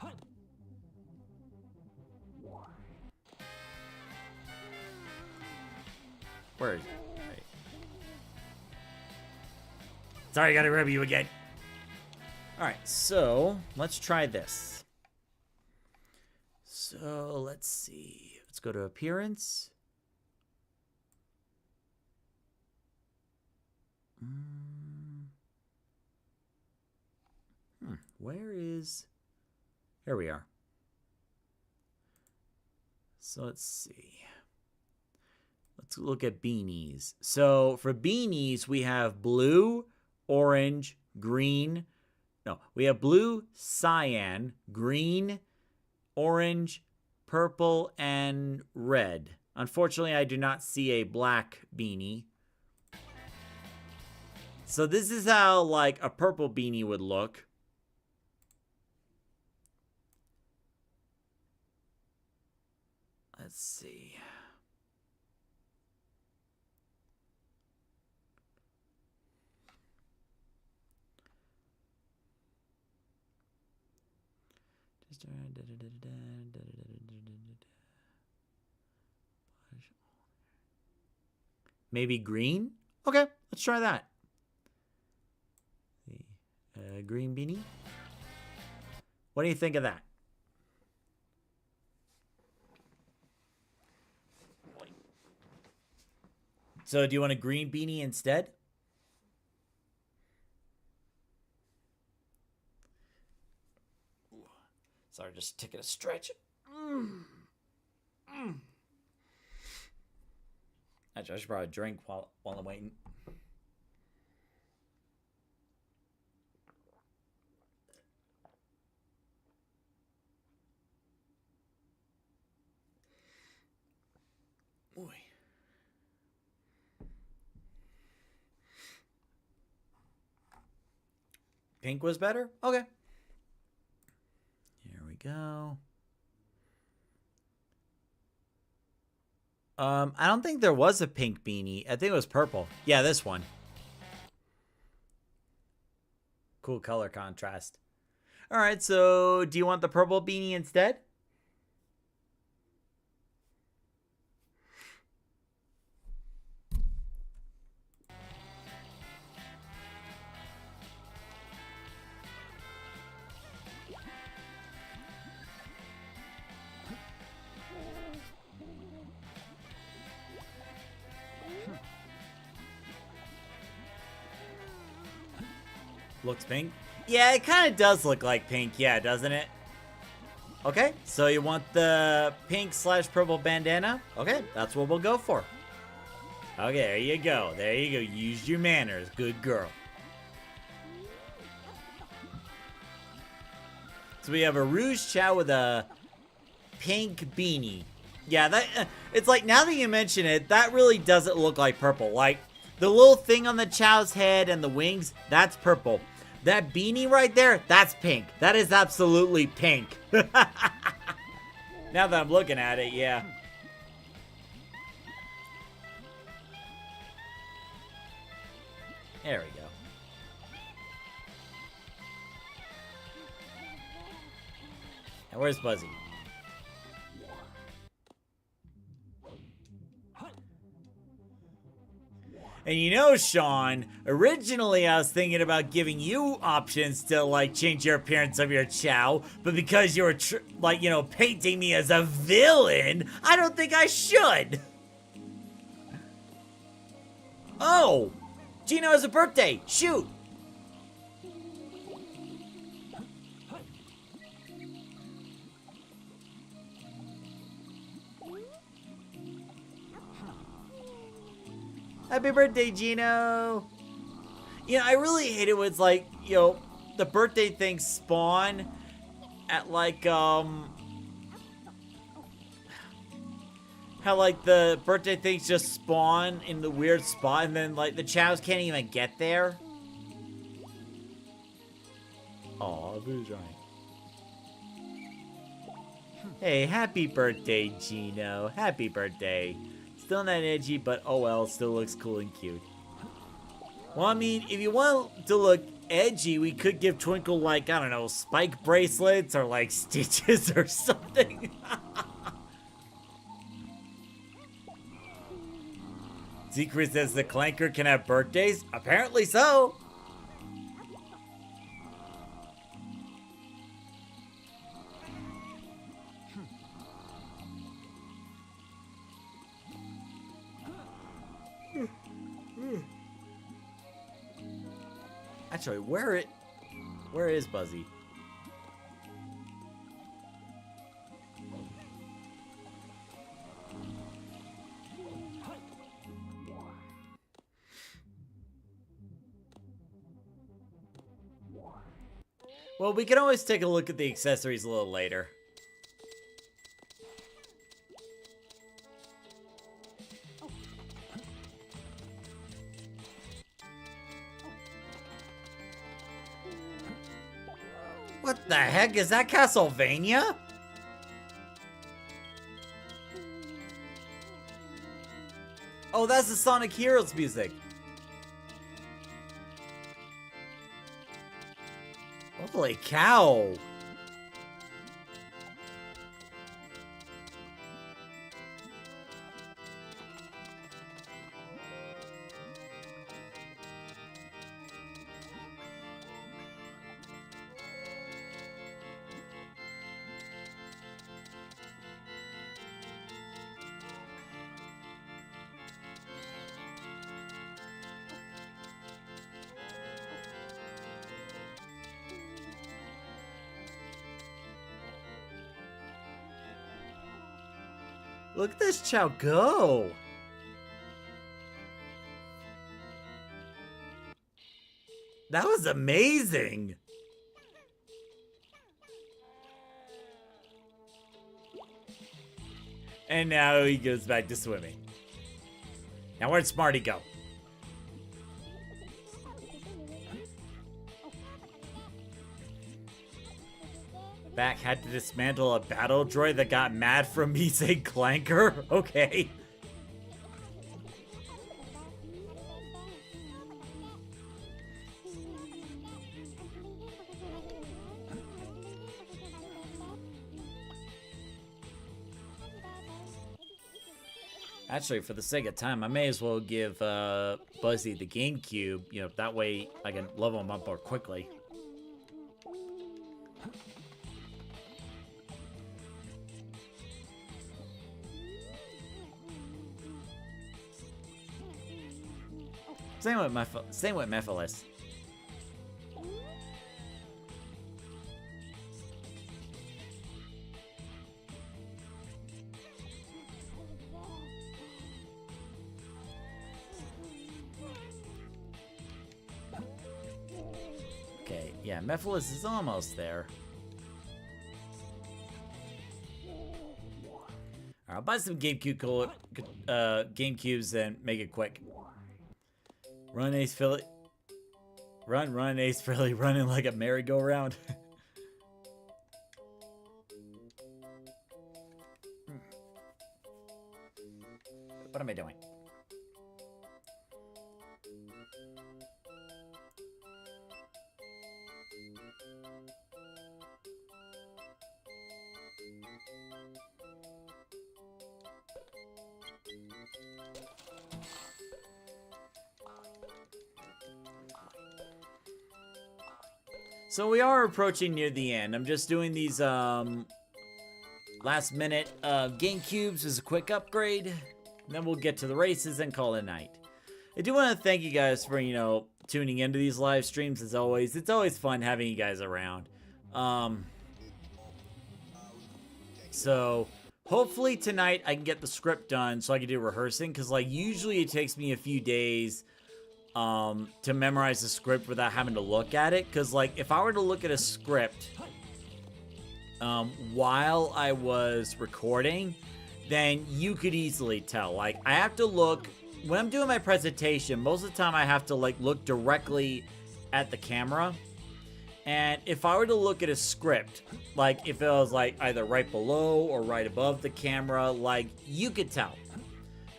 Where is it? Right. Sorry, I gotta grab you again. Alright, so let's try this. So let's see. Let's go to appearance. Where is... Here we are. So let's see. Let's look at beanies. So for beanies, we have blue, orange, green. No, we have blue, cyan, green, orange, purple, and red. Unfortunately, I do not see a black beanie. So this is how, like, a purple beanie would look. Let's see. Maybe green? Okay, let's try that. Green beanie. What do you think of that? So do you want a green beanie instead? Sorry, just taking a stretch. Actually, I should probably drink while I'm waiting. Boy. Pink was better? Okay. Here we go. I don't think there was a pink beanie. I think it was purple. Yeah, this one. Cool color contrast. All right, so do you want the purple beanie instead? Looks pink. Yeah, it kind of does look like pink, yeah, doesn't it? Okay, so you want the pink / purple bandana? Okay, that's what we'll go for. Okay, there you go. There you go. Use your manners. Good girl. So we have a Rouge Chao with a pink beanie. Yeah, that it's like, now that you mention it, that really doesn't look like purple. Like, the little thing on the Chow's head and the wings, that's purple. That beanie right there, that's pink. That is absolutely pink. Now that I'm looking at it, yeah. There we go. And where's Buzzy? And you know, Sean, originally I was thinking about giving you options to, like, change your appearance of your Chow, but because you were, like, you know, painting me as a villain, I don't think I should. Oh, Gino has a birthday. Shoot. Happy birthday, Gino! You know, I really hate it when it's like, you know, the birthday things spawn at, like, how, like, the birthday things just spawn in the weird spot, and then, like, the Chows can't even get there. Aw, Boo's right. Hey, happy birthday, Gino. Happy birthday. Still not edgy, but oh well, still looks cool and cute. Well, I mean, if you want to look edgy, we could give Twinkle, like, I don't know, spike bracelets or, like, stitches or something. Secret says the Clanker can have birthdays? Apparently so. Actually, where is Buzzy? Well, we can always take a look at the accessories a little later. What the heck? Is that Castlevania? Oh, that's the Sonic Heroes music. Holy cow. Look at this Chao go. That was amazing. And now he goes back to swimming. Now where'd Smarty go? Back had to dismantle a battle droid that got mad from me saying Clanker? Okay. Actually, for the sake of time, I may as well give Buzzy the GameCube. You know, that way I can level him up more quickly. Same with Mephiles. Okay, yeah, Mephiles is almost there. Alright, I'll buy some GameCubes and make it quick. Run, Ace Philly. Run, Ace Philly, running like a merry-go-round. What am I doing? So we are approaching near the end. I'm just doing these last minute GameCubes as a quick upgrade. And then we'll get to the races and call it a night. I do want to thank you guys for, you know, tuning into these live streams as always. It's always fun having you guys around. So hopefully tonight I can get the script done so I can do rehearsing. Because like usually it takes me a few days to memorize the script without having to look at it. Because like if I were to look at a script while I was recording, then you could easily tell. Like I have to look when I'm doing my presentation. Most of the time I have to like look directly at the camera, And if I were to look at a script, like if it was like either right below or right above the camera, like you could tell.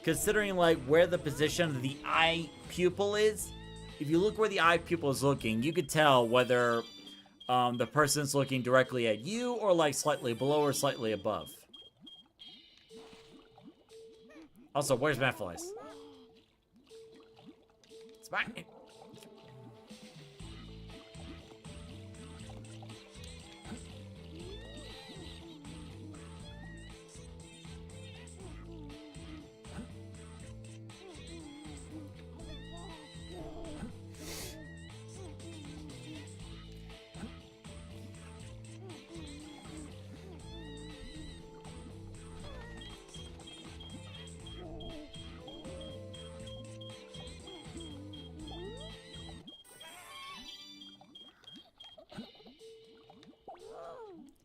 Considering like where the position of the eye pupil is, if you look where the eye pupil is looking, you could tell whether the person's looking directly at you or like slightly below or slightly above. Also, where's Mephiles? It's mine.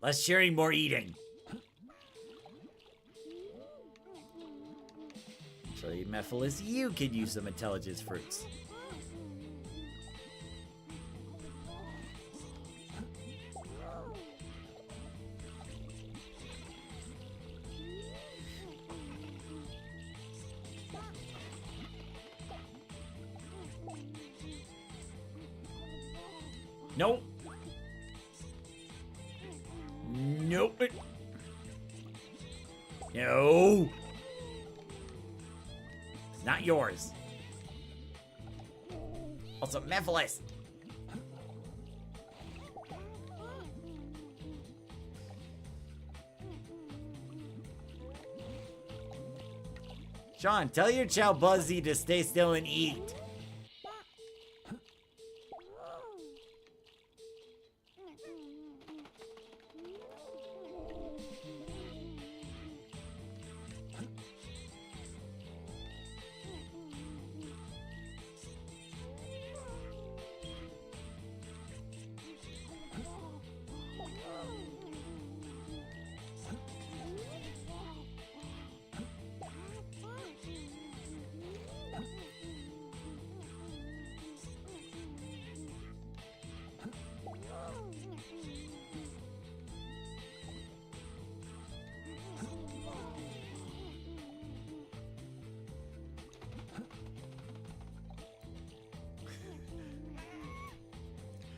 Less sharing, more eating. Actually, Mephiles, you could use some intelligence fruits. Nope. Nope. No. It's not yours. Also, Mephiles. Sean, tell your Chow Buzzy to stay still and eat.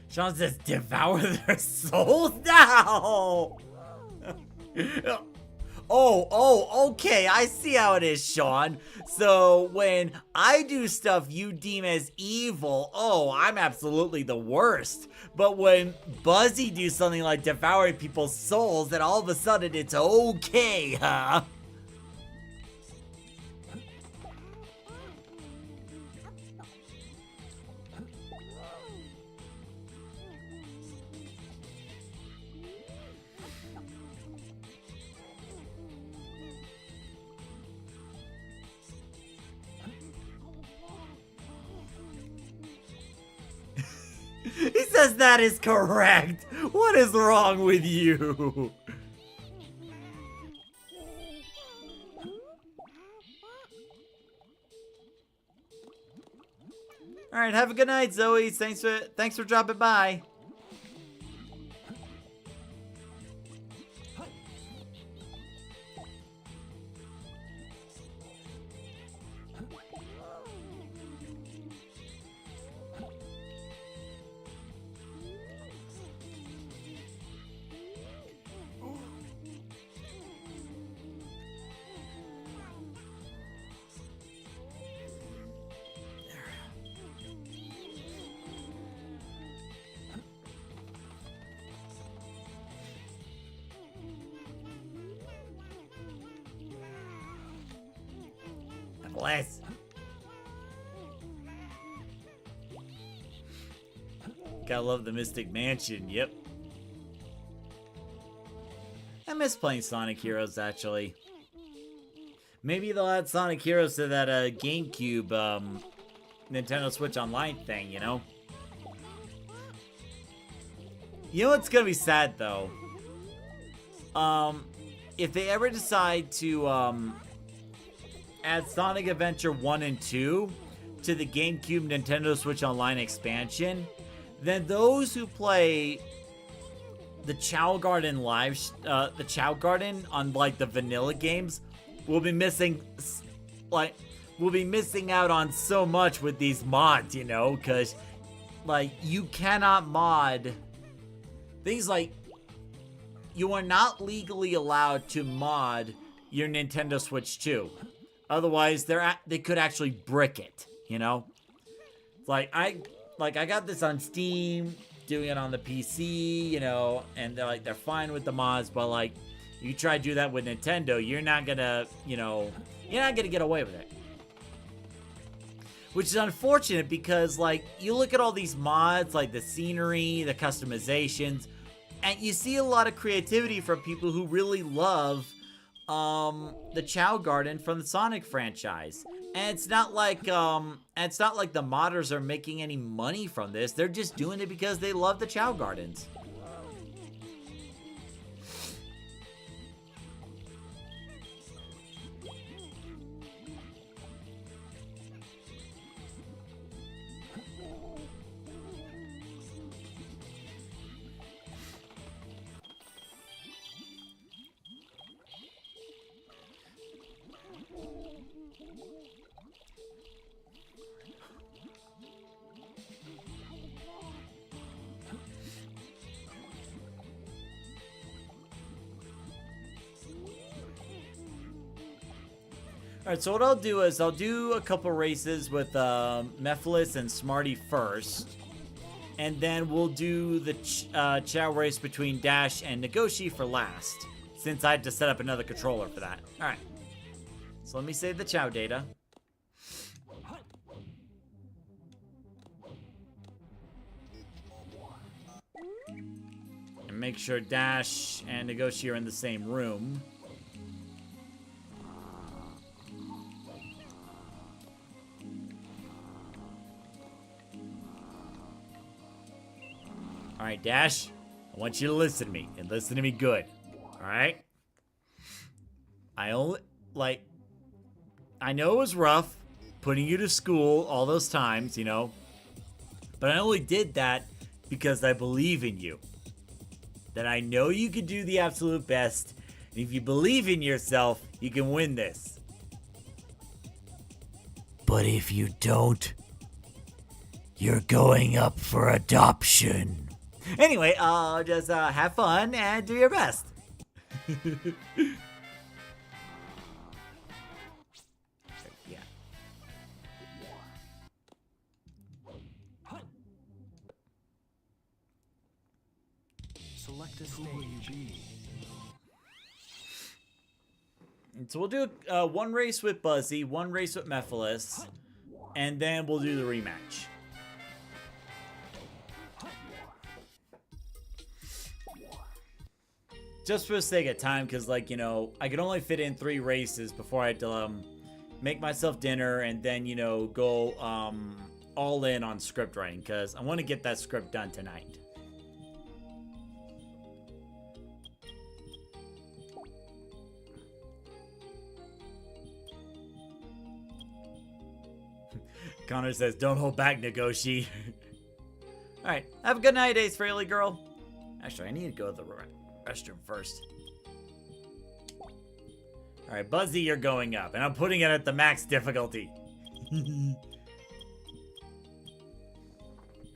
Sean says, devour their souls now! Okay, I see how it is, Sean. So, when I do stuff you deem as evil, I'm absolutely the worst. But when Buzzy do something like devouring people's souls, then all of a sudden it's okay, huh? He says that is correct. What is wrong with you? All right, have a good night, Zoe. Thanks for dropping by. Bless. Gotta love the Mystic Mansion, yep. I miss playing Sonic Heroes, actually. Maybe they'll add Sonic Heroes to that GameCube Nintendo Switch Online thing, you know? You know what's gonna be sad, though? If they ever decide to add Sonic Adventure 1 and 2 to the GameCube Nintendo Switch Online expansion, then those who play the Chao Garden the Chao Garden on like the vanilla games will be missing out on so much with these mods, you know, because like you cannot mod things like you are not legally allowed to mod your Nintendo Switch 2. Otherwise, they could actually brick it, you know? Like I got this on Steam, doing it on the PC, you know, and they're fine with the mods, but like you try to do that with Nintendo, you're not gonna get away with it. Which is unfortunate because like you look at all these mods, like the scenery, the customizations, and you see a lot of creativity from people who really love the Chao Garden from the Sonic franchise. And it's not like the modders are making any money from this. They're just doing it because they love the Chao Gardens. Alright, so what I'll do is I'll do a couple races with Mephiles and Smarty first. And then we'll do the Chao race between Dash and Nagoshi for last. Since I had to set up another controller for that. Alright. So let me save the Chao data. And make sure Dash and Nagoshi are in the same room. Alright, Dash, I want you to listen to me, and listen to me good. Alright? I know it was rough putting you to school all those times, you know, but I only did that because I believe in you. That I know you can do the absolute best, and if you believe in yourself, you can win this. But if you don't, you're going up for adoption. Anyway, just have fun and do your best. Yeah. Select a stage. And so we'll do one race with Buzzy, one race with Mephiles, and then we'll do the rematch. Just for the sake of time, because, like, you know, I could only fit in 3 races before I had to make myself dinner and then, you know, go all in on script writing, because I want to get that script done tonight. Connor says, don't hold back, Nagoshi. Alright, have a good night, Ace Frehley girl. Actually, I need to go to the restroom first. Alright, Buzzy, you're going up, and I'm putting it at the max difficulty. Here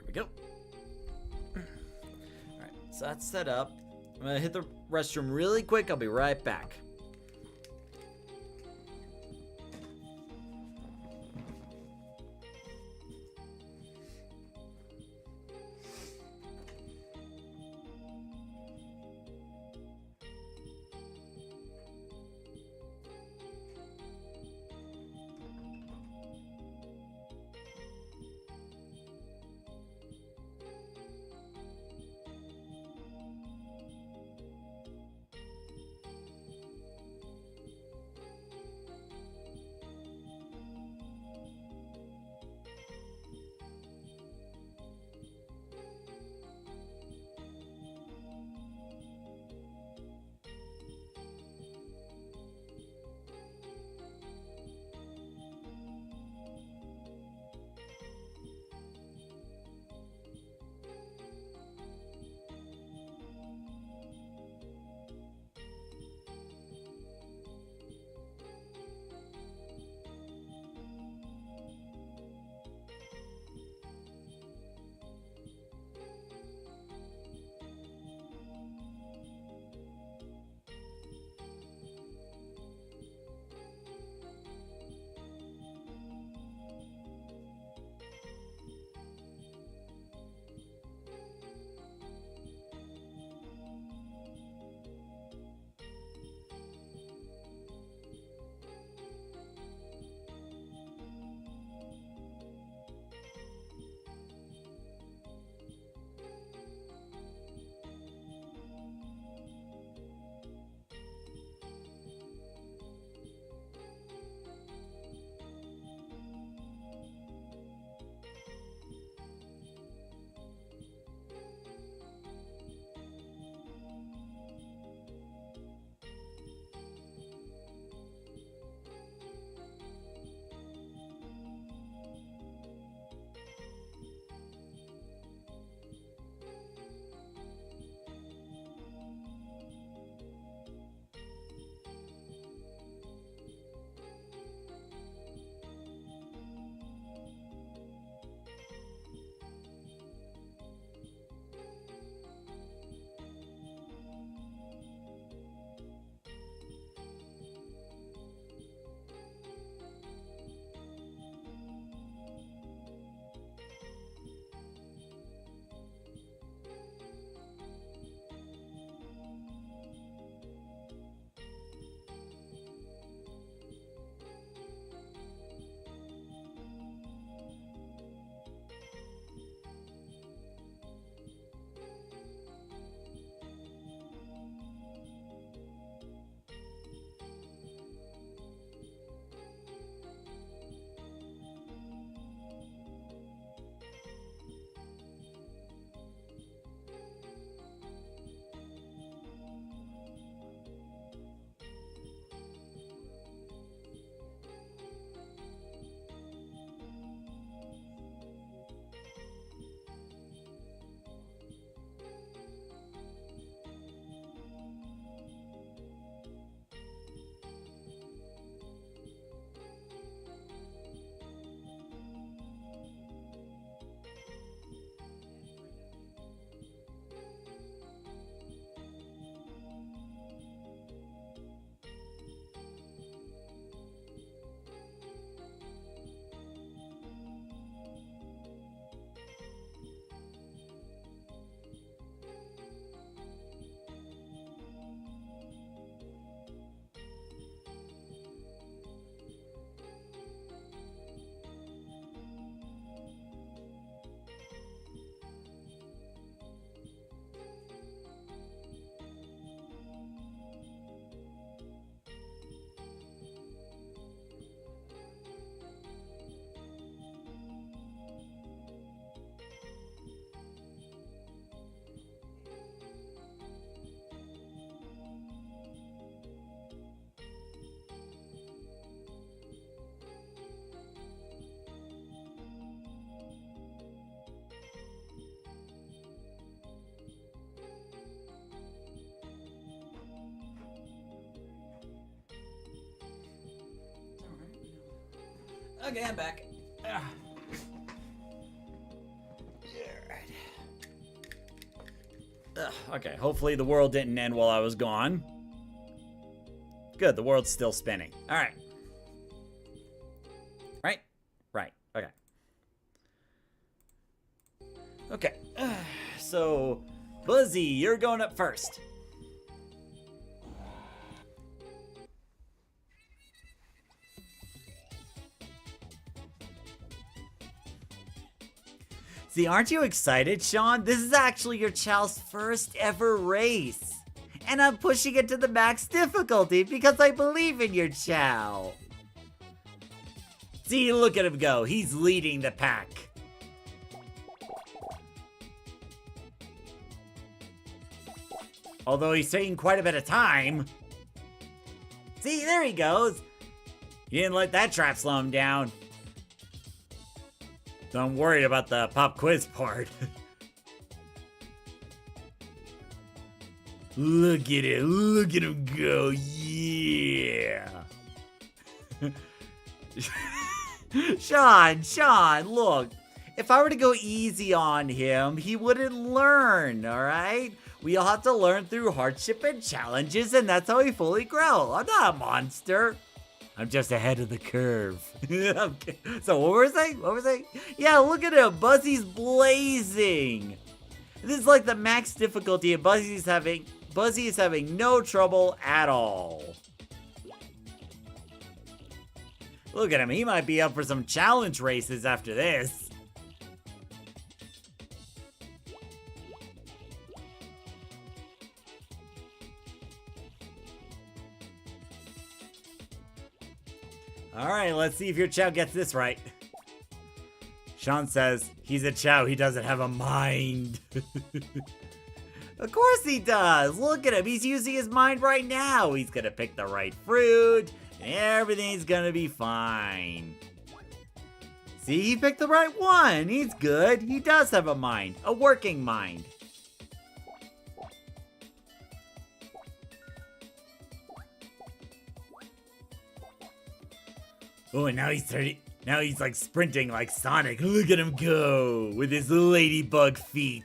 we go. Alright, so that's set up. I'm gonna hit the restroom really quick. I'll be right back. Okay, I'm back. Okay, hopefully the world didn't end while I was gone. Good, the world's still spinning. All right. Right. Okay. Okay. So, Buzzy, you're going up first. See, aren't you excited, Sean? This is actually your Chow's first ever race. And I'm pushing it to the max difficulty because I believe in your Chow. See, look at him go. He's leading the pack. Although he's taking quite a bit of time. See, there he goes. He didn't let that trap slow him down. So I'm worried about the pop quiz part. Look at it. Look at him go. Yeah. Sean, look. If I were to go easy on him, he wouldn't learn, alright? We all have to learn through hardship and challenges, and that's how we fully grow. I'm not a monster. I'm just ahead of the curve. Okay. So what were we saying? Yeah, look at him. Buzzy's blazing. This is like the max difficulty, and Buzzy is having no trouble at all. Look at him. He might be up for some challenge races after this. Alright, let's see if your Chow gets this right. Sean says, he's a Chow, he doesn't have a mind. Of course he does! Look at him, he's using his mind right now! He's gonna pick the right fruit, and everything's gonna be fine. See, he picked the right one! He's good, he does have a mind, a working mind. Oh, and now he's like sprinting like Sonic. Look at him go with his ladybug feet.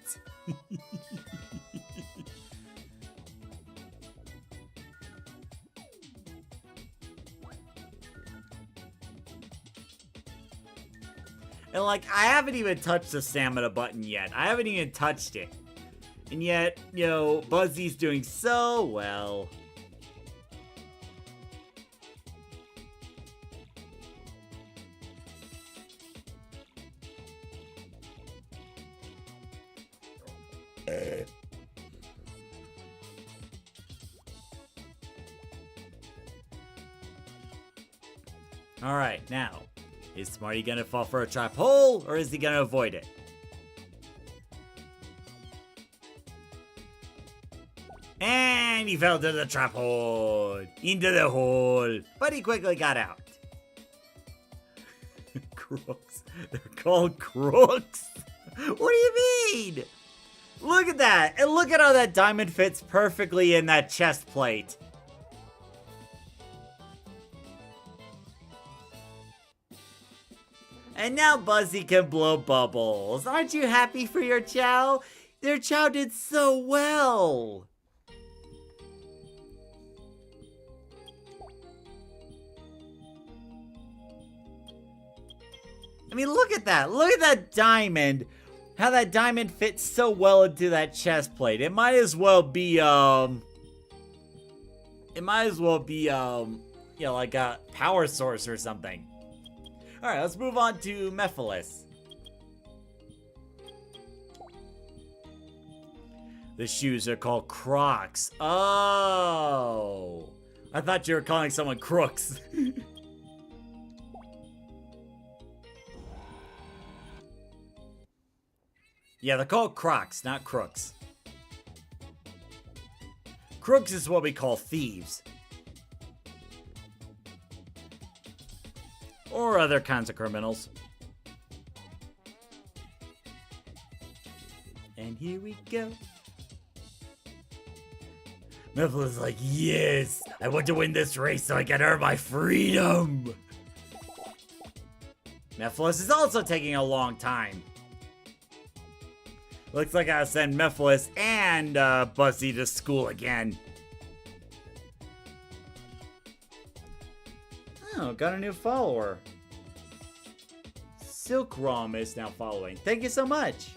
And like, I haven't even touched the stamina button yet. I haven't even touched it. And yet, you know, Buzzy's doing so well. Alright, now, is Smarty gonna fall for a trap hole, or is he gonna avoid it? And he fell to the trap hole! Into the hole! But he quickly got out. Crooks. They're called crooks? What do you mean? Look at that! And look at how that diamond fits perfectly in that chest plate. And now Buzzy can blow bubbles. Aren't you happy for your Chow? Their Chow did so well. I mean, look at that. Look at that diamond. How that diamond fits so well into that chest plate. It might as well be, you know, like a power source or something. Alright, let's move on to Mephiles. The shoes are called Crocs. Oh! I thought you were calling someone crooks. Yeah, they're called Crocs, not crooks. Crooks is what we call thieves. Or other kinds of criminals. And here we go. Mephiles is like, yes! I want to win this race so I can earn my freedom! Mephiles is also taking a long time. Looks like I send Mephiles and Buzzy to school again. Oh, got a new follower. Silk Rom is now following. Thank you so much.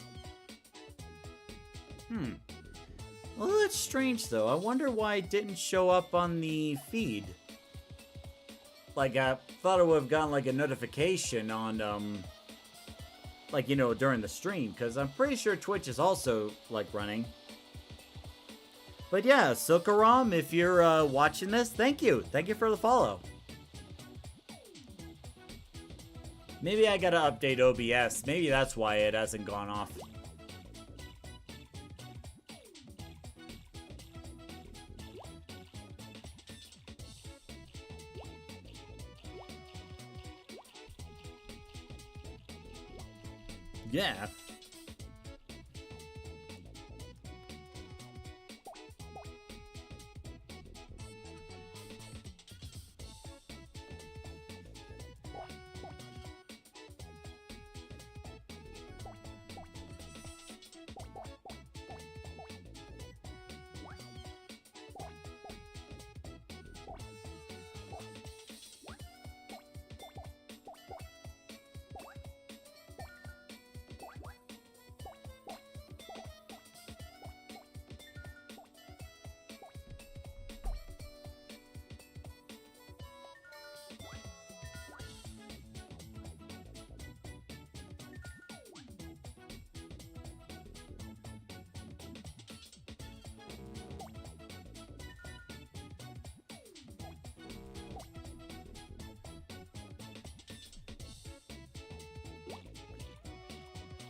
Well, that's strange though. I wonder why it didn't show up on the feed. Like, I thought I would have gotten like a notification on, like, you know, during the stream, because I'm pretty sure Twitch is also, like, running. But yeah, Silkaram, if you're watching this, thank you. Thank you for the follow. Maybe I gotta update OBS. Maybe that's why it hasn't gone off. Yeah.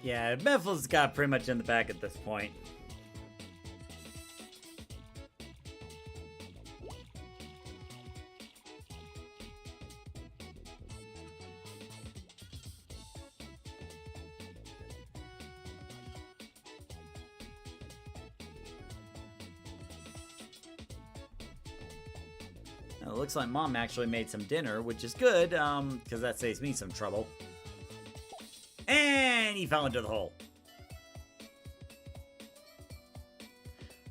Yeah, Mephiles got pretty much in the back at this point. Now, it looks like Mom actually made some dinner, which is good, because that saves me some trouble. And he fell into the hole.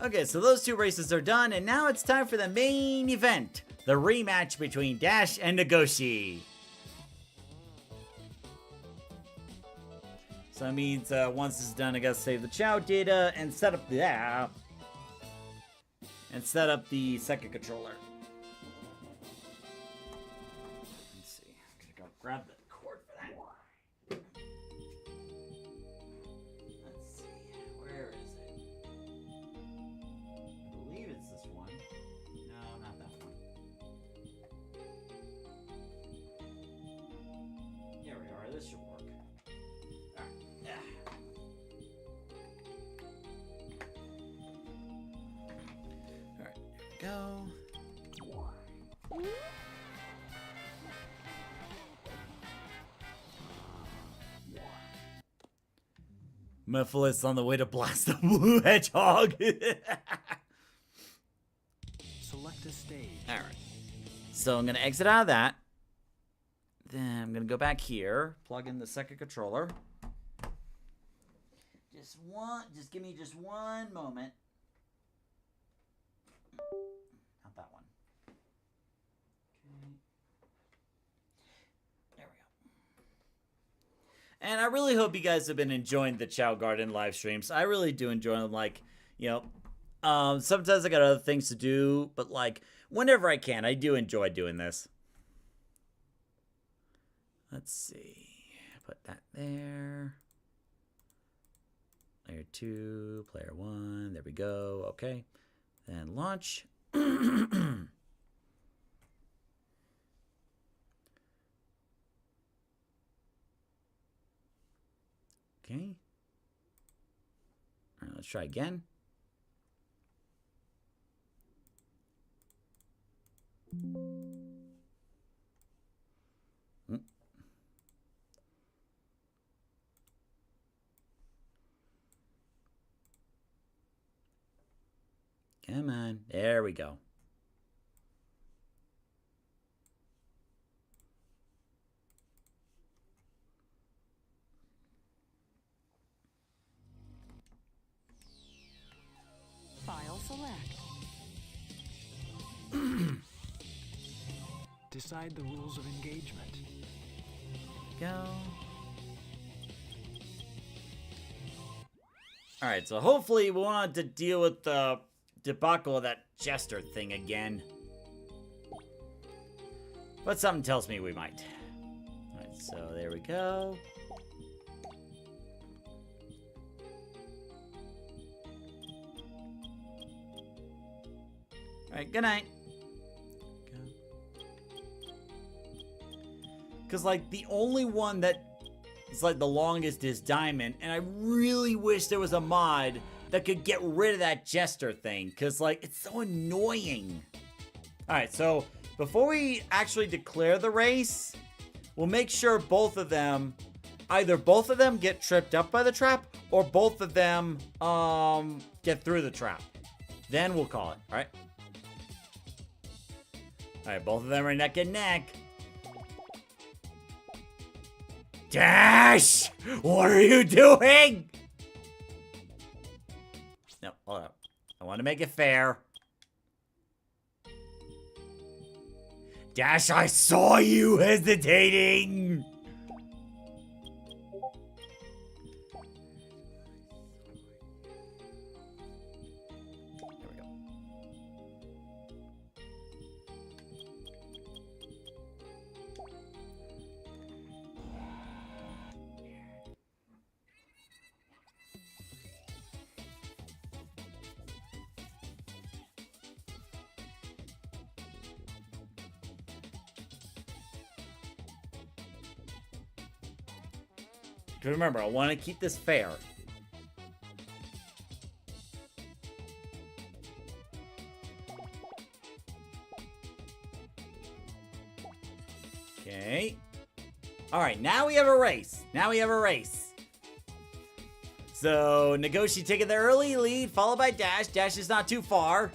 Okay, so those two races are done, and now it's time for the main event. The rematch between Dash and Nagoshi. So that means once it's done, I gotta save the Chao data and set up the second controller. Let's see. I'm gonna go grab the cord for that. Let's see. Where is it? I believe it's this one. No, not that one. Here we are. This should work. Alright. Yeah. Alright, here we go. Mephiles on the way to blast the blue hedgehog. Select a stage. Alright. So I'm going to exit out of that. Then I'm going to go back here. Plug in the second controller. Just give me just one moment. Not that one. Okay. There we go. And I really hope you guys have been enjoying the Chao Garden live streams. I really do enjoy them. Like, you know, sometimes I got other things to do, but like, whenever I can, I do enjoy doing this. Let's see. Put that there. Player 2, player 1. There we go. Okay. Then launch. Okay. All right, let's try again. Come on. There we go. Decide the rules of engagement. Go. Alright, so hopefully we won't have to deal with the debacle of that jester thing again. But something tells me we might. Alright, so there we go. Alright, good night. Because, like, the only one that is, like, the longest is Diamond. And I really wish there was a mod that could get rid of that jester thing. Because, like, it's so annoying. Alright, so before we actually declare the race, we'll make sure both of them, either both of them get tripped up by the trap, or both of them get through the trap. Then we'll call it, alright? Alright, both of them are neck and neck. Dash! What are you doing? No, hold up. I want to make it fair. Dash, I saw you hesitating! There we go. Because remember, I want to keep this fair. Okay. Alright, now we have a race. Now we have a race. So, Nagoshi taking the early lead, followed by Dash. Dash is not too far.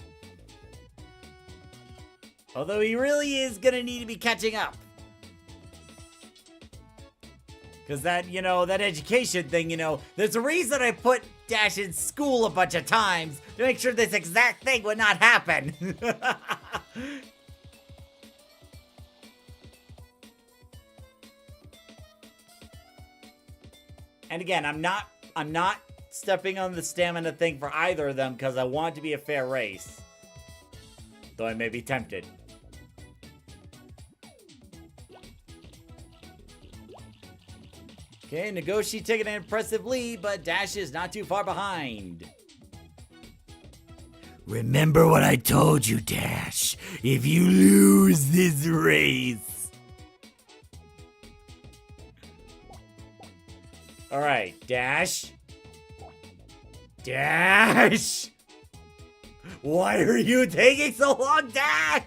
Although he really is going to need to be catching up. Because that, you know, that education thing, you know, there's a reason I put Dash in school a bunch of times to make sure this exact thing would not happen. And again, I'm not stepping on the stamina thing for either of them because I want it to be a fair race. Though I may be tempted. Okay, Nagoshi taking an impressive lead, but Dash is not too far behind. Remember what I told you, Dash. If you lose this race. Alright, Dash. Dash! Why are you taking so long, Dash?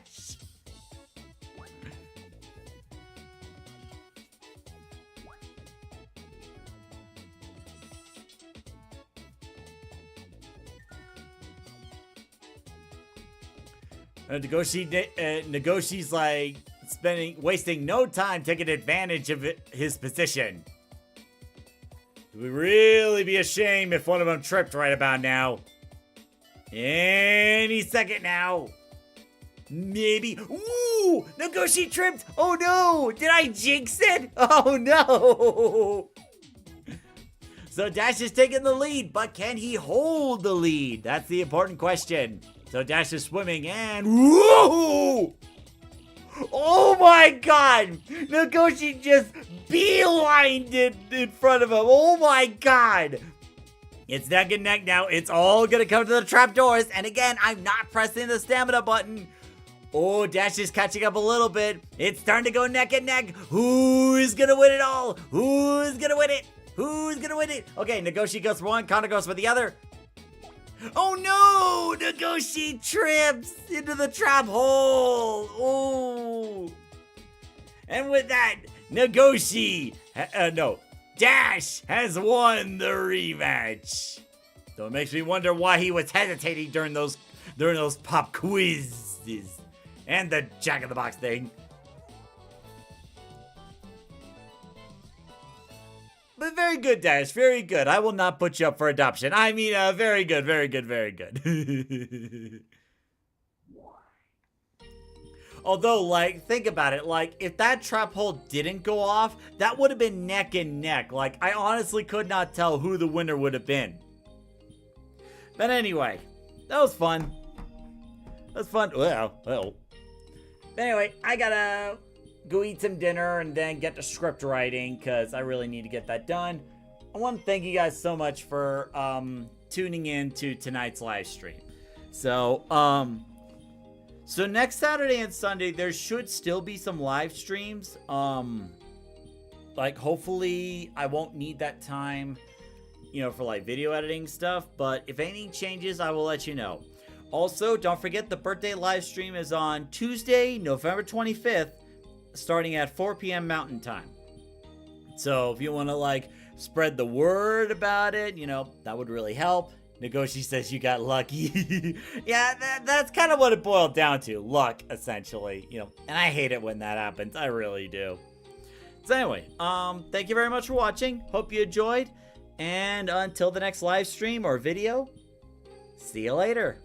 Nagoshi's like wasting no time taking advantage of his position. It would really be a shame if one of them tripped right about now. Any second now. Maybe. Ooh! Nagoshi tripped! Oh no! Did I jinx it? Oh no! So Dash is taking the lead, but can he hold the lead? That's the important question. So Dash is swimming and whoa! Oh my god! Nagoshi just beelined it in front of him. Oh my god! It's neck and neck now. It's all gonna come to the trapdoors. And again, I'm not pressing the stamina button. Oh, Dash is catching up a little bit. It's starting to go neck and neck. Who's gonna win it all? Who's gonna win it? Who's gonna win it? Okay, Nagoshi goes for one, Kana goes for the other. Oh no! Nagoshi trips into the trap hole! Oh! And with that, Dash has won the rematch. So it makes me wonder why he was hesitating during those pop quizzes and the Jack in the Box thing. But very good, Dash. Very good. I will not put you up for adoption. I mean, very good, very good, very good. Although, like, think about it. Like, if that trap hole didn't go off, that would have been neck and neck. Like, I honestly could not tell who the winner would have been. But anyway, that was fun. That was fun. Well. Anyway, I gotta go eat some dinner and then get to script writing because I really need to get that done. I want to thank you guys so much for tuning in to tonight's live stream. So next Saturday and Sunday, there should still be some live streams. Like, hopefully I won't need that time, you know, for like video editing stuff. But if anything changes, I will let you know. Also, don't forget the birthday live stream is on Tuesday, November 25th, starting at 4 p.m. Mountain Time. So if you want to like spread the word about it, you know, that would really help. Nagoshi says you got lucky. Yeah, that's kind of what it boiled down to. Luck, essentially. You know, and I hate it when that happens. I really do. So anyway, thank you very much for watching. Hope you enjoyed. And until the next live stream or video, see you later.